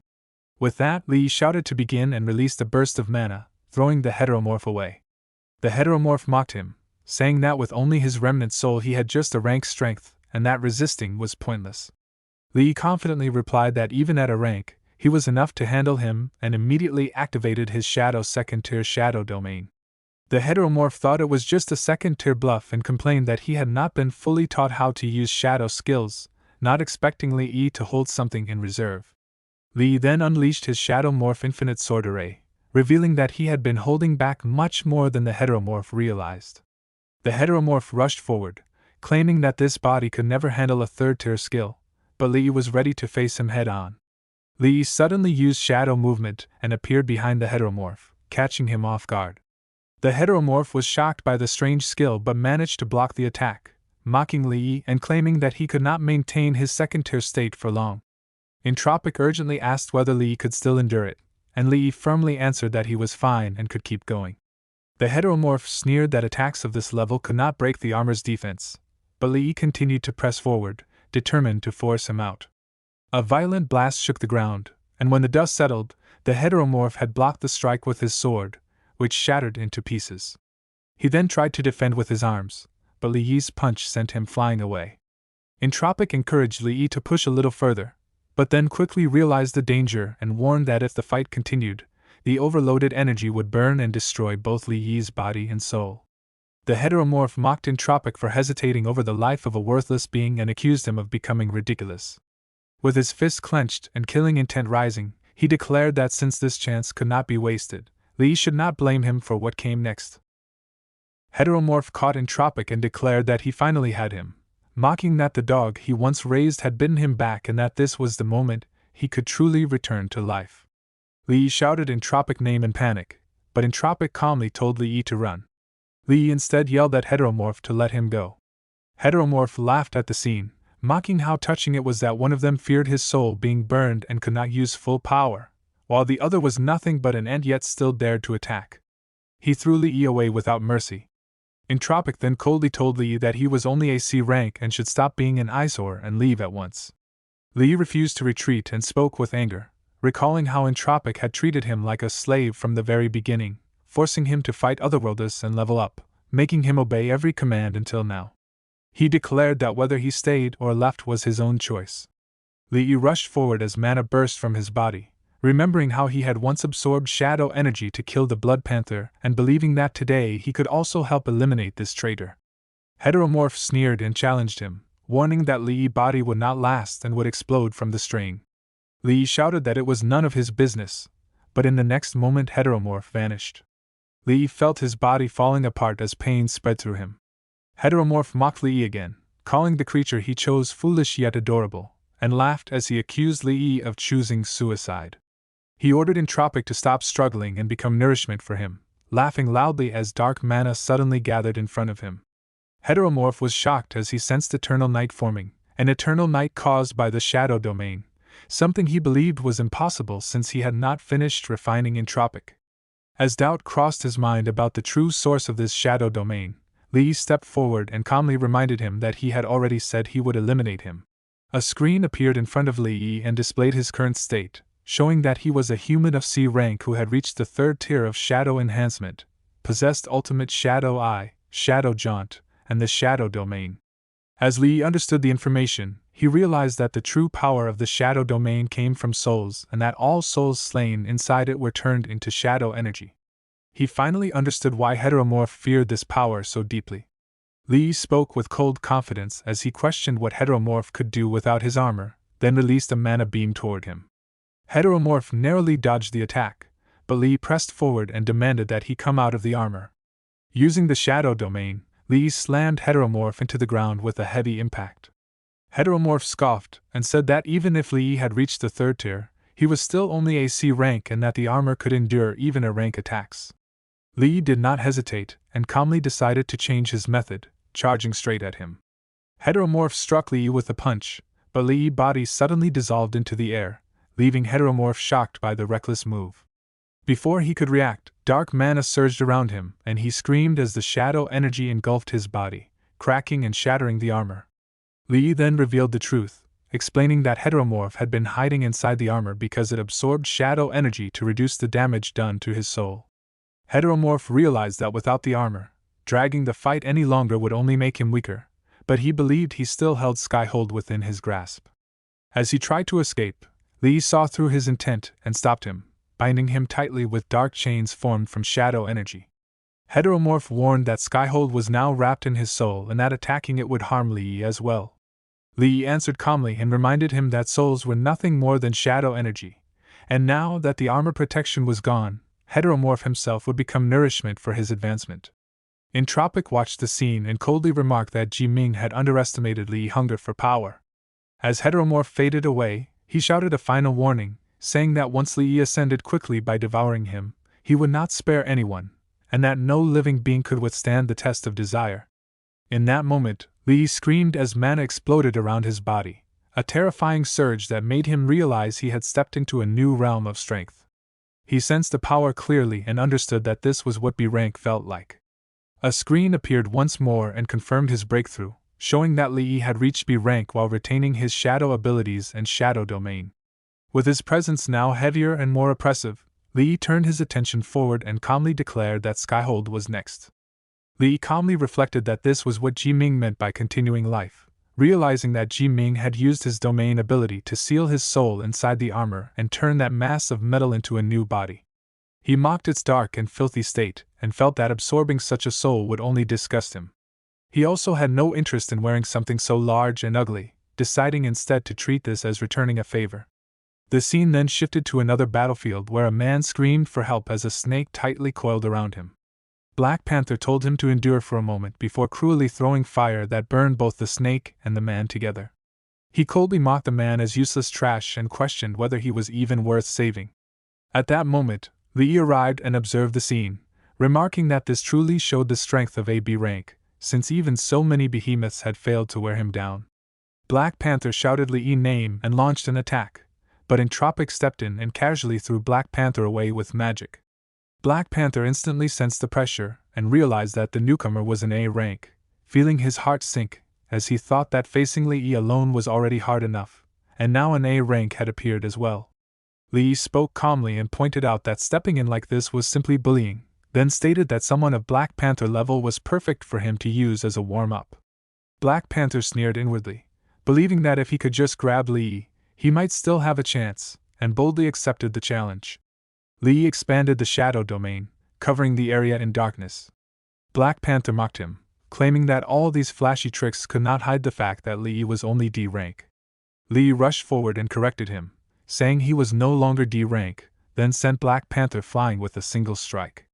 With that, Li Yi shouted to begin and released a burst of mana, throwing the heteromorph away. The heteromorph mocked him, saying that with only his remnant soul he had just a rank strength, and that resisting was pointless. Li Yi confidently replied that even at a rank, he was enough to handle him and immediately activated his Shadow second-tier Shadow domain. The heteromorph thought it was just a second-tier bluff and complained that he had not been fully taught how to use Shadow skills, not expecting Li Yi to hold something in reserve. Li Yi then unleashed his Shadow Morph Infinite Sword Array, revealing that he had been holding back much more than the heteromorph realized. The heteromorph rushed forward, claiming that this body could never handle a third-tier skill, but Li Yi was ready to face him head-on. Li Yi suddenly used Shadow Movement and appeared behind the heteromorph, catching him off guard. The heteromorph was shocked by the strange skill but managed to block the attack, mocking Li Yi and claiming that he could not maintain his second-tier state for long. Entropic urgently asked whether Li Yi could still endure it, and Li Yi firmly answered that he was fine and could keep going. The heteromorph sneered that attacks of this level could not break the armor's defense, but Li Yi continued to press forward, determined to force him out. A violent blast shook the ground, and when the dust settled, the heteromorph had blocked the strike with his sword, which shattered into pieces. He then tried to defend with his arms, but Li Yi's punch sent him flying away. Entropic encouraged Li Yi to push a little further, but then quickly realized the danger and warned that if the fight continued, the overloaded energy would burn and destroy both Li Yi's body and soul. The heteromorph mocked Entropic for hesitating over the life of a worthless being and accused him of becoming ridiculous. With his fists clenched and killing intent rising, he declared that since this chance could not be wasted, Li Yi should not blame him for what came next. Heteromorph caught Entropic and declared that he finally had him, mocking that the dog he once raised had bitten him back and that this was the moment he could truly return to life. Li shouted Entropic name in panic, but Entropic calmly told Li to run. Li instead yelled at Heteromorph to let him go. Heteromorph laughed at the scene, mocking how touching it was that one of them feared his soul being burned and could not use full power, while the other was nothing but an ant yet still dared to attack. He threw Li away without mercy. Entropic then coldly told Li that he was only a C rank and should stop being an eyesore and leave at once. Li refused to retreat and spoke with anger, recalling how Entropic had treated him like a slave from the very beginning, forcing him to fight otherworlders and level up, making him obey every command until now. He declared that whether he stayed or left was his own choice. Li rushed forward as mana burst from his body, remembering how he had once absorbed shadow energy to kill the Blood Panther and believing that today he could also help eliminate this traitor. Heteromorph sneered and challenged him, warning that Li's body would not last and would explode from the strain. Li shouted that it was none of his business, but in the next moment Heteromorph vanished. Li felt his body falling apart as pain spread through him. Heteromorph mocked Li again, calling the creature he chose foolish yet adorable, and laughed as he accused Li of choosing suicide. He ordered Entropic to stop struggling and become nourishment for him, laughing loudly as dark mana suddenly gathered in front of him. Heteromorph was shocked as he sensed eternal night forming, an eternal night caused by the shadow domain, something he believed was impossible since he had not finished refining Entropic. As doubt crossed his mind about the true source of this shadow domain, Li stepped forward and calmly reminded him that he had already said he would eliminate him. A screen appeared in front of Li and displayed his current state, showing that he was a human of C rank who had reached the 3rd tier of Shadow Enhancement, possessed Ultimate Shadow Eye, Shadow Jaunt, and the Shadow Domain. As Li understood the information, he realized that the true power of the Shadow Domain came from souls and that all souls slain inside it were turned into shadow energy. He finally understood why Heteromorph feared this power so deeply. Li spoke with cold confidence as he questioned what Heteromorph could do without his armor, then released a mana beam toward him. Heteromorph narrowly dodged the attack, but Li pressed forward and demanded that he come out of the armor. Using the Shadow Domain, Li slammed Heteromorph into the ground with a heavy impact. Heteromorph scoffed and said that even if Li had reached the 3rd tier, he was still only a C rank and that the armor could endure even a rank attacks. Li did not hesitate and calmly decided to change his method, charging straight at him. Heteromorph struck Li with a punch, but Li's body suddenly dissolved into the air, leaving Heteromorph shocked by the reckless move. Before he could react, dark mana surged around him, and he screamed as the shadow energy engulfed his body, cracking and shattering the armor. Li then revealed the truth, explaining that Heteromorph had been hiding inside the armor because it absorbed shadow energy to reduce the damage done to his soul. Heteromorph realized that without the armor, dragging the fight any longer would only make him weaker, but he believed he still held Skyhold within his grasp. As he tried to escape, Li saw through his intent and stopped him, binding him tightly with dark chains formed from shadow energy. Heteromorph warned that Skyhold was now wrapped in his soul and that attacking it would harm Li as well. Li answered calmly and reminded him that souls were nothing more than shadow energy, and now that the armor protection was gone, Heteromorph himself would become nourishment for his advancement. Entropic watched the scene and coldly remarked that Ji Ming had underestimated Li's hunger for power. As Heteromorph faded away, he shouted a final warning, saying that once Li ascended quickly by devouring him, he would not spare anyone, and that no living being could withstand the test of desire. In that moment, Li screamed as mana exploded around his body, a terrifying surge that made him realize he had stepped into a new realm of strength. He sensed the power clearly and understood that this was what B rank felt like. A screen appeared once more and confirmed his breakthrough, showing that Li had reached B rank while retaining his shadow abilities and shadow domain. With his presence now heavier and more oppressive, Li turned his attention forward and calmly declared that Skyhold was next. Li calmly reflected that this was what Ji Ming meant by continuing life, realizing that Ji Ming had used his domain ability to seal his soul inside the armor and turn that mass of metal into a new body. He mocked its dark and filthy state, and felt that absorbing such a soul would only disgust him. He also had no interest in wearing something so large and ugly, deciding instead to treat this as returning a favor. The scene then shifted to another battlefield where a man screamed for help as a snake tightly coiled around him. Black Panther told him to endure for a moment before cruelly throwing fire that burned both the snake and the man together. He coldly mocked the man as useless trash and questioned whether he was even worth saving. At that moment, Li arrived and observed the scene, remarking that this truly showed the strength of AB rank, since even so many behemoths had failed to wear him down. Black Panther shouted Li's name and launched an attack, but Entropic stepped in and casually threw Black Panther away with magic. Black Panther instantly sensed the pressure and realized that the newcomer was an A rank, feeling his heart sink, as he thought that facing Li alone was already hard enough, and now an A rank had appeared as well. Li spoke calmly and pointed out that stepping in like this was simply bullying, then stated that someone of Black Panther level was perfect for him to use as a warm-up. Black Panther sneered inwardly, believing that if he could just grab Li, he might still have a chance, and boldly accepted the challenge. Li expanded the shadow domain, covering the area in darkness. Black Panther mocked him, claiming that all these flashy tricks could not hide the fact that Li was only D rank. Li rushed forward and corrected him, saying he was no longer D rank, then sent Black Panther flying with a single strike.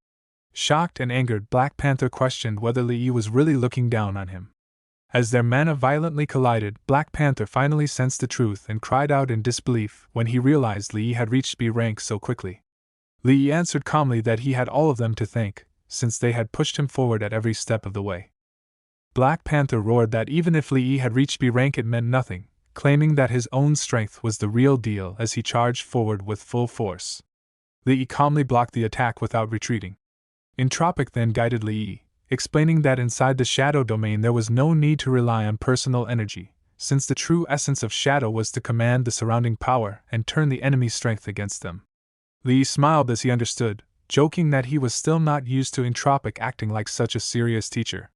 Shocked and angered, Black Panther questioned whether Li was really looking down on him. As their mana violently collided, Black Panther finally sensed the truth and cried out in disbelief when he realized Li had reached B rank so quickly. Li answered calmly that he had all of them to thank, since they had pushed him forward at every step of the way. Black Panther roared that even if Li had reached B rank it meant nothing, claiming that his own strength was the real deal as he charged forward with full force. Li calmly blocked the attack without retreating. Entropic then guided Li, explaining that inside the shadow domain there was no need to rely on personal energy, since the true essence of shadow was to command the surrounding power and turn the enemy's strength against them. Li smiled as he understood, joking that he was still not used to Entropic acting like such a serious teacher.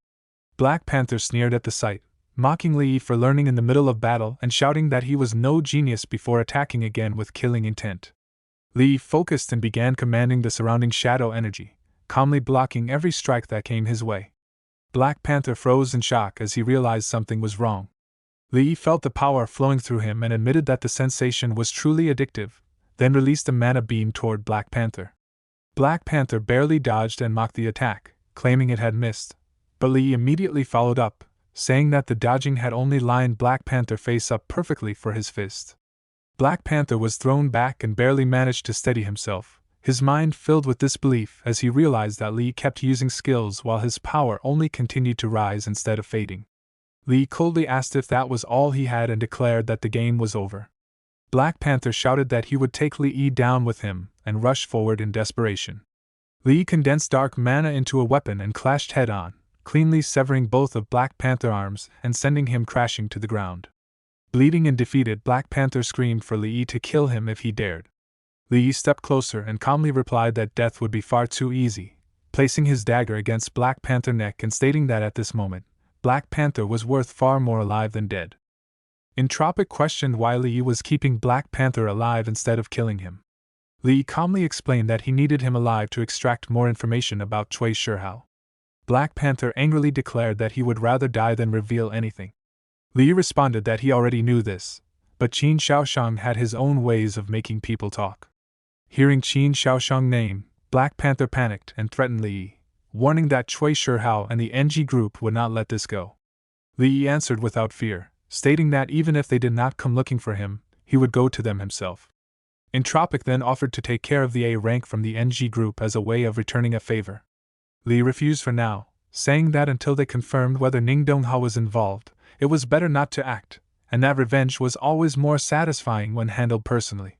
Black Panther sneered at the sight, mocking Li for learning in the middle of battle and shouting that he was no genius before attacking again with killing intent. Li focused and began commanding the surrounding shadow energy, calmly blocking every strike that came his way. Black Panther froze in shock as he realized something was wrong. Li felt the power flowing through him and admitted that the sensation was truly addictive, then released a mana beam toward Black Panther. Black Panther barely dodged and mocked the attack, claiming it had missed, but Li immediately followed up, saying that the dodging had only lined Black Panther face up perfectly for his fist. Black Panther was thrown back and barely managed to steady himself, his mind filled with disbelief as he realized that Li kept using skills while his power only continued to rise instead of fading. Li coldly asked if that was all he had and declared that the game was over. Black Panther shouted that he would take Li down with him and rushed forward in desperation. Li condensed dark mana into a weapon and clashed head-on, cleanly severing both of Black Panther's arms and sending him crashing to the ground. Bleeding and defeated, Black Panther screamed for Li to kill him if he dared. Li stepped closer and calmly replied that death would be far too easy, placing his dagger against Black Panther's neck and stating that at this moment, Black Panther was worth far more alive than dead. Entropic questioned why Li was keeping Black Panther alive instead of killing him. Li calmly explained that he needed him alive to extract more information about Cui Shihao. Black Panther angrily declared that he would rather die than reveal anything. Li responded that he already knew this, but Qin Shaoshang had his own ways of making people talk. Hearing Qin Shaoshang's name, Black Panther panicked and threatened Li, warning that Cui Shihao and the NG group would not let this go. Li answered without fear, stating that even if they did not come looking for him, he would go to them himself. Entropic then offered to take care of the A rank from the NG group as a way of returning a favor. Li refused for now, saying that until they confirmed whether DONGHUA was involved, it was better not to act, and that revenge was always more satisfying when handled personally.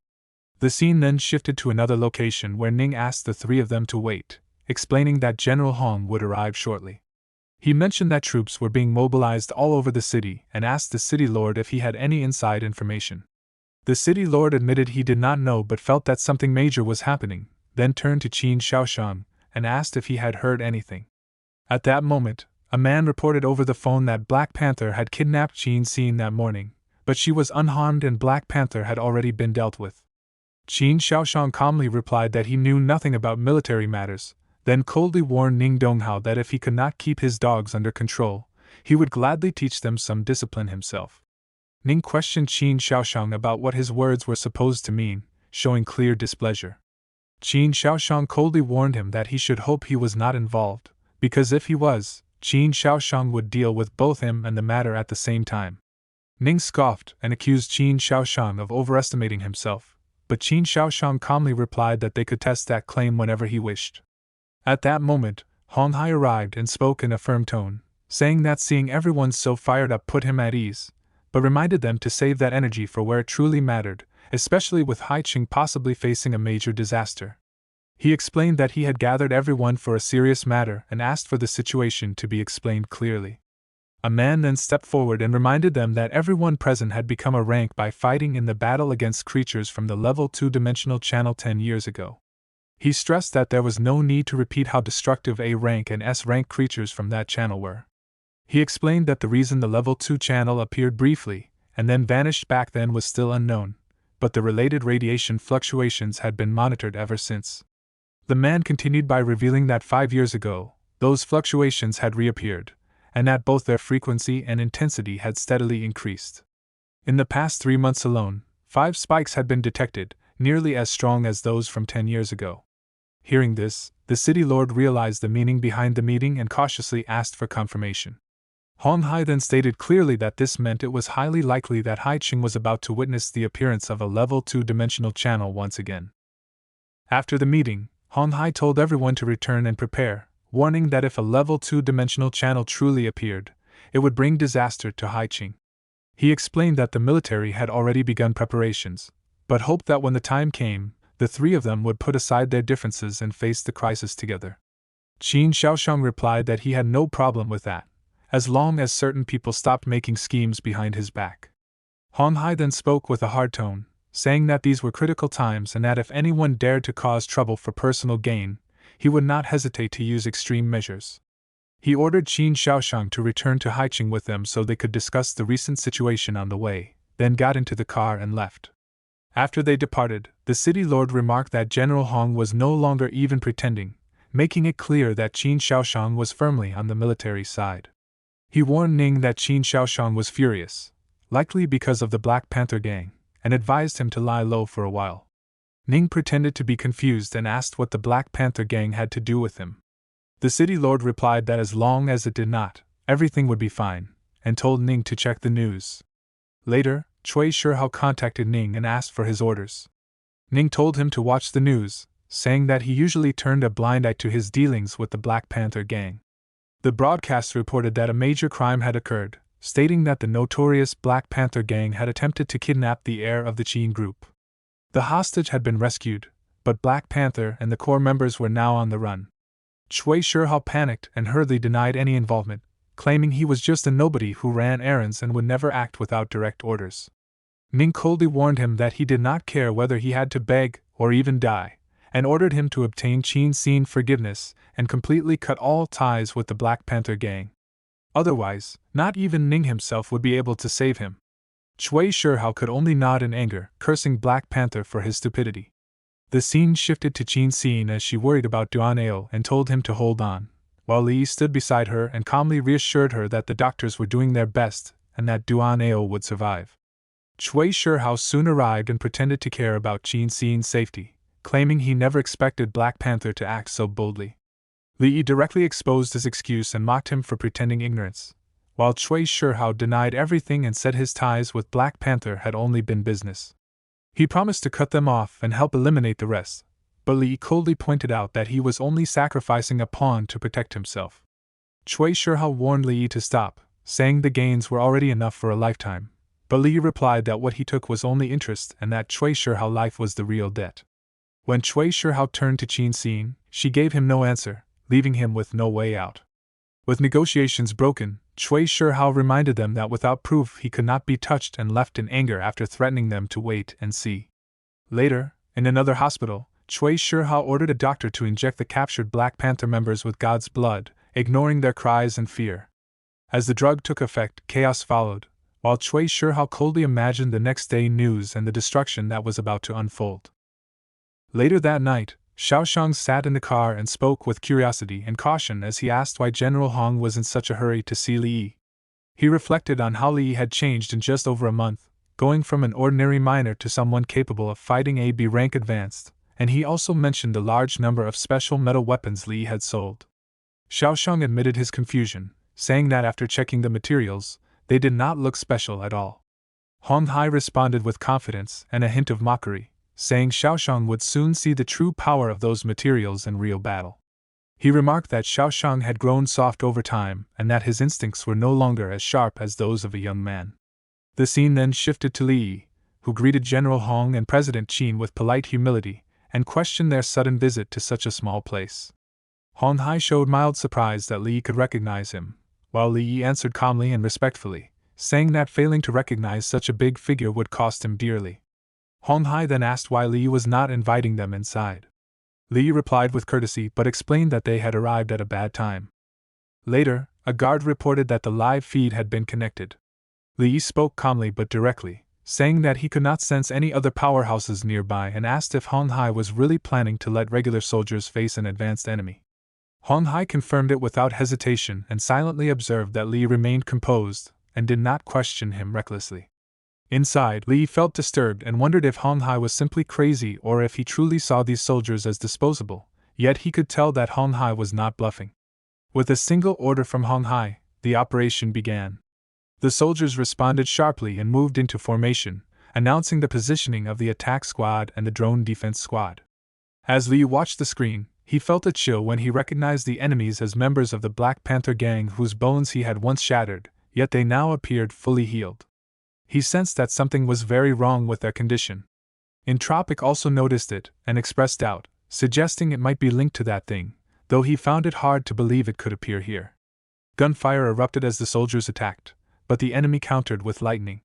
The scene then shifted to another location where Ning asked the three of them to wait, explaining that General Hong would arrive shortly. He mentioned that troops were being mobilized all over the city and asked the city lord if he had any inside information. The city lord admitted he did not know but felt that something major was happening, then turned to Qin Shaoshang and asked if he had heard anything. At that moment, a man reported over the phone that Black Panther had kidnapped Qin Xin that morning, but she was unharmed and Black Panther had already been dealt with. Qin Shaoshang calmly replied that he knew nothing about military matters, then coldly warned DONGHUA that if he could not keep his dogs under control, he would gladly teach them some discipline himself. Ning questioned Qin Shaoshang about what his words were supposed to mean, showing clear displeasure. Qin Shaoshang coldly warned him that he should hope he was not involved, because if he was, Qin Shaoshang would deal with both him and the matter at the same time. Ning scoffed and accused Qin Shaoshang of overestimating himself, but Qin Shaoshang calmly replied that they could test that claim whenever he wished. At that moment, Hong Hai arrived and spoke in a firm tone, saying that seeing everyone so fired up put him at ease, but reminded them to save that energy for where it truly mattered, especially with Hai Qing possibly facing a major disaster. He explained that he had gathered everyone for a serious matter and asked for the situation to be explained clearly. A man then stepped forward and reminded them that everyone present had become a rank by fighting in the battle against creatures from the level 2-dimensional channel 10 years ago. He stressed that there was no need to repeat how destructive A rank and S rank creatures from that channel were. He explained that the reason the level 2 channel appeared briefly and then vanished back then was still unknown, but the related radiation fluctuations had been monitored ever since. The man continued by revealing that 5 years ago, those fluctuations had reappeared, and that both their frequency and intensity had steadily increased. In the past 3 months alone, 5 spikes had been detected, nearly as strong as those from 10 years ago. Hearing this, the city lord realized the meaning behind the meeting and cautiously asked for confirmation. Hong Hai then stated clearly that this meant it was highly likely that Hai Qing was about to witness the appearance of a level 2-dimensional channel once again. After the meeting, Hong Hai told everyone to return and prepare, warning that if a level 2-dimensional channel truly appeared, it would bring disaster to Hai Qing. He explained that the military had already begun preparations, but hoped that when the time came, the three of them would put aside their differences and face the crisis together. Qin Shaoshang replied that he had no problem with that, as long as certain people stopped making schemes behind his back. Hong Hai then spoke with a hard tone, saying that these were critical times and that if anyone dared to cause trouble for personal gain, he would not hesitate to use extreme measures. He ordered Qin Shaoshang to return to Hai Qing with them so they could discuss the recent situation on the way, then got into the car and left. After they departed, the city lord remarked that General Hong was no longer even pretending, making it clear that Qin Shaoshang was firmly on the military side. He warned Ning that Qin Shaoshang was furious, likely because of the Black Panther gang, and advised him to lie low for a while. Ning pretended to be confused and asked what the Black Panther gang had to do with him. The city lord replied that as long as it did not, everything would be fine, and told Ning to check the news. Later, Cui Shihao contacted Ning and asked for his orders. Ning told him to watch the news, saying that he usually turned a blind eye to his dealings with the Black Panther gang. The broadcast reported that a major crime had occurred, stating that the notorious Black Panther gang had attempted to kidnap the heir of the Qin group. The hostage had been rescued, but Black Panther and the core members were now on the run. Cui Shihao panicked and hurriedly denied any involvement, claiming he was just a nobody who ran errands and would never act without direct orders. Ning coldly warned him that he did not care whether he had to beg or even die, and ordered him to obtain Qin Xin forgiveness and completely cut all ties with the Black Panther gang. Otherwise, not even Ning himself would be able to save him. Cui Shihao could only nod in anger, cursing Black Panther for his stupidity. The scene shifted to Qin Xin as she worried about DONGHUA and told him to hold on, while Li stood beside her and calmly reassured her that the doctors were doing their best and that DONGHUA would survive. Cui Shihao soon arrived and pretended to care about Qin Xin's safety, claiming he never expected Black Panther to act so boldly. Li directly exposed his excuse and mocked him for pretending ignorance, while Cui Shihao denied everything and said his ties with Black Panther had only been business. He promised to cut them off and help eliminate the rest, but Li coldly pointed out that he was only sacrificing a pawn to protect himself. Cui Shihao warned Li to stop, saying the gains were already enough for a lifetime, but Li replied that what he took was only interest and that Cui Shihao's life was the real debt. When Cui Shihao turned to Qin Xin, she gave him no answer, leaving him with no way out. With negotiations broken, Cui Shihao reminded them that without proof he could not be touched and left in anger after threatening them to wait and see. Later, in another hospital, Cui Shihao ordered a doctor to inject the captured Black Panther members with God's blood, ignoring their cries and fear. As the drug took effect, chaos followed, while Cui Shihao coldly imagined the next day news and the destruction that was about to unfold. Later that night, Shaoshang sat in the car and spoke with curiosity and caution as he asked why General Hong was in such a hurry to see Li. He reflected on how Li had changed in just over a month, going from an ordinary miner to someone capable of fighting a B rank advanced, and he also mentioned the large number of special metal weapons Li had sold. Shaoshang admitted his confusion, saying that after checking the materials, they did not look special at all. Hong Hai responded with confidence and a hint of mockery, saying Xiaoshang would soon see the true power of those materials in real battle. He remarked that Xiaoshang had grown soft over time and that his instincts were no longer as sharp as those of a young man. The scene then shifted to Li, who greeted General Hong and President Qin with polite humility and questioned their sudden visit to such a small place. Hong Hai showed mild surprise that Li could recognize him, while Li answered calmly and respectfully, saying that failing to recognize such a big figure would cost him dearly. Hong Hai then asked why Li was not inviting them inside. Li replied with courtesy but explained that they had arrived at a bad time. Later, a guard reported that the live feed had been connected. Li spoke calmly but directly, saying that he could not sense any other powerhouses nearby and asked if Hong Hai was really planning to let regular soldiers face an advanced enemy. Hong Hai confirmed it without hesitation and silently observed that Li remained composed and did not question him recklessly. Inside, Li felt disturbed and wondered if Hong Hai was simply crazy or if he truly saw these soldiers as disposable, yet he could tell that Hong Hai was not bluffing. With a single order from Hong Hai, the operation began. The soldiers responded sharply and moved into formation, announcing the positioning of the attack squad and the drone defense squad. As Li watched the screen, he felt a chill when he recognized the enemies as members of the Black Panther gang whose bones he had once shattered, yet they now appeared fully healed. He sensed that something was very wrong with their condition. Entropic also noticed it and expressed doubt, suggesting it might be linked to that thing, though he found it hard to believe it could appear here. Gunfire erupted as the soldiers attacked, but the enemy countered with lightning.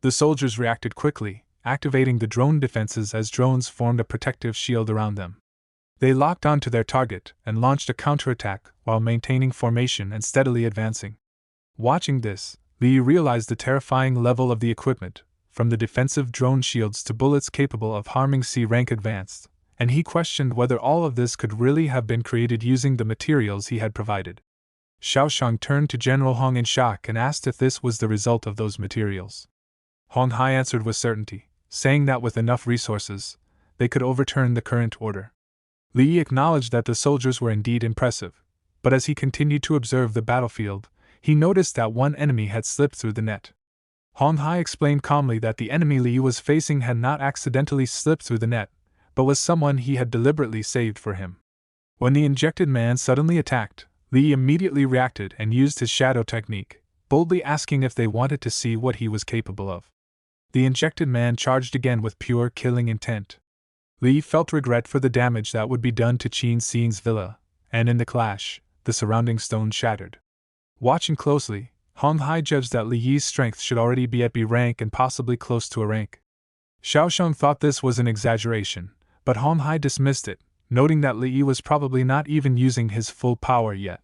The soldiers reacted quickly, activating the drone defenses as drones formed a protective shield around them. They locked onto their target and launched a counterattack while maintaining formation and steadily advancing. Watching this, Li realized the terrifying level of the equipment, from the defensive drone shields to bullets capable of harming C-rank advanced, and he questioned whether all of this could really have been created using the materials he had provided. Xiaoshang turned to General Hong in shock and asked if this was the result of those materials. Hong Hai answered with certainty, saying that with enough resources, they could overturn the current order. Li acknowledged that the soldiers were indeed impressive, but as he continued to observe the battlefield, he noticed that one enemy had slipped through the net. Hong Hai explained calmly that the enemy Li was facing had not accidentally slipped through the net, but was someone he had deliberately saved for him. When the injected man suddenly attacked, Li immediately reacted and used his shadow technique, boldly asking if they wanted to see what he was capable of. The injected man charged again with pure killing intent. Li felt regret for the damage that would be done to Qin Xing's villa, and in the clash, the surrounding stone shattered. Watching closely, Hong Hai judged that Li Yi's strength should already be at B rank and possibly close to A rank. Xiaoshang thought this was an exaggeration, but Hong Hai dismissed it, noting that Li Yi was probably not even using his full power yet.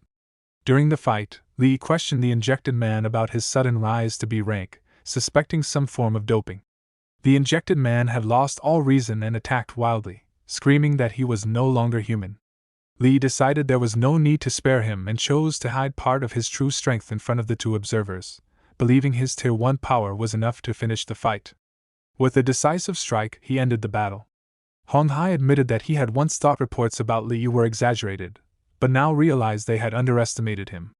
During the fight, Li questioned the injected man about his sudden rise to B rank, suspecting some form of doping. The injected man had lost all reason and attacked wildly, screaming that he was no longer human. Li decided there was no need to spare him and chose to hide part of his true strength in front of the two observers, believing his Tier 1 power was enough to finish the fight. With a decisive strike, he ended the battle. Hong Hai admitted that he had once thought reports about Li were exaggerated, but now realized they had underestimated him.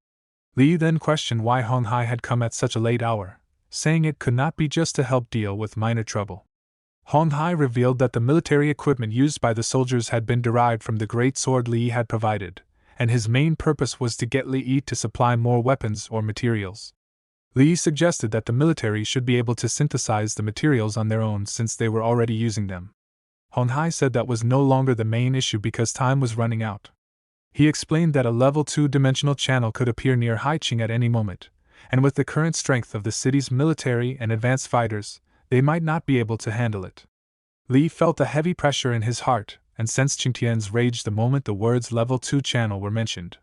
Li then questioned why Hong Hai had come at such a late hour, saying it could not be just to help deal with minor trouble. Hong Hai revealed that the military equipment used by the soldiers had been derived from the great sword Li had provided, and his main purpose was to get Li Yi to supply more weapons or materials. Li suggested that the military should be able to synthesize the materials on their own since they were already using them. Hong Hai said that was no longer the main issue because time was running out. He explained that a level 2-dimensional channel could appear near Haiqing at any moment, and with the current strength of the city's military and advanced fighters, they might not be able to handle it. Li felt a heavy pressure in his heart and sensed Qingtian's rage the moment the words level 2 channel were mentioned.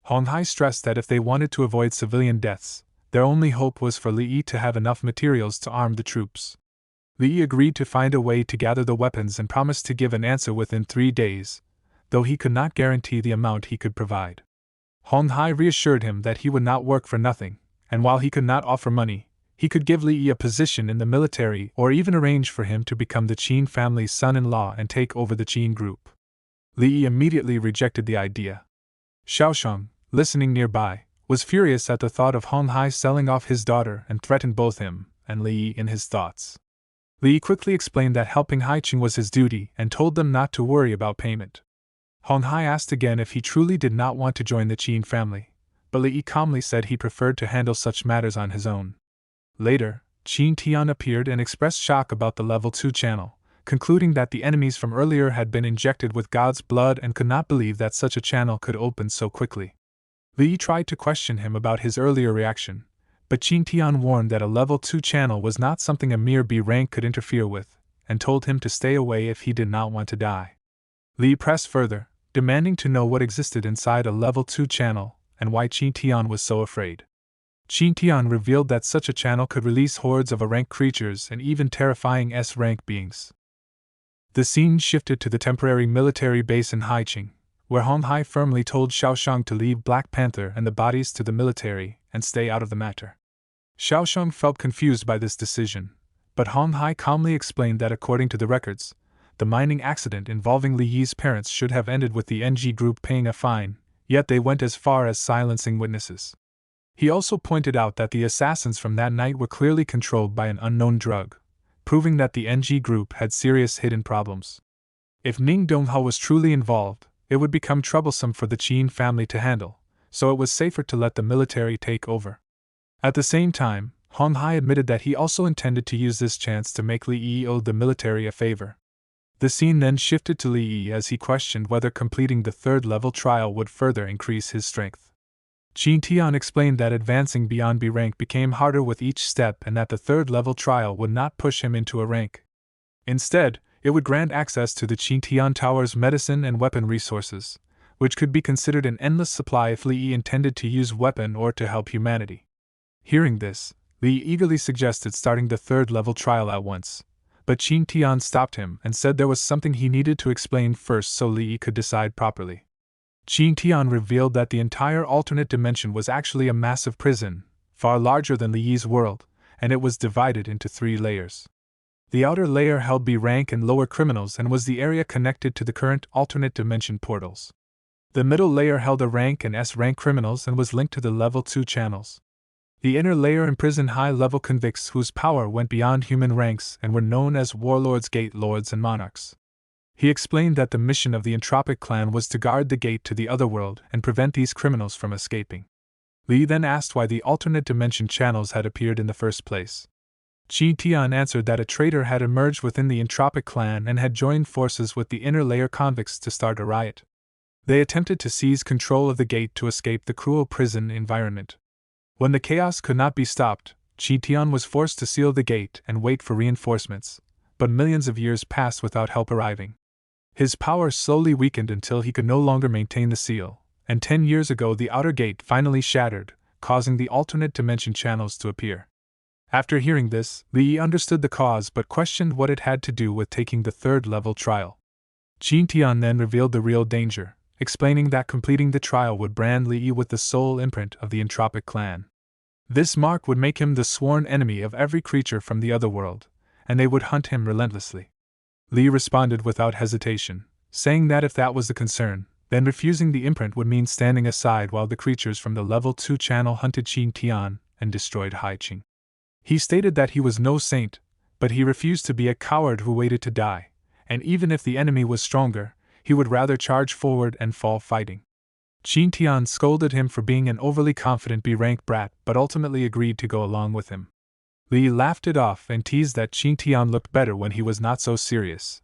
Hong Hai stressed that if they wanted to avoid civilian deaths, their only hope was for Li Yi to have enough materials to arm the troops. Li Yi agreed to find a way to gather the weapons and promised to give an answer within 3 days, though he could not guarantee the amount he could provide. Hong Hai reassured him that he would not work for nothing, and while he could not offer money, he could give Li Yi a position in the military or even arrange for him to become the Qin family's son-in-law and take over the Qin group. Li Yi immediately rejected the idea. Xiaoshang, listening nearby, was furious at the thought of Hong Hai selling off his daughter and threatened both him and Li Yi in his thoughts. Li quickly explained that helping Haiqing was his duty and told them not to worry about payment. Hong Hai asked again if he truly did not want to join the Qin family, but Li calmly said he preferred to handle such matters on his own. Later, Qin Tian appeared and expressed shock about the level 2 channel, concluding that the enemies from earlier had been injected with God's blood and could not believe that such a channel could open so quickly. Li tried to question him about his earlier reaction, but Qin Tian warned that a level 2 channel was not something a mere B rank could interfere with, and told him to stay away if he did not want to die. Li pressed further, demanding to know what existed inside a level 2 channel and why Qin Tian was so afraid. Qin Tian revealed that such a channel could release hordes of A-rank creatures and even terrifying S-rank beings. The scene shifted to the temporary military base in Haiqing, where Hong Hai firmly told Xiaoshang to leave Black Panther and the bodies to the military and stay out of the matter. Xiaoshang felt confused by this decision, but Hong Hai calmly explained that according to the records, the mining accident involving Li Yi's parents should have ended with the NG group paying a fine, yet they went as far as silencing witnesses. He also pointed out that the assassins from that night were clearly controlled by an unknown drug, proving that the NG group had serious hidden problems. If Ning Donghua was truly involved, it would become troublesome for the Qin family to handle, so it was safer to let the military take over. At the same time, Hong Hai admitted that he also intended to use this chance to make Li Yi owe the military a favor. The scene then shifted to Li Yi as he questioned whether completing the third-level trial would further increase his strength. Qin Tian explained that advancing beyond B rank became harder with each step and that the third-level trial would not push him into a rank. Instead, it would grant access to the Qin Tian Tower's medicine and weapon resources, which could be considered an endless supply if Li Yi intended to use weapon or to help humanity. Hearing this, Li eagerly suggested starting the third-level trial at once, but Qin Tian stopped him and said there was something he needed to explain first so Li could decide properly. Qin Tian revealed that the entire alternate dimension was actually a massive prison, far larger than Li Yi's world, and it was divided into 3 layers. The outer layer held B rank and lower criminals and was the area connected to the current alternate dimension portals. The middle layer held A rank and S rank criminals and was linked to the level 2 channels. The inner layer imprisoned high-level convicts whose power went beyond human ranks and were known as warlords, gate lords, and monarchs. He explained that the mission of the Entropic clan was to guard the gate to the otherworld and prevent these criminals from escaping. Li then asked why the alternate dimension channels had appeared in the first place. Qin Tian answered that a traitor had emerged within the Entropic clan and had joined forces with the inner layer convicts to start a riot. They attempted to seize control of the gate to escape the cruel prison environment. When the chaos could not be stopped, Qin Tian was forced to seal the gate and wait for reinforcements, but millions of years passed without help arriving. His power slowly weakened until he could no longer maintain the seal, and 10 years ago the outer gate finally shattered, causing the alternate dimension channels to appear. After hearing this, Li understood the cause but questioned what it had to do with taking the third-level trial. Qin Tian then revealed the real danger, explaining that completing the trial would brand Li with the soul imprint of the Entropic clan. This mark would make him the sworn enemy of every creature from the otherworld, and they would hunt him relentlessly. Li responded without hesitation, saying that if that was the concern, then refusing the imprint would mean standing aside while the creatures from the level 2 channel hunted Qin Tian and destroyed Haiqing. He stated that he was no saint, but he refused to be a coward who waited to die, and even if the enemy was stronger, he would rather charge forward and fall fighting. Qin Tian scolded him for being an overly confident B-rank brat but ultimately agreed to go along with him. Li laughed it off and teased that Qin Tian looked better when he was not so serious.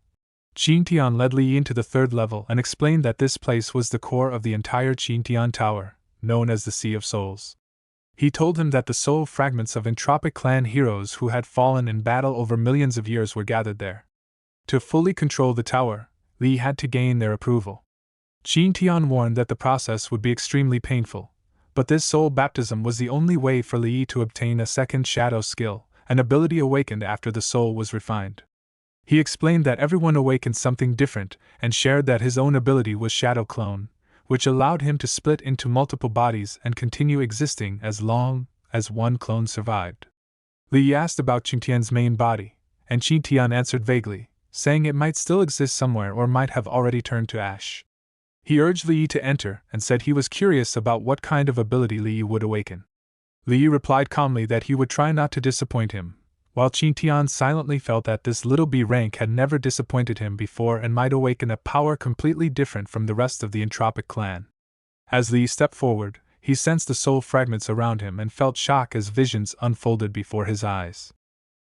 Qin Tian led Li into the third level and explained that this place was the core of the entire Qin Tian Tower, known as the Sea of Souls. He told him that the soul fragments of Entropic clan heroes who had fallen in battle over millions of years were gathered there. To fully control the tower, Li had to gain their approval. Qin Tian warned that the process would be extremely painful, but this soul baptism was the only way for Li to obtain a second shadow skill, an ability awakened after the soul was refined. He explained that everyone awakened something different and shared that his own ability was Shadow Clone, which allowed him to split into multiple bodies and continue existing as long as one clone survived. Li asked about Qin Tian's main body, and Qin Tian answered vaguely, saying it might still exist somewhere or might have already turned to ash. He urged Li to enter and said he was curious about what kind of ability Li would awaken. Li replied calmly that he would try not to disappoint him, while Qingtian silently felt that this little B rank had never disappointed him before and might awaken a power completely different from the rest of the Entropic clan. As Li stepped forward, he sensed the soul fragments around him and felt shock as visions unfolded before his eyes.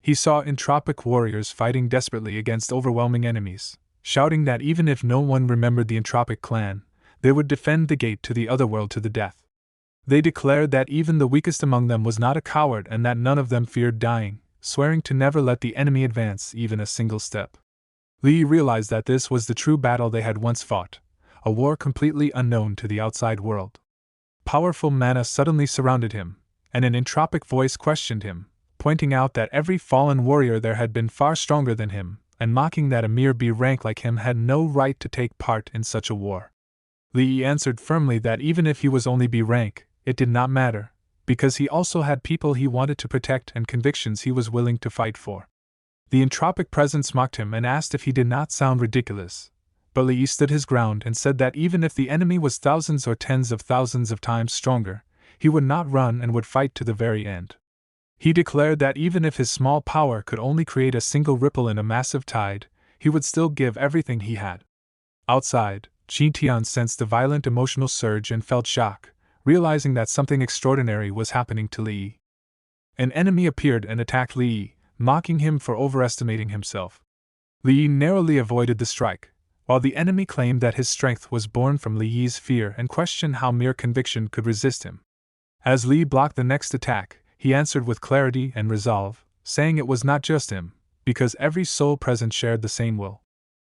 He saw Entropic warriors fighting desperately against overwhelming enemies, shouting that even if no one remembered the Entropic clan, they would defend the gate to the otherworld to the death. They declared that even the weakest among them was not a coward and that none of them feared dying, swearing to never let the enemy advance even a single step. Li realized that this was the true battle they had once fought, a war completely unknown to the outside world. Powerful mana suddenly surrounded him, and an entropic voice questioned him, pointing out that every fallen warrior there had been far stronger than him, and mocking that a mere B rank like him had no right to take part in such a war. Li answered firmly that even if he was only B rank, it did not matter, because he also had people he wanted to protect and convictions he was willing to fight for. The entropic presence mocked him and asked if he did not sound ridiculous, but Li stood his ground and said that even if the enemy was thousands or tens of thousands of times stronger, he would not run and would fight to the very end. He declared that even if his small power could only create a single ripple in a massive tide, he would still give everything he had. Outside, Qingtian sensed a violent emotional surge and felt shock, realizing that something extraordinary was happening to Li. An enemy appeared and attacked Li, mocking him for overestimating himself. Li narrowly avoided the strike, while the enemy claimed that his strength was born from Li's fear and questioned how mere conviction could resist him. As Li blocked the next attack, he answered with clarity and resolve, saying it was not just him, because every soul present shared the same will.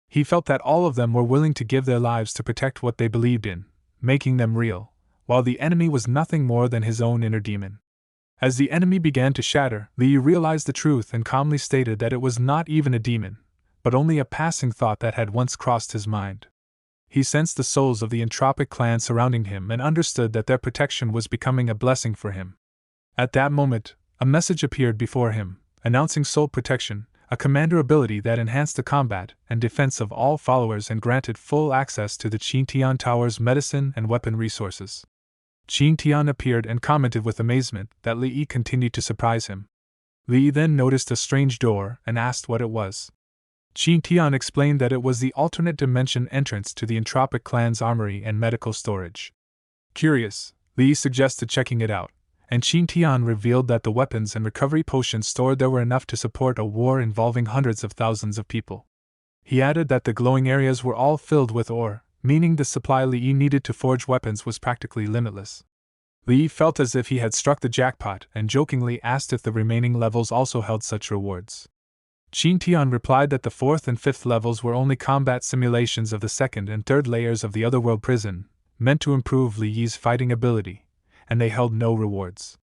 He felt that all of them were willing to give their lives to protect what they believed in, making them real, while the enemy was nothing more than his own inner demon. As the enemy began to shatter, Li realized the truth and calmly stated that it was not even a demon, but only a passing thought that had once crossed his mind. He sensed the souls of the entropic clan surrounding him and understood that their protection was becoming a blessing for him. At that moment, a message appeared before him, announcing soul protection, a commander ability that enhanced the combat and defense of all followers and granted full access to the Qingtian Tower's medicine and weapon resources. Qingtian appeared and commented with amazement that Li continued to surprise him. Li then noticed a strange door and asked what it was. Qingtian explained that it was the alternate dimension entrance to the entropic clan's armory and medical storage. Curious, Li suggested checking it out, and Qingtian revealed that the weapons and recovery potions stored there were enough to support a war involving hundreds of thousands of people. He added that the glowing areas were all filled with ore, meaning the supply Li needed to forge weapons was practically limitless. Li felt as if he had struck the jackpot and jokingly asked if the remaining levels also held such rewards. Qingtian replied that the 4th and 5th levels were only combat simulations of the 2nd and 3rd layers of the Otherworld prison, meant to improve Li's fighting ability, and they held no rewards.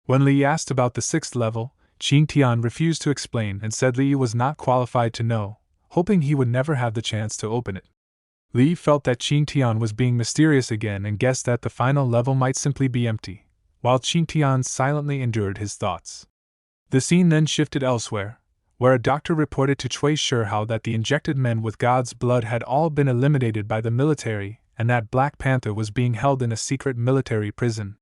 When Li asked about the 6th level, Qingtian refused to explain and said Li was not qualified to know, hoping he would never have the chance to open it. Li felt that Qingtian was being mysterious again and guessed that the final level might simply be empty, while Qingtian silently endured his thoughts. The scene then shifted elsewhere, where a doctor reported to Cui Shihao that the injected men with God's blood had all been eliminated by the military and that Black Panther was being held in a secret military prison.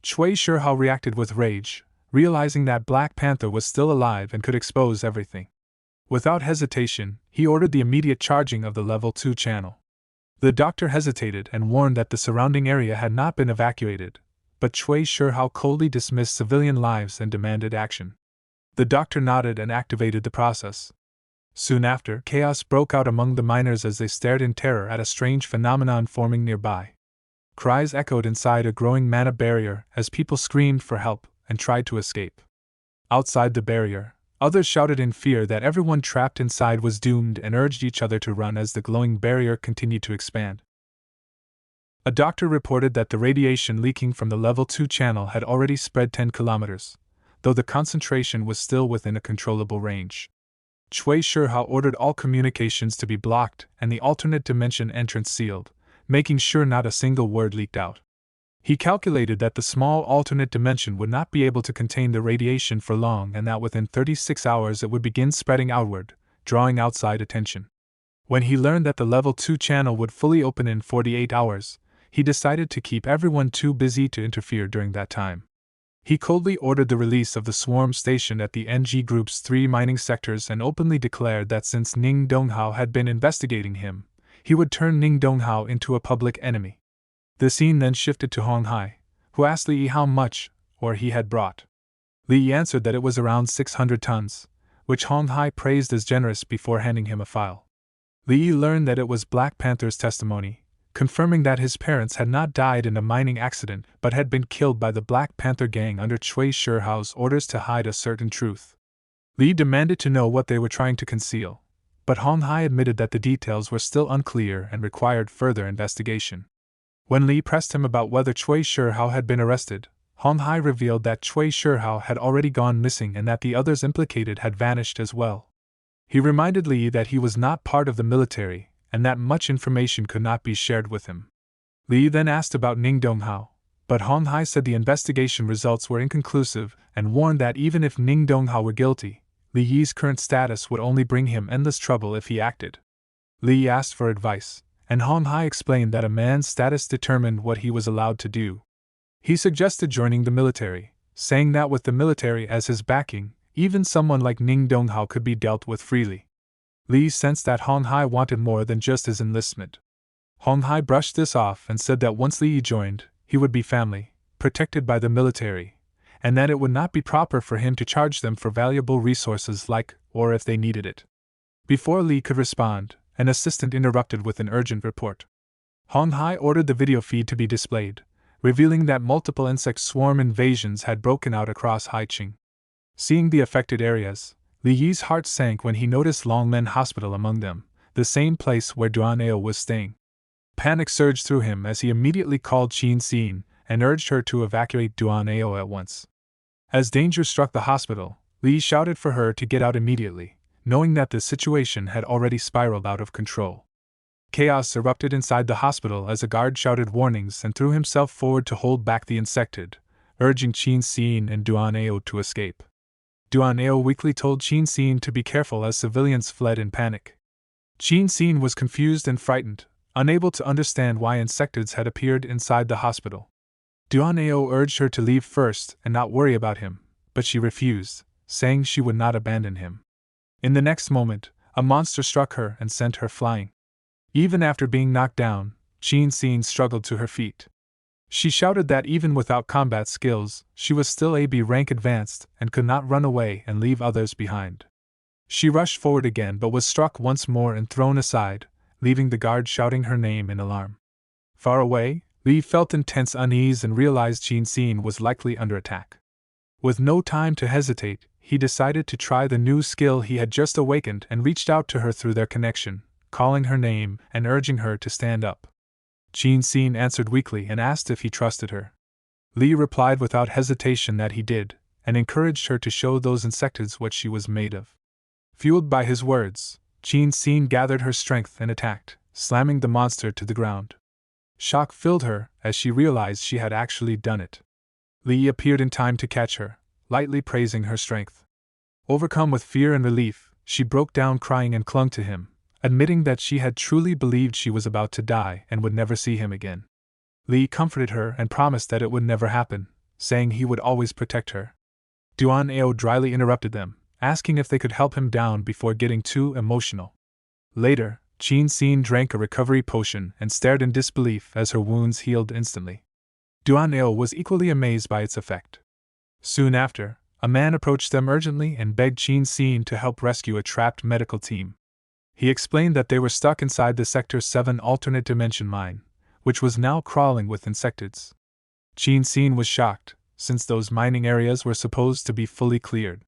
Cui Shihao reacted with rage, realizing that Black Panther was still alive and could expose everything. Without hesitation, he ordered the immediate charging of the Level 2 channel. The doctor hesitated and warned that the surrounding area had not been evacuated, but Cui Shihao coldly dismissed civilian lives and demanded action. The doctor nodded and activated the process. Soon after, chaos broke out among the miners as they stared in terror at a strange phenomenon forming nearby. Cries echoed inside a growing mana barrier as people screamed for help and tried to escape. Outside the barrier, others shouted in fear that everyone trapped inside was doomed and urged each other to run as the glowing barrier continued to expand. A doctor reported that the radiation leaking from the Level 2 channel had already spread 10 kilometers, though the concentration was still within a controllable range. Cui Shihao ordered all communications to be blocked and the alternate dimension entrance sealed, making sure not a single word leaked out. He calculated that the small alternate dimension would not be able to contain the radiation for long and that within 36 hours it would begin spreading outward, drawing outside attention. When he learned that the Level 2 channel would fully open in 48 hours, he decided to keep everyone too busy to interfere during that time. He coldly ordered the release of the swarm stationed at the NG Group's 3 mining sectors and openly declared that since Ning Donghua had been investigating him, he would turn Ning Donghua into a public enemy. The scene then shifted to Hong Hai, who asked Li Yi how much ore he had brought. Li Yi answered that it was around 600 tons, which Hong Hai praised as generous before handing him a file. Li Yi learned that it was Black Panther's testimony, confirming that his parents had not died in a mining accident but had been killed by the Black Panther gang under Chui Shihao's orders to hide a certain truth. Li demanded to know what they were trying to conceal, but Hong Hai admitted that the details were still unclear and required further investigation. When Li pressed him about whether Chui Shihao had been arrested, Hong Hai revealed that Chui Shihao had already gone missing and that the others implicated had vanished as well. He reminded Li that he was not part of the military, and that much information could not be shared with him. Li then asked about Ning Donghua, but Hong Hai said the investigation results were inconclusive and warned that even if Ning Donghua were guilty, Li Yi's current status would only bring him endless trouble if he acted. Li asked for advice, and Hong Hai explained that a man's status determined what he was allowed to do. He suggested joining the military, saying that with the military as his backing, even someone like Ning Donghua could be dealt with freely. Li sensed that Hong Hai wanted more than just his enlistment. Hong Hai brushed this off and said that once Li joined, he would be family, protected by the military, and that it would not be proper for him to charge them for valuable resources like ore if they needed it. Before Li could respond, an assistant interrupted with an urgent report. Hong Hai ordered the video feed to be displayed, revealing that multiple insect swarm invasions had broken out across Haiqing. Seeing the affected areas, Li Yi's heart sank when he noticed Longmen Hospital among them, the same place where DONGHUA was staying. Panic surged through him as he immediately called Qin Xin and urged her to evacuate DONGHUA at once. As danger struck the hospital, Li shouted for her to get out immediately, knowing that the situation had already spiraled out of control. Chaos erupted inside the hospital as a guard shouted warnings and threw himself forward to hold back the insected, urging Qin Xin and DONGHUA to escape. DONGHUA weakly told Qin Xin to be careful as civilians fled in panic. Qin Xin was confused and frightened, unable to understand why insectids had appeared inside the hospital. DONGHUA urged her to leave first and not worry about him, but she refused, saying she would not abandon him. In the next moment, a monster struck her and sent her flying. Even after being knocked down, Qin Xin struggled to her feet. She shouted that even without combat skills, she was still AB rank advanced and could not run away and leave others behind. She rushed forward again but was struck once more and thrown aside, leaving the guard shouting her name in alarm. Far away, Li felt intense unease and realized Qin Xin was likely under attack. With no time to hesitate, he decided to try the new skill he had just awakened and reached out to her through their connection, calling her name and urging her to stand up. Qin Xin answered weakly and asked if he trusted her. Li replied without hesitation that he did, and encouraged her to show those insectids what she was made of. Fueled by his words, Qin Xin gathered her strength and attacked, slamming the monster to the ground. Shock filled her as she realized she had actually done it. Li appeared in time to catch her, lightly praising her strength. Overcome with fear and relief, she broke down crying and clung to him, admitting that she had truly believed she was about to die and would never see him again. Li comforted her and promised that it would never happen, saying he would always protect her. DONGHUA dryly interrupted them, asking if they could help him down before getting too emotional. Later, Qin Xin drank a recovery potion and stared in disbelief as her wounds healed instantly. DONGHUA was equally amazed by its effect. Soon after, a man approached them urgently and begged Qin Xin to help rescue a trapped medical team. He explained that they were stuck inside the Sector 7 alternate dimension mine, which was now crawling with insectids. Qin Xin was shocked, since those mining areas were supposed to be fully cleared.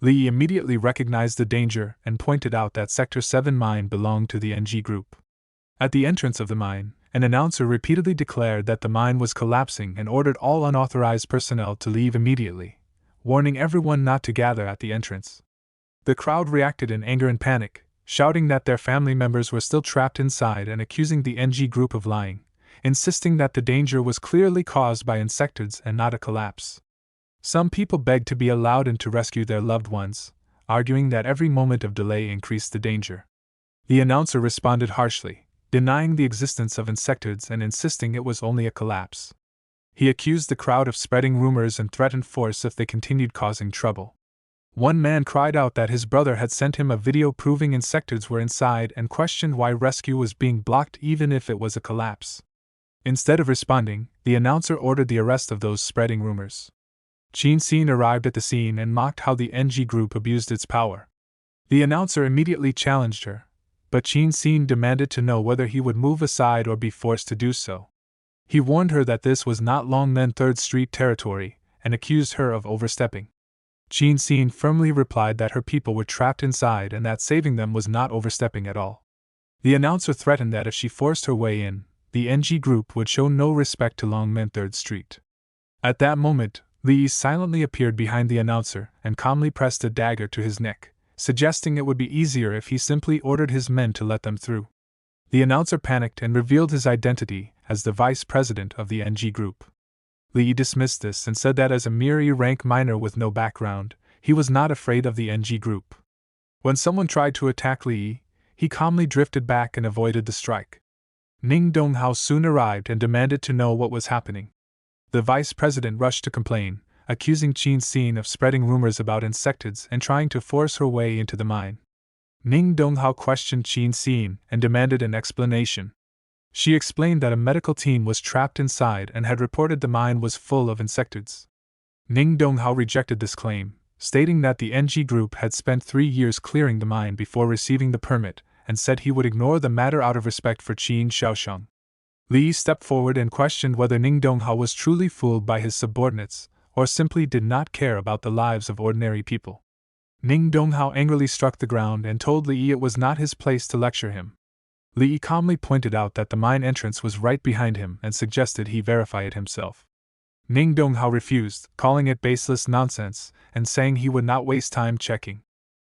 Li immediately recognized the danger and pointed out that Sector 7 mine belonged to the NG Group. At the entrance of the mine, an announcer repeatedly declared that the mine was collapsing and ordered all unauthorized personnel to leave immediately, warning everyone not to gather at the entrance. The crowd reacted in anger and panic, shouting that their family members were still trapped inside and accusing the NG Group of lying, insisting that the danger was clearly caused by insectids and not a collapse. Some people begged to be allowed in to rescue their loved ones, arguing that every moment of delay increased the danger. The announcer responded harshly, denying the existence of insectids and insisting it was only a collapse. He accused the crowd of spreading rumors and threatened force if they continued causing trouble. One man cried out that his brother had sent him a video proving insectoids were inside and questioned why rescue was being blocked even if it was a collapse. Instead of responding, the announcer ordered the arrest of those spreading rumors. Chin Sin arrived at the scene and mocked how the NG group abused its power. The announcer immediately challenged her, but Chin Sin demanded to know whether he would move aside or be forced to do so. He warned her that this was not Longmen 3rd Street territory and accused her of overstepping. Chin Sin firmly replied that her people were trapped inside and that saving them was not overstepping at all. The announcer threatened that if she forced her way in, the NG group would show no respect to Longmen 3rd Street. At that moment, Lee silently appeared behind the announcer and calmly pressed a dagger to his neck, suggesting it would be easier if he simply ordered his men to let them through. The announcer panicked and revealed his identity as the vice president of the NG group. Lee dismissed this and said that as a mere E-rank minor with no background, he was not afraid of the NG group. When someone tried to attack Lee, he calmly drifted back and avoided the strike. Ning Donghua soon arrived and demanded to know what was happening. The vice president rushed to complain, accusing Chin Sin of spreading rumors about insectoids and trying to force her way into the mine. Ning Donghua questioned Chin Sin and demanded an explanation. She explained that a medical team was trapped inside and had reported the mine was full of insectoids. Ning Donghua rejected this claim, stating that the NG group had spent 3 years clearing the mine before receiving the permit, and said he would ignore the matter out of respect for Qin Shaosheng. Li stepped forward and questioned whether Ning Donghua was truly fooled by his subordinates, or simply did not care about the lives of ordinary people. Ning Donghua angrily struck the ground and told Li it was not his place to lecture him. Li calmly pointed out that the mine entrance was right behind him and suggested he verify it himself. Ning Donghua refused, calling it baseless nonsense, and saying he would not waste time checking.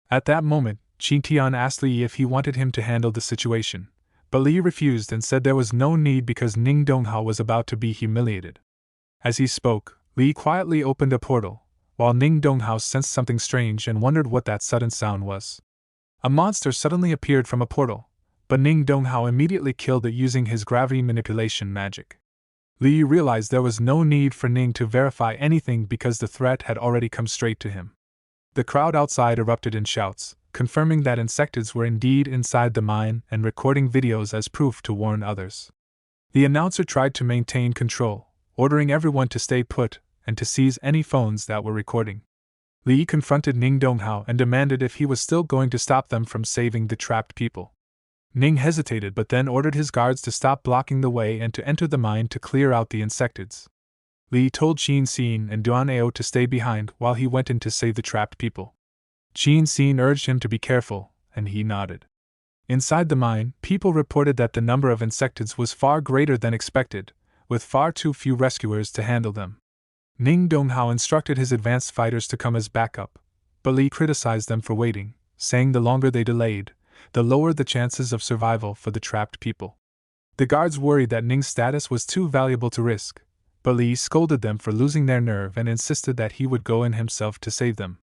At that moment, Qin Tian asked Li if he wanted him to handle the situation, but Li refused and said there was no need because Ning Donghua was about to be humiliated. As he spoke, Li quietly opened a portal, while Ning Donghua sensed something strange and wondered what that sudden sound was. A monster suddenly appeared from a portal, but Ning Donghua immediately killed it using his gravity manipulation magic. Li realized there was no need for Ning to verify anything because the threat had already come straight to him. The crowd outside erupted in shouts, confirming that insectoids were indeed inside the mine and recording videos as proof to warn others. The announcer tried to maintain control, ordering everyone to stay put and to seize any phones that were recording. Li confronted Ning Donghua and demanded if he was still going to stop them from saving the trapped people. Ning hesitated but then ordered his guards to stop blocking the way and to enter the mine to clear out the insectoids. Li told Chin Sin and Duan Ao to stay behind while he went in to save the trapped people. Chin Sin urged him to be careful, and he nodded. Inside the mine, people reported that the number of insectoids was far greater than expected, with far too few rescuers to handle them. Ning Donghua instructed his advanced fighters to come as backup, but Li criticized them for waiting, saying the longer they delayed, the lower the chances of survival for the trapped people. The guards worried that Ning's status was too valuable to risk, but Li scolded them for losing their nerve and insisted that he would go in himself to save them.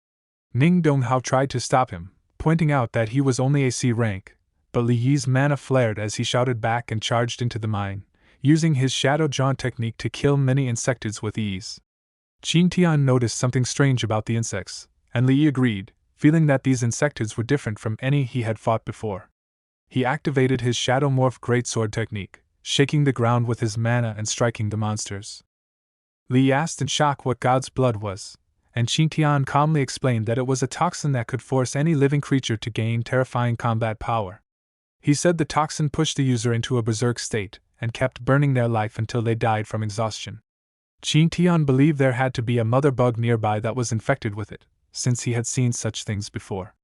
Ning Donghua tried to stop him, pointing out that he was only a C rank, but Li Yi's mana flared as he shouted back and charged into the mine, using his Shadow Jaw technique to kill many insectoids with ease. Qin Tian noticed something strange about the insects, and Li agreed, feeling that these insectoids were different from any he had fought before. He activated his Shadow Morph Greatsword technique, shaking the ground with his mana and striking the monsters. Li asked in shock what God's blood was, and Qin Tian calmly explained that it was a toxin that could force any living creature to gain terrifying combat power. He said the toxin pushed the user into a berserk state and kept burning their life until they died from exhaustion. Qin Tian believed there had to be a mother bug nearby that was infected with it, since he had seen such things before.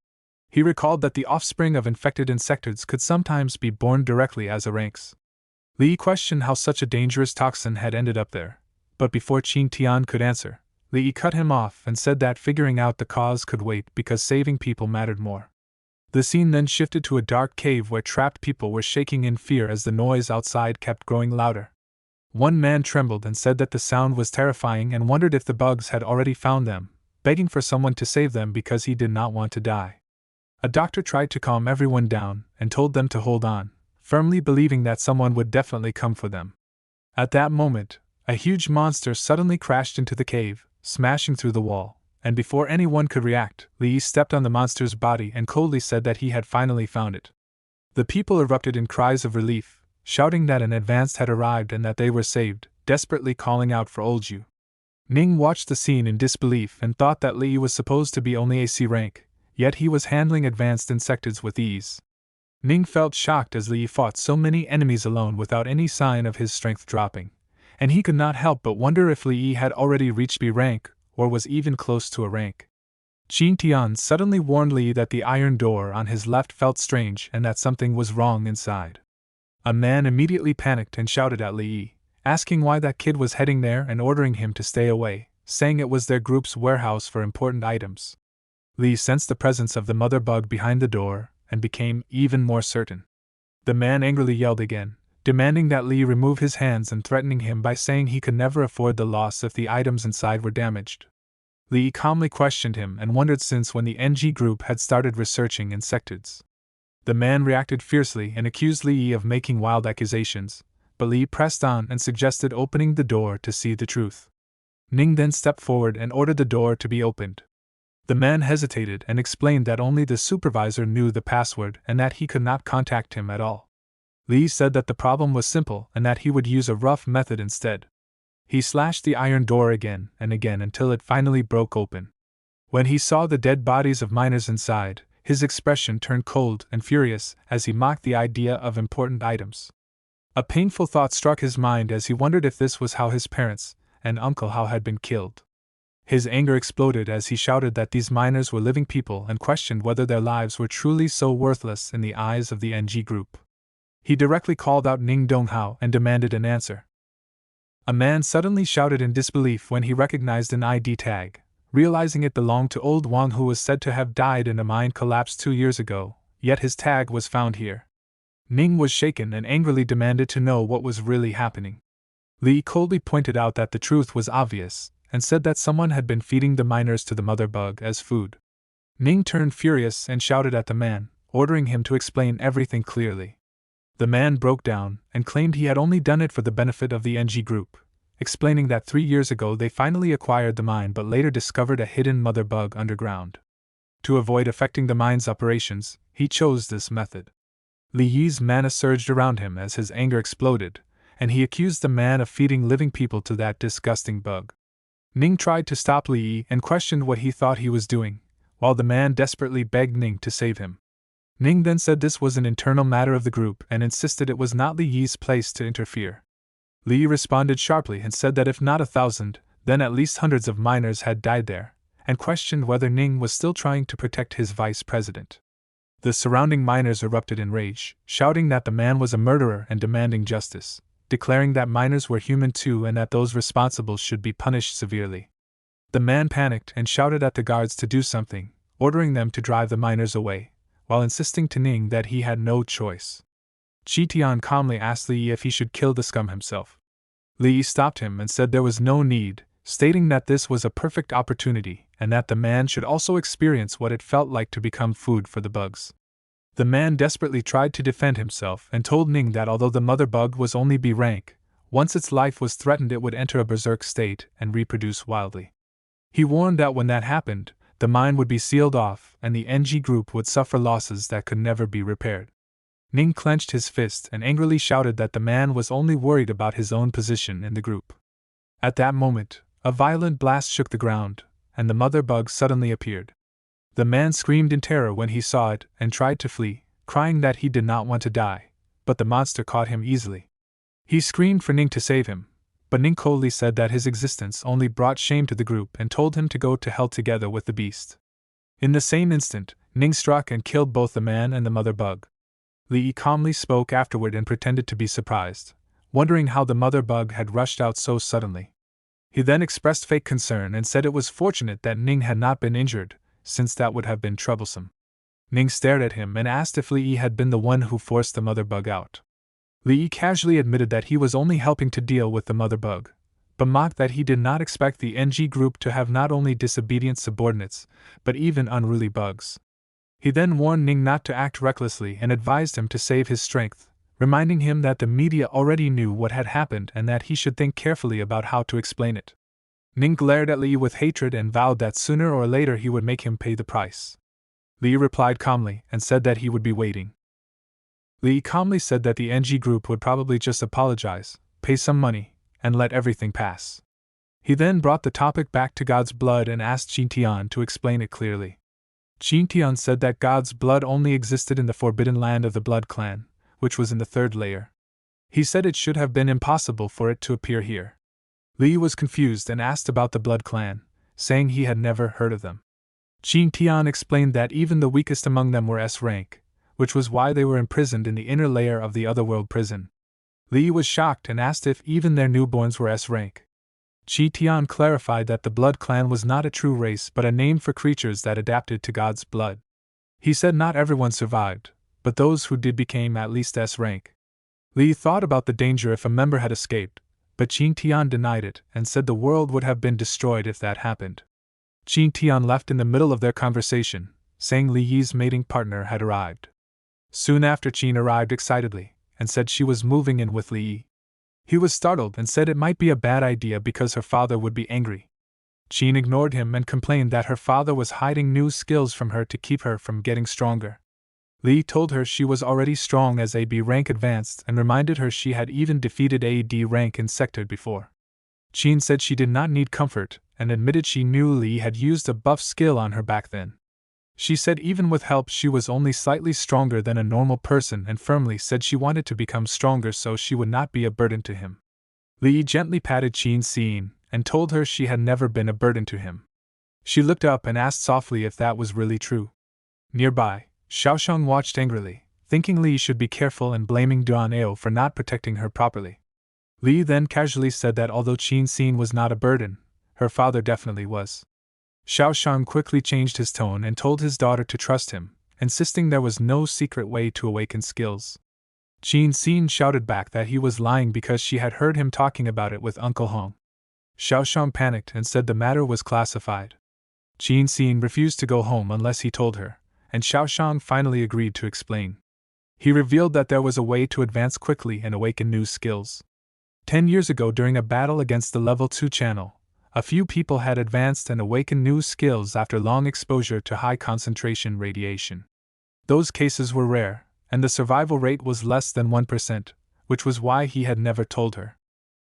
He recalled that the offspring of infected insectoids could sometimes be born directly as a ranks. Li questioned how such a dangerous toxin had ended up there, but before Qin Tian could answer, Li cut him off and said that figuring out the cause could wait because saving people mattered more. The scene then shifted to a dark cave where trapped people were shaking in fear as the noise outside kept growing louder. One man trembled and said that the sound was terrifying and wondered if the bugs had already found them, begging for someone to save them because he did not want to die. A doctor tried to calm everyone down and told them to hold on, firmly believing that someone would definitely come for them. At that moment, A huge monster suddenly crashed into the cave, smashing through the wall, and before anyone could react, Li stepped on the monster's body and coldly said that he had finally found it. The people erupted in cries of relief, shouting that an advance had arrived and that they were saved, desperately calling out for old Ju. Ning watched the scene in disbelief and thought that Li was supposed to be only a C rank, yet he was handling advanced insectoids with ease. Ning felt shocked as Li fought so many enemies alone without any sign of his strength dropping, and he could not help but wonder if Li had already reached B rank, or was even close to a rank. Qin Tian suddenly warned Li that the iron door on his left felt strange and that something was wrong inside. A man immediately panicked and shouted at Li, asking why that kid was heading there and ordering him to stay away, saying it was their group's warehouse for important items. Li sensed the presence of the mother bug behind the door and became even more certain. The man angrily yelled again, demanding that Li remove his hands and threatening him by saying he could never afford the loss if the items inside were damaged. Li calmly questioned him and wondered since when the NG group had started researching insectoids. The man reacted fiercely and accused Li of making wild accusations, but Li pressed on and suggested opening the door to see the truth. Ning then stepped forward and ordered the door to be opened. The man hesitated and explained that only the supervisor knew the password and that he could not contact him at all. Li said that the problem was simple and that he would use a rough method instead. He slashed the iron door again and again until it finally broke open. When he saw the dead bodies of miners inside, his expression turned cold and furious as he mocked the idea of important items. A painful thought struck his mind as he wondered if this was how his parents and Uncle Hao had been killed. His anger exploded as he shouted that these miners were living people and questioned whether their lives were truly so worthless in the eyes of the NG group. He directly called out Ning Donghua and demanded an answer. A man suddenly shouted in disbelief when he recognized an ID tag, realizing it belonged to old Wang, who was said to have died in a mine collapse 2 years ago, yet his tag was found here. Ning was shaken and angrily demanded to know what was really happening. Li coldly pointed out that the truth was obvious, and said that someone had been feeding the miners to the mother bug as food. Ning turned furious and shouted at the man, ordering him to explain everything clearly. The man broke down and claimed he had only done it for the benefit of the NG group, explaining that 3 years ago they finally acquired the mine but later discovered a hidden mother bug underground. To avoid affecting the mine's operations, he chose this method. Li Yi's mana surged around him as his anger exploded, and he accused the man of feeding living people to that disgusting bug. Ning tried to stop Li Yi and questioned what he thought he was doing, while the man desperately begged Ning to save him. Ning then said this was an internal matter of the group and insisted it was not Li Yi's place to interfere. Li Yi responded sharply and said that if not 1,000, then at least hundreds of miners had died there, and questioned whether Ning was still trying to protect his vice president. The surrounding miners erupted in rage, shouting that the man was a murderer and demanding justice, declaring that miners were human too and that those responsible should be punished severely. The man panicked and shouted at the guards to do something, ordering them to drive the miners away, while insisting to Ning that he had no choice. Qi Tian calmly asked Li Yi if he should kill the scum himself. Li Yi stopped him and said there was no need, stating that this was a perfect opportunity and that the man should also experience what it felt like to become food for the bugs. The man desperately tried to defend himself and told Ning that although the mother bug was only B rank, once its life was threatened it would enter a berserk state and reproduce wildly. He warned that when that happened, the mine would be sealed off and the NG group would suffer losses that could never be repaired. Ning clenched his fist and angrily shouted that the man was only worried about his own position in the group. At that moment, a violent blast shook the ground, and the mother bug suddenly appeared. The man screamed in terror when he saw it and tried to flee, crying that he did not want to die, but the monster caught him easily. He screamed for Ning to save him, but Ning coldly said that his existence only brought shame to the group and told him to go to hell together with the beast. In the same instant, Ning struck and killed both the man and the mother bug. Li Yi calmly spoke afterward and pretended to be surprised, wondering how the mother bug had rushed out so suddenly. He then expressed fake concern and said it was fortunate that Ning had not been injured, since that would have been troublesome. Ning stared at him and asked if Li Yi had been the one who forced the mother bug out. Li Yi casually admitted that he was only helping to deal with the mother bug, but mocked that he did not expect the NG group to have not only disobedient subordinates, but even unruly bugs. He then warned Ning not to act recklessly and advised him to save his strength, reminding him that the media already knew what had happened and that he should think carefully about how to explain it. Ning glared at Li with hatred and vowed that sooner or later he would make him pay the price. Li replied calmly and said that he would be waiting. Li calmly said that the NG group would probably just apologize, pay some money, and let everything pass. He then brought the topic back to God's blood and asked Qin Tian to explain it clearly. Qin Tian said that God's blood only existed in the forbidden land of the Blood Clan, which was in the third layer. He said it should have been impossible for it to appear here. Li was confused and asked about the Blood Clan, saying he had never heard of them. Qin Tian explained that even the weakest among them were S rank, which was why they were imprisoned in the inner layer of the otherworld prison. Li was shocked and asked if even their newborns were S rank. Qin Tian clarified that the Blood Clan was not a true race but a name for creatures that adapted to God's blood. He said not everyone survived, but those who did became at least S rank. Li thought about the danger if a member had escaped, but Qin Tian denied it and said the world would have been destroyed if that happened. Qin Tian left in the middle of their conversation, saying Li Yi's mating partner had arrived. Soon after, Qin arrived excitedly and said she was moving in with Li Yi. He was startled and said it might be a bad idea because her father would be angry. Qin ignored him and complained that her father was hiding new skills from her to keep her from getting stronger. Li told her she was already strong as AB rank advanced and reminded her she had even defeated AD rank in Sector before. Qin said she did not need comfort and admitted she knew Li had used a buff skill on her back then. She said even with help she was only slightly stronger than a normal person and firmly said she wanted to become stronger so she would not be a burden to him. Li gently patted Qin's scene and told her she had never been a burden to him. She looked up and asked softly if that was really true. Nearby, Xiaoshang watched angrily, thinking Li should be careful and blaming DONGHUA for not protecting her properly. Li then casually said that although Qin's scene was not a burden, her father definitely was. Xiaoshang quickly changed his tone and told his daughter to trust him, insisting there was no secret way to awaken skills. Qin Xin shouted back that he was lying because she had heard him talking about it with Uncle Hong. Xiaoshang panicked and said the matter was classified. Qin Xin refused to go home unless he told her, and Xiaoshang finally agreed to explain. He revealed that there was a way to advance quickly and awaken new skills. 10 years ago, during a battle against the level 2 channel, a few people had advanced and awakened new skills after long exposure to high concentration radiation. Those cases were rare, and the survival rate was less than 1%, which was why he had never told her.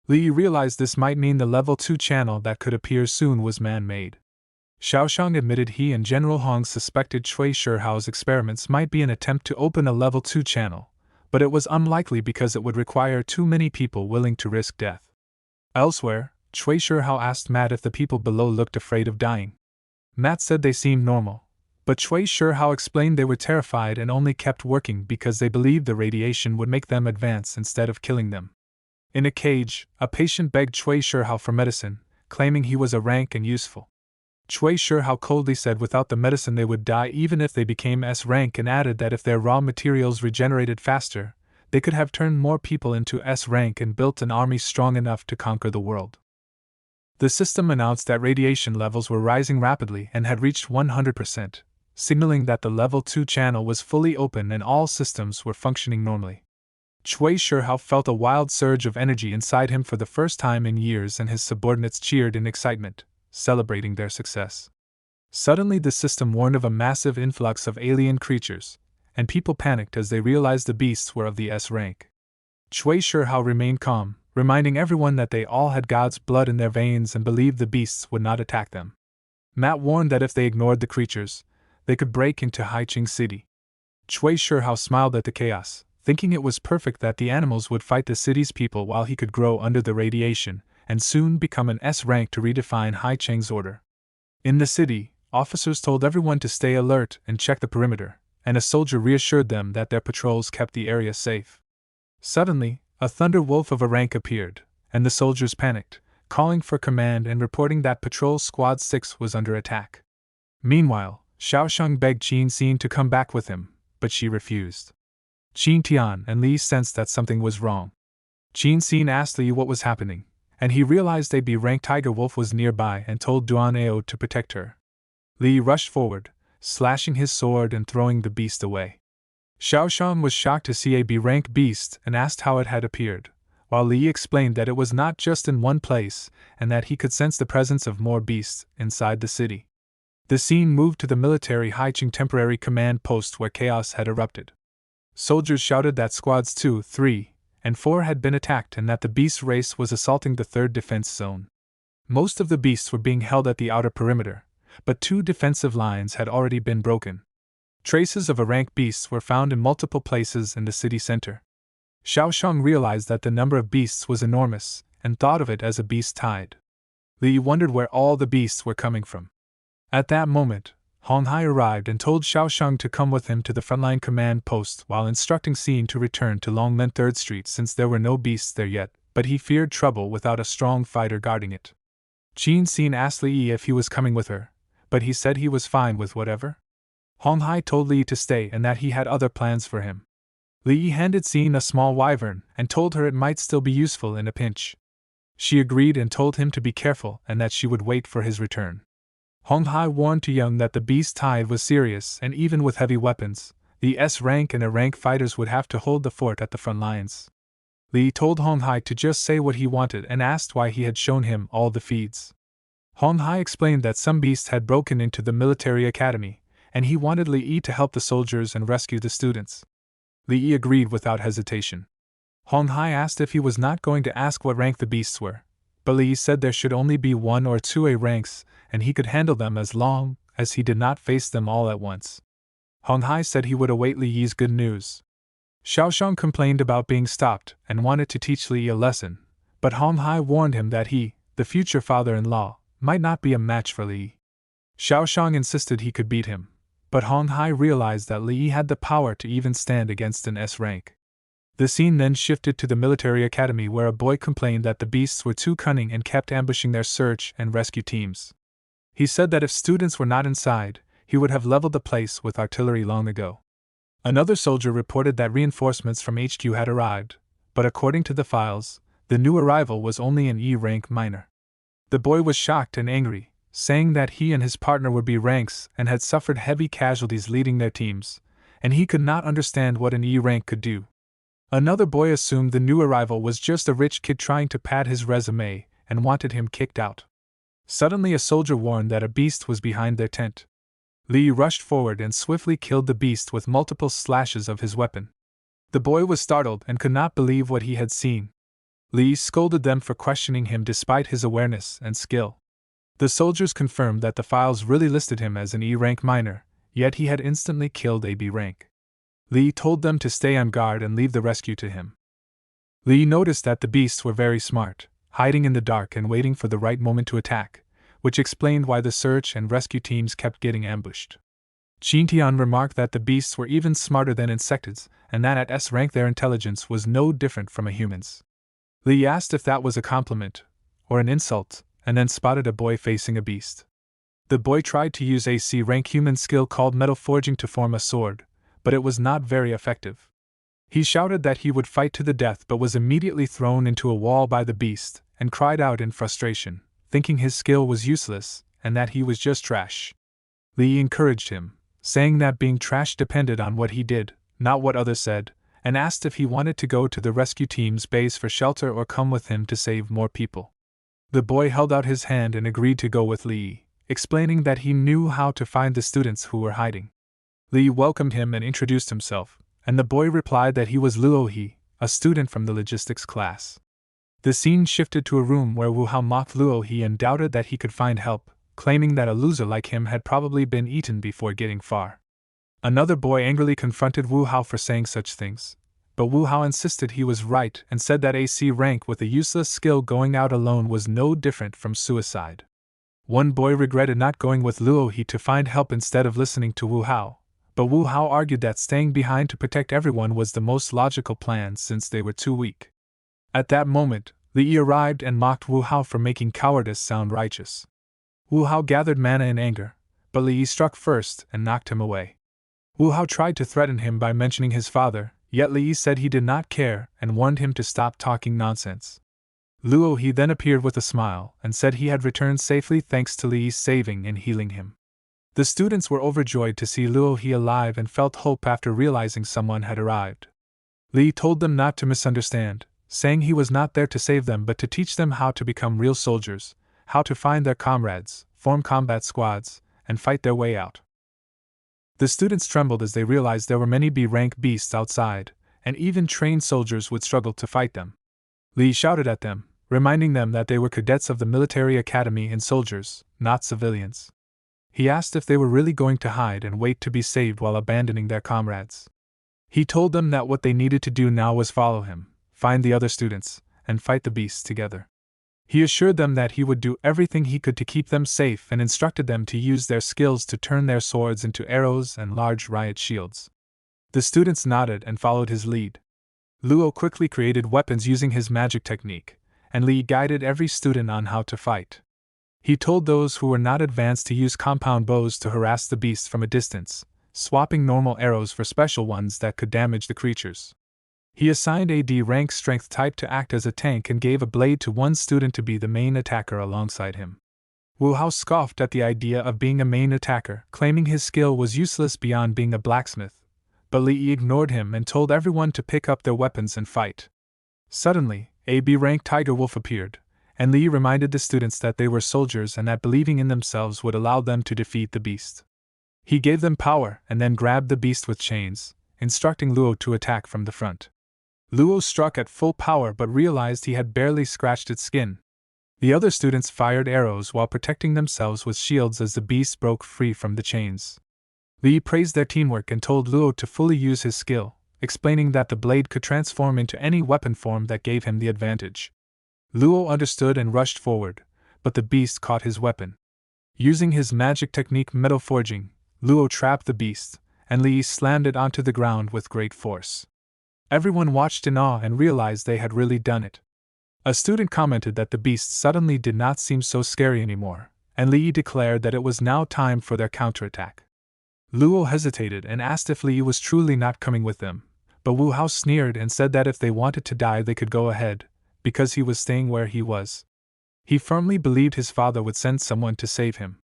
Li realized this might mean the level 2 channel that could appear soon was man-made. Xiaoshang admitted he and General Hong suspected Cui Shihao's experiments might be an attempt to open a level 2 channel, but it was unlikely because it would require too many people willing to risk death. Elsewhere, Cui Shihao asked Matt if the people below looked afraid of dying. Matt said they seemed normal, but Cui Shihao explained they were terrified and only kept working because they believed the radiation would make them advance instead of killing them. In a cage, a patient begged Cui Shihao for medicine, claiming he was a rank and useful. Cui Shihao coldly said without the medicine they would die even if they became S rank and added that if their raw materials regenerated faster, they could have turned more people into S rank and built an army strong enough to conquer the world. The system announced that radiation levels were rising rapidly and had reached 100%, signaling that the level 2 channel was fully open and all systems were functioning normally. Cui Shihao felt a wild surge of energy inside him for the first time in years, and his subordinates cheered in excitement, celebrating their success. Suddenly the system warned of a massive influx of alien creatures, and people panicked as they realized the beasts were of the S rank. Cui Shihao remained calm, reminding everyone that they all had God's blood in their veins and believed the beasts would not attack them. Matt warned that if they ignored the creatures, they could break into Haiqing City. Cui Shihao smiled at the chaos, thinking it was perfect that the animals would fight the city's people while he could grow under the radiation, and soon become an S rank to redefine Haiqing's order. In the city, officers told everyone to stay alert and check the perimeter, and a soldier reassured them that their patrols kept the area safe. Suddenly, a thunder wolf of a rank appeared, and the soldiers panicked, calling for command and reporting that Patrol Squad 6 was under attack. Meanwhile, Xiaoshang begged Qin Xin to come back with him, but she refused. Qin Tian and Li sensed that something was wrong. Qin Xin asked Li what was happening, and he realized AB rank Tiger Wolf was nearby and told DONGHUA to protect her. Li rushed forward, slashing his sword and throwing the beast away. Xiaoshang was shocked to see a B-rank beast and asked how it had appeared, while Li explained that it was not just in one place and that he could sense the presence of more beasts inside the city. The scene moved to the military Haiqing temporary command post where chaos had erupted. Soldiers shouted that squads 2, 3, and 4 had been attacked and that the beast race was assaulting the third defense zone. Most of the beasts were being held at the outer perimeter, but 2 defensive lines had already been broken. Traces of A-rank beasts were found in multiple places in the city center. Xiaoshang realized that the number of beasts was enormous and thought of it as a beast tide. Li wondered where all the beasts were coming from. At that moment, Hong Hai arrived and told Xiaoshang to come with him to the frontline command post while instructing Xin to return to Longmen 3rd Street since there were no beasts there yet, but he feared trouble without a strong fighter guarding it. Xin asked Li if he was coming with her, but he said he was fine with whatever. Hong Hai told Li to stay and that he had other plans for him. Li handed Xin a small wyvern and told her it might still be useful in a pinch. She agreed and told him to be careful and that she would wait for his return. Hong Hai warned to Young that the beast tide was serious and even with heavy weapons, the S-rank and A-rank fighters would have to hold the fort at the front lines. Li told Hong Hai to just say what he wanted and asked why he had shown him all the feeds. Hong Hai explained that some beasts had broken into the military academy, and he wanted Li to help the soldiers and rescue the students. Li agreed without hesitation. Hong Hai asked if he was not going to ask what rank the beasts were, but Li said there should only be 1 or 2 A ranks, and he could handle them as long as he did not face them all at once. Hong Hai said he would await Li's good news. Xiaoshang complained about being stopped and wanted to teach Li a lesson, but Hong Hai warned him that he, the future father-in-law, might not be a match for Li. Xiaoshang insisted he could beat him, but Hong Hai realized that Li had the power to even stand against an S rank. The scene then shifted to the military academy where a boy complained that the beasts were too cunning and kept ambushing their search and rescue teams. He said that if students were not inside, he would have leveled the place with artillery long ago. Another soldier reported that reinforcements from HQ had arrived, but according to the files, the new arrival was only an E-rank minor. The boy was shocked and angry, saying that he and his partner were B-ranks and had suffered heavy casualties leading their teams, and he could not understand what an E-rank could do. Another boy assumed the new arrival was just a rich kid trying to pad his resume and wanted him kicked out. Suddenly a soldier warned that a beast was behind their tent. Li rushed forward and swiftly killed the beast with multiple slashes of his weapon. The boy was startled and could not believe what he had seen. Li scolded them for questioning him despite his awareness and skill. The soldiers confirmed that the files really listed him as an E-rank minor, yet he had instantly killed a B-rank. Li told them to stay on guard and leave the rescue to him. Li noticed that the beasts were very smart, hiding in the dark and waiting for the right moment to attack, which explained why the search and rescue teams kept getting ambushed. Qintian remarked that the beasts were even smarter than insectoids, and that at S rank their intelligence was no different from a human's. Li asked if that was a compliment or an insult, and then spotted a boy facing a beast. The boy tried to use a C-rank human skill called metal forging to form a sword, but it was not very effective. He shouted that he would fight to the death but was immediately thrown into a wall by the beast, and cried out in frustration, thinking his skill was useless and that he was just trash. Li encouraged him, saying that being trash depended on what he did, not what others said, and asked if he wanted to go to the rescue team's base for shelter or come with him to save more people. The boy held out his hand and agreed to go with Li, explaining that he knew how to find the students who were hiding. Li welcomed him and introduced himself, and the boy replied that he was Luohe, a student from the logistics class. The scene shifted to a room where Wu Hao mocked Luohe and doubted that he could find help, claiming that a loser like him had probably been eaten before getting far. Another boy angrily confronted Wu Hao for saying such things, but Wu Hao insisted he was right and said that a C rank with a useless skill going out alone was no different from suicide. One boy regretted not going with Luohe to find help instead of listening to Wu Hao, but Wu Hao argued that staying behind to protect everyone was the most logical plan since they were too weak. At that moment, Li arrived and mocked Wu Hao for making cowardice sound righteous. Wu Hao gathered mana in anger, but Li struck first and knocked him away. Wu Hao tried to threaten him by mentioning his father, yet Li said he did not care and warned him to stop talking nonsense. Luohe then appeared with a smile and said he had returned safely thanks to Li's saving and healing him. The students were overjoyed to see Luo He alive and felt hope after realizing someone had arrived. Li told them not to misunderstand, saying he was not there to save them but to teach them how to become real soldiers, how to find their comrades, form combat squads, and fight their way out. The students trembled as they realized there were many B-rank beasts outside, and even trained soldiers would struggle to fight them. Li shouted at them, reminding them that they were cadets of the military academy and soldiers, not civilians. He asked if they were really going to hide and wait to be saved while abandoning their comrades. He told them that what they needed to do now was follow him, find the other students, and fight the beasts together. He assured them that he would do everything he could to keep them safe and instructed them to use their skills to turn their swords into arrows and large riot shields. The students nodded and followed his lead. Luo quickly created weapons using his magic technique, and Li guided every student on how to fight. He told those who were not advanced to use compound bows to harass the beasts from a distance, swapping normal arrows for special ones that could damage the creatures. He assigned a D-rank strength type to act as a tank and gave a blade to one student to be the main attacker alongside him. Wu Hao scoffed at the idea of being a main attacker, claiming his skill was useless beyond being a blacksmith, but Li ignored him and told everyone to pick up their weapons and fight. Suddenly, a B-rank tiger wolf appeared, and Li reminded the students that they were soldiers and that believing in themselves would allow them to defeat the beast. He gave them power and then grabbed the beast with chains, instructing Luo to attack from the front. Luo struck at full power but realized he had barely scratched its skin. The other students fired arrows while protecting themselves with shields as the beast broke free from the chains. Li praised their teamwork and told Luo to fully use his skill, explaining that the blade could transform into any weapon form that gave him the advantage. Luo understood and rushed forward, but the beast caught his weapon. Using his magic technique metal forging, Luo trapped the beast, and Li slammed it onto the ground with great force. Everyone watched in awe and realized they had really done it. A student commented that the beast suddenly did not seem so scary anymore, and Li declared that it was now time for their counterattack. Luo hesitated and asked if Li was truly not coming with them, but Wu Hao sneered and said that if they wanted to die they could go ahead, because he was staying where he was. He firmly believed his father would send someone to save him.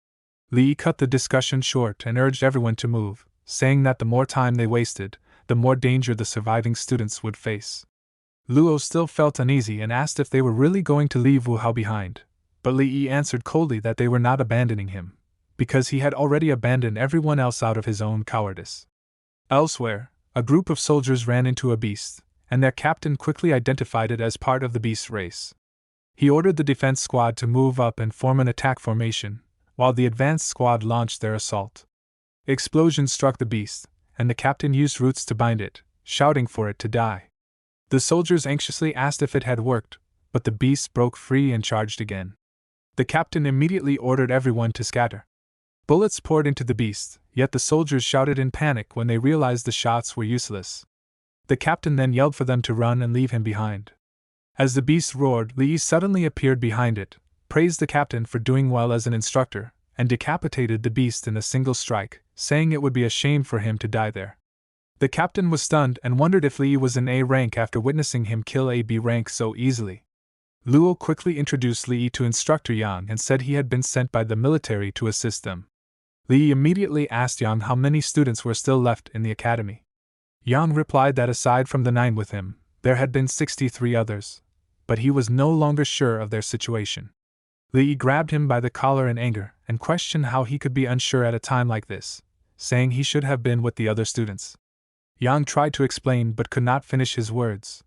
Li cut the discussion short and urged everyone to move, saying that the more time they wasted, the more danger the surviving students would face. Luo still felt uneasy and asked if they were really going to leave Wu Hao behind, but Li answered coldly that they were not abandoning him, because he had already abandoned everyone else out of his own cowardice. Elsewhere, a group of soldiers ran into a beast, and their captain quickly identified it as part of the beast's race. He ordered the defense squad to move up and form an attack formation, while the advanced squad launched their assault. Explosions struck the beast, and the captain used roots to bind it, shouting for it to die. The soldiers anxiously asked if it had worked, but the beast broke free and charged again. The captain immediately ordered everyone to scatter. Bullets poured into the beast, yet the soldiers shouted in panic when they realized the shots were useless. The captain then yelled for them to run and leave him behind. As the beast roared, Li suddenly appeared behind it, praised the captain for doing well as an instructor, and decapitated the beast in a single strike, saying it would be a shame for him to die there. The captain was stunned and wondered if Li was in A rank after witnessing him kill a B rank so easily. Luo quickly introduced Li to Instructor Yang and said he had been sent by the military to assist them. Li immediately asked Yang how many students were still left in the academy. Yang replied that aside from the 9 with him, there had been 63 others, but he was no longer sure of their situation. Li grabbed him by the collar in anger and questioned how he could be unsure at a time like this, saying he should have been with the other students. Yang tried to explain but could not finish his words.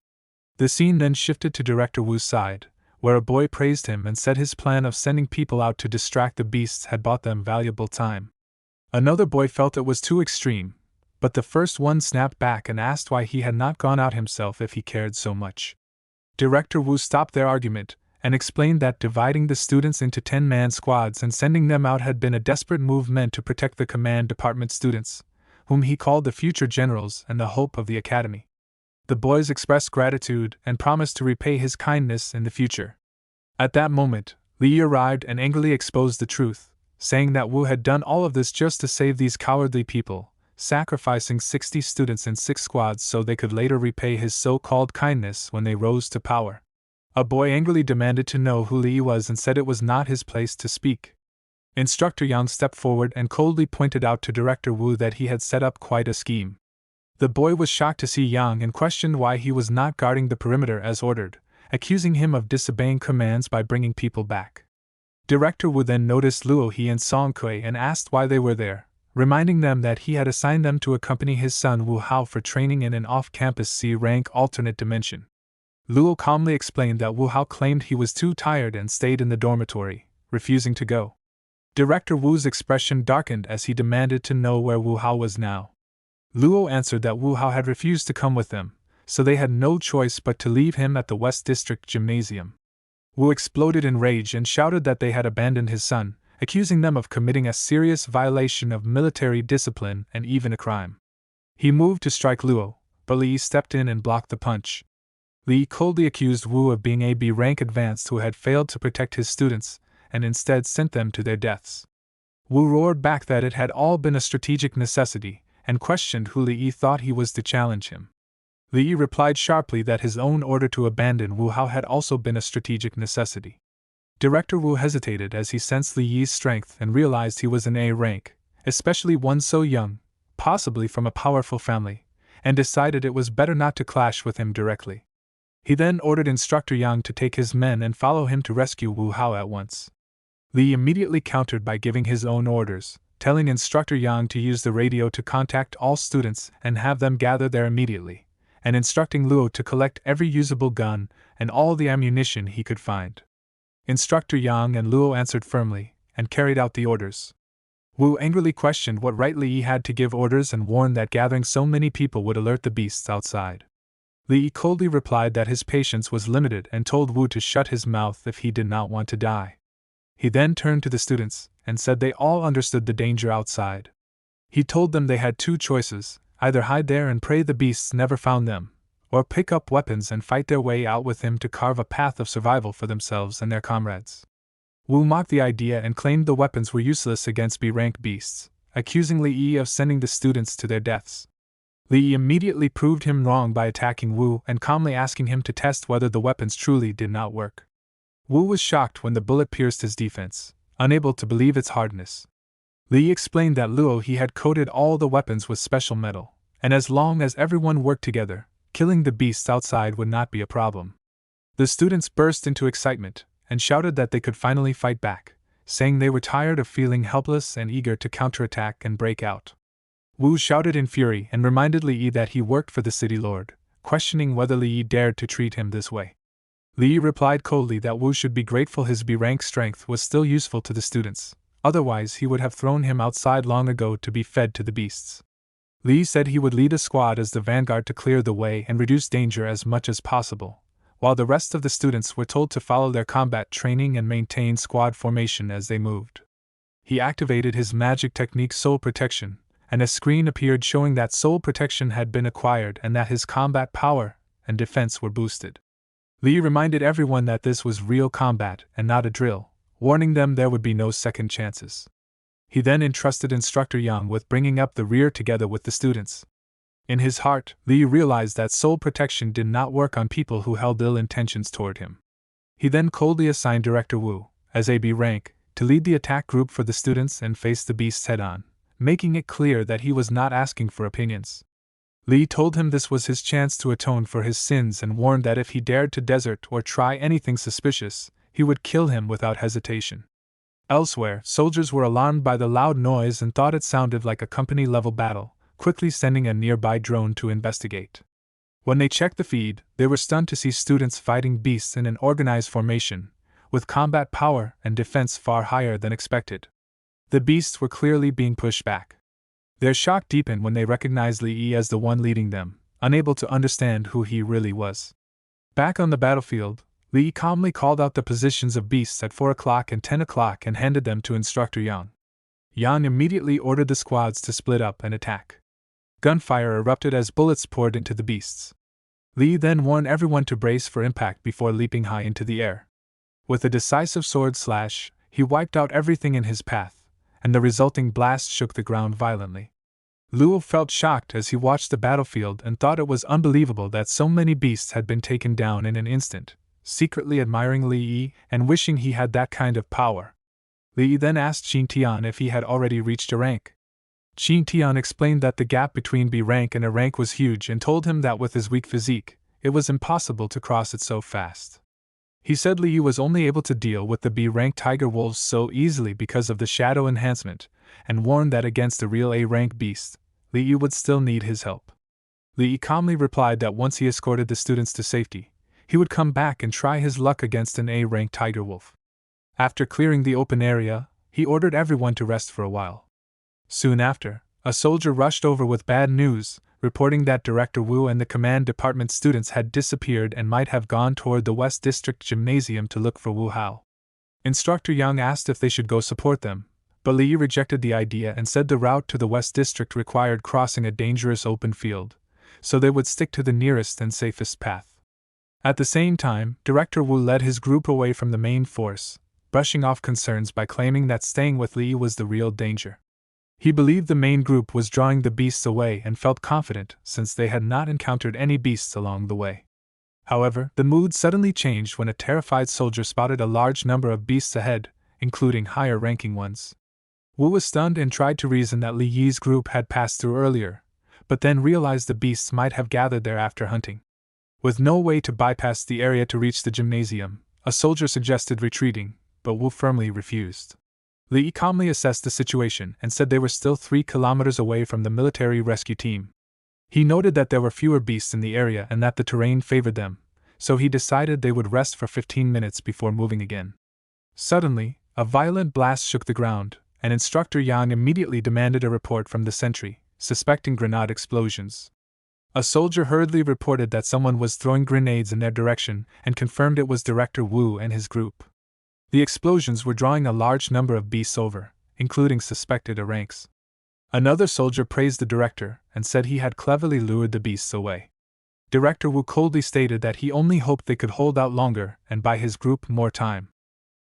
The scene then shifted to Director Wu's side, where a boy praised him and said his plan of sending people out to distract the beasts had bought them valuable time. Another boy felt it was too extreme, but the first one snapped back and asked why he had not gone out himself if he cared so much. Director Wu stopped their argument and explained that dividing the students into 10-man squads and sending them out had been a desperate move meant to protect the command department students, whom he called the future generals and the hope of the academy. The boys expressed gratitude and promised to repay his kindness in the future. At that moment, Li arrived and angrily exposed the truth, saying that Wu had done all of this just to save these cowardly people, sacrificing 60 students in 6 squads so they could later repay his so-called kindness when they rose to power. A boy angrily demanded to know who Li was and said it was not his place to speak. Instructor Yang stepped forward and coldly pointed out to Director Wu that he had set up quite a scheme. The boy was shocked to see Yang and questioned why he was not guarding the perimeter as ordered, accusing him of disobeying commands by bringing people back. Director Wu then noticed Luo He and Song Kui and asked why they were there, reminding them that he had assigned them to accompany his son Wu Hao for training in an off-campus C-rank alternate dimension. Luo calmly explained that Wu Hao claimed he was too tired and stayed in the dormitory, refusing to go. Director Wu's expression darkened as he demanded to know where Wu Hao was now. Luo answered that Wu Hao had refused to come with them, so they had no choice but to leave him at the West District Gymnasium. Wu exploded in rage and shouted that they had abandoned his son, accusing them of committing a serious violation of military discipline and even a crime. He moved to strike Luo, but Li stepped in and blocked the punch. Li coldly accused Wu of being a B-rank advanced who had failed to protect his students, and instead sent them to their deaths. Wu roared back that it had all been a strategic necessity, and questioned who Li thought he was to challenge him. Li replied sharply that his own order to abandon Wu Hao had also been a strategic necessity. Director Wu hesitated as he sensed Li Yi's strength and realized he was an A rank, especially one so young, possibly from a powerful family, and decided it was better not to clash with him directly. He then ordered Instructor Yang to take his men and follow him to rescue Wu Hao at once. Li immediately countered by giving his own orders, telling Instructor Yang to use the radio to contact all students and have them gather there immediately, and instructing Luo to collect every usable gun and all the ammunition he could find. Instructor Yang and Luo answered firmly, and carried out the orders. Wu angrily questioned what right Li had to give orders and warned that gathering so many people would alert the beasts outside. Li coldly replied that his patience was limited and told Wu to shut his mouth if he did not want to die. He then turned to the students and said they all understood the danger outside. He told them they had two choices: either hide there and pray the beasts never found them, or pick up weapons and fight their way out with him to carve a path of survival for themselves and their comrades. Wu mocked the idea and claimed the weapons were useless against B-rank beasts, accusing Li Yi of sending the students to their deaths. Li Yi immediately proved him wrong by attacking Wu and calmly asking him to test whether the weapons truly did not work. Wu was shocked when the bullet pierced his defense, unable to believe its hardness. Li explained that Luo He had coated all the weapons with special metal, and as long as everyone worked together, killing the beasts outside would not be a problem. The students burst into excitement and shouted that they could finally fight back, saying they were tired of feeling helpless and eager to counterattack and break out. Wu shouted in fury and reminded Li Yi that he worked for the city lord, questioning whether Li Yi dared to treat him this way. Li Yi replied coldly that Wu should be grateful his B-rank strength was still useful to the students, otherwise he would have thrown him outside long ago to be fed to the beasts. Li said he would lead a squad as the vanguard to clear the way and reduce danger as much as possible, while the rest of the students were told to follow their combat training and maintain squad formation as they moved. He activated his magic technique Soul Protection, and a screen appeared showing that Soul Protection had been acquired and that his combat power and defense were boosted. Li reminded everyone that this was real combat and not a drill, warning them there would be no second chances. He then entrusted Instructor Yang with bringing up the rear together with the students. In his heart, Li realized that Soul Protection did not work on people who held ill intentions toward him. He then coldly assigned Director Wu, as a B rank, to lead the attack group for the students and face the beasts head-on, making it clear that he was not asking for opinions. Li told him this was his chance to atone for his sins and warned that if he dared to desert or try anything suspicious, he would kill him without hesitation. Elsewhere, soldiers were alarmed by the loud noise and thought it sounded like a company-level battle, quickly sending a nearby drone to investigate. When they checked the feed, they were stunned to see students fighting beasts in an organized formation, with combat power and defense far higher than expected. The beasts were clearly being pushed back. Their shock deepened when they recognized Li Yi as the one leading them, unable to understand who he really was. Back on the battlefield, Li calmly called out the positions of beasts at 4 o'clock and 10 o'clock and handed them to Instructor Yang. Yang immediately ordered the squads to split up and attack. Gunfire erupted as bullets poured into the beasts. Li then warned everyone to brace for impact before leaping high into the air. With a decisive sword slash, he wiped out everything in his path, and the resulting blast shook the ground violently. Luo felt shocked as he watched the battlefield and thought it was unbelievable that so many beasts had been taken down in an instant, secretly admiring Li Yi and wishing he had that kind of power. Li then asked Qin Tian if he had already reached a rank. Qin Tian explained that the gap between B rank and A rank was huge and told him that with his weak physique, it was impossible to cross it so fast. He said Li was only able to deal with the B rank tiger wolves so easily because of the shadow enhancement, and warned that against a real A rank beast, Li would still need his help. Li calmly replied that once he escorted the students to safety, he would come back and try his luck against an A rank tiger wolf. After clearing the open area, he ordered everyone to rest for a while. Soon after, a soldier rushed over with bad news, reporting that Director Wu and the command department students had disappeared and might have gone toward the West District Gymnasium to look for Wu Hao. Instructor Yang asked if they should go support them, but Li rejected the idea and said the route to the West District required crossing a dangerous open field, so they would stick to the nearest and safest path. At the same time, Director Wu led his group away from the main force, brushing off concerns by claiming that staying with Li was the real danger. He believed the main group was drawing the beasts away and felt confident since they had not encountered any beasts along the way. However, the mood suddenly changed when a terrified soldier spotted a large number of beasts ahead, including higher-ranking ones. Wu was stunned and tried to reason that Li Yi's group had passed through earlier, but then realized the beasts might have gathered there after hunting. With no way to bypass the area to reach the gymnasium, a soldier suggested retreating, but Wu firmly refused. Li calmly assessed the situation and said they were still 3 kilometers away from the military rescue team. He noted that there were fewer beasts in the area and that the terrain favored them, so he decided they would rest for 15 minutes before moving again. Suddenly, a violent blast shook the ground, and Instructor Yang immediately demanded a report from the sentry, suspecting grenade explosions. A soldier hurriedly reported that someone was throwing grenades in their direction and confirmed it was Director Wu and his group. The explosions were drawing a large number of beasts over, including suspected A ranks. Another soldier praised the director and said he had cleverly lured the beasts away. Director Wu coldly stated that he only hoped they could hold out longer and buy his group more time.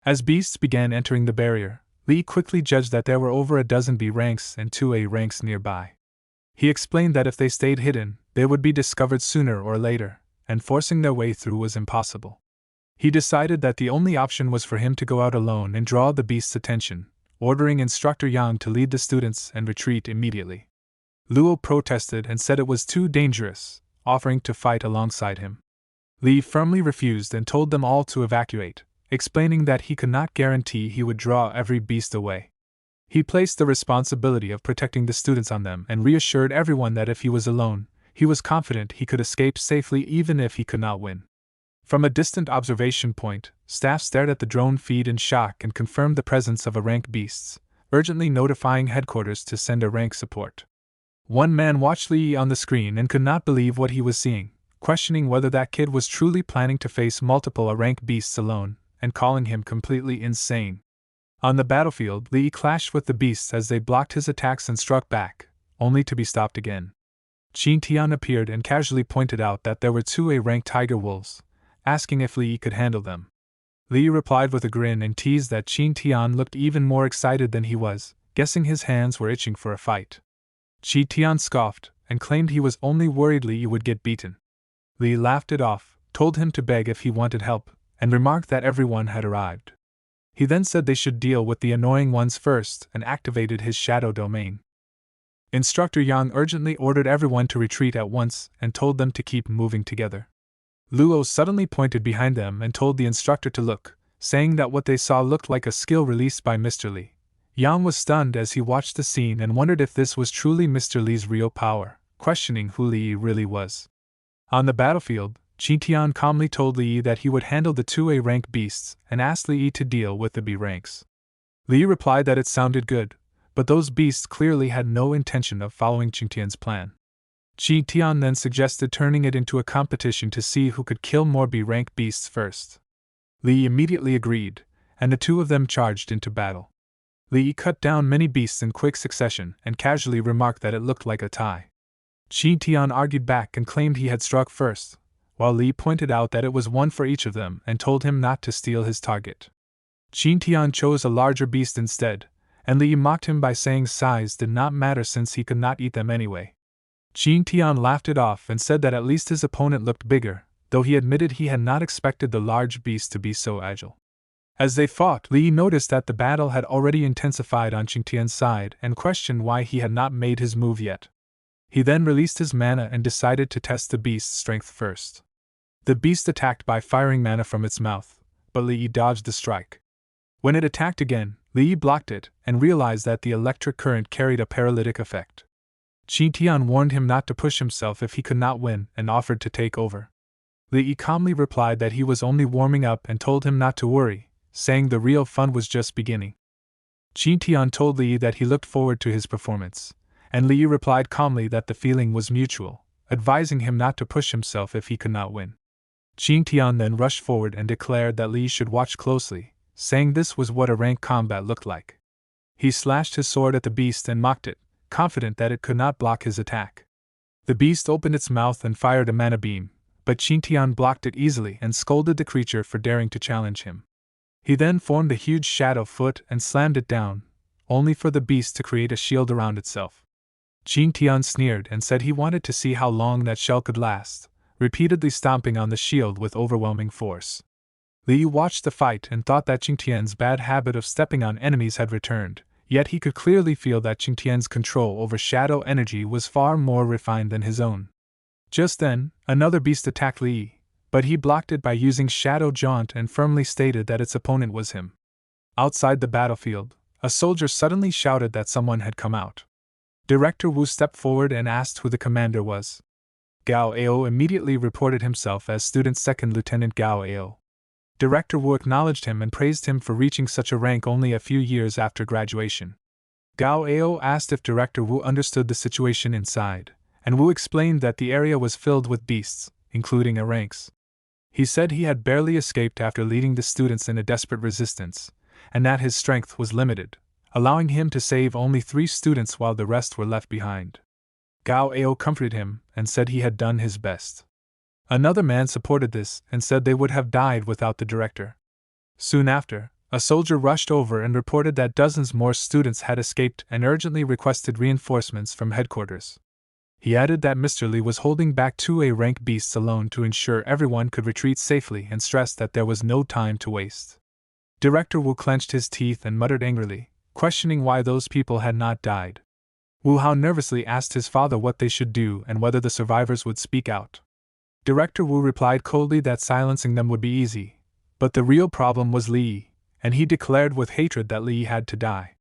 As beasts began entering the barrier, Li quickly judged that there were over a dozen B ranks and 2 A ranks nearby. He explained that if they stayed hidden, they would be discovered sooner or later, and forcing their way through was impossible. He decided that the only option was for him to go out alone and draw the beast's attention, ordering Instructor Yang to lead the students and retreat immediately. Luo protested and said it was too dangerous, offering to fight alongside him. Li firmly refused and told them all to evacuate, explaining that he could not guarantee he would draw every beast away. He placed the responsibility of protecting the students on them and reassured everyone that if he was alone, he was confident he could escape safely even if he could not win. From a distant observation point, staff stared at the drone feed in shock and confirmed the presence of A rank beasts, urgently notifying headquarters to send A rank support. One man watched Li on the screen and could not believe what he was seeing, questioning whether that kid was truly planning to face multiple A rank beasts alone, and calling him completely insane. On the battlefield, Li clashed with the beasts as they blocked his attacks and struck back, only to be stopped again. Qin Tian appeared and casually pointed out that there were 2 A rank tiger wolves, asking if Li could handle them. Li replied with a grin and teased that Qin Tian looked even more excited than he was, guessing his hands were itching for a fight. Qin Tian scoffed and claimed he was only worried Li would get beaten. Li laughed it off, told him to beg if he wanted help, and remarked that everyone had arrived. He then said they should deal with the annoying ones first and activated his shadow domain. Instructor Yang urgently ordered everyone to retreat at once and told them to keep moving together. Luo suddenly pointed behind them and told the instructor to look, saying that what they saw looked like a skill released by Mr. Li. Yang was stunned as he watched the scene and wondered if this was truly Mr. Li's real power, questioning who Li really was. On the battlefield, Qin Tian calmly told Li that he would handle the 2 A rank beasts and asked Li to deal with the B ranks. Li replied that it sounded good, but those beasts clearly had no intention of following Qin Tian's plan. Qin Tian then suggested turning it into a competition to see who could kill more B rank beasts first. Li immediately agreed, and the 2 of them charged into battle. Li cut down many beasts in quick succession and casually remarked that it looked like a tie. Qin Tian argued back and claimed he had struck first, while Li pointed out that it was 1 for each of them and told him not to steal his target. Qin Tian chose a larger beast instead, and Li mocked him by saying size did not matter since he could not eat them anyway. Qin Tian laughed it off and said that at least his opponent looked bigger, though he admitted he had not expected the large beast to be so agile. As they fought, Li noticed that the battle had already intensified on Qingtian's side and questioned why he had not made his move yet. He then released his mana and decided to test the beast's strength first. The beast attacked by firing mana from its mouth, but Li dodged the strike. When it attacked again, Li blocked it and realized that the electric current carried a paralytic effect. Qingtian warned him not to push himself if he could not win and offered to take over. Li calmly replied that he was only warming up and told him not to worry, saying the real fun was just beginning. Qingtian told Li that he looked forward to his performance, and Li replied calmly that the feeling was mutual, advising him not to push himself if he could not win. Qingtian then rushed forward and declared that Li should watch closely, saying this was what a ranked combat looked like. He slashed his sword at the beast and mocked it, confident that it could not block his attack. The beast opened its mouth and fired a mana beam, but Qingtian blocked it easily and scolded the creature for daring to challenge him. He then formed a huge shadow foot and slammed it down, only for the beast to create a shield around itself. Qingtian sneered and said he wanted to see how long that shell could last, repeatedly stomping on the shield with overwhelming force. Li watched the fight and thought that Qingtian's bad habit of stepping on enemies had returned, yet he could clearly feel that Qingtian's control over shadow energy was far more refined than his own. Just then, another beast attacked Li, but he blocked it by using Shadow Jaunt and firmly stated that its opponent was him. Outside the battlefield, a soldier suddenly shouted that someone had come out. Director Wu stepped forward and asked who the commander was. Gao Ao immediately reported himself as Student Second Lieutenant Gao Ao. Director Wu acknowledged him and praised him for reaching such a rank only a few years after graduation. Gao Ao asked if Director Wu understood the situation inside, and Wu explained that the area was filled with beasts, including a ranks. He said he had barely escaped after leading the students in a desperate resistance, and that his strength was limited, allowing him to save only 3 students while the rest were left behind. Gao Ao comforted him and said he had done his best. Another man supported this and said they would have died without the director. Soon after, a soldier rushed over and reported that dozens more students had escaped and urgently requested reinforcements from headquarters. He added that Mr. Li was holding back 2 A-rank beasts alone to ensure everyone could retreat safely and stressed that there was no time to waste. Director Wu clenched his teeth and muttered angrily, questioning why those people had not died. Wu Hao nervously asked his father what they should do and whether the survivors would speak out. Director Wu replied coldly that silencing them would be easy, but the real problem was Li, and he declared with hatred that Li had to die.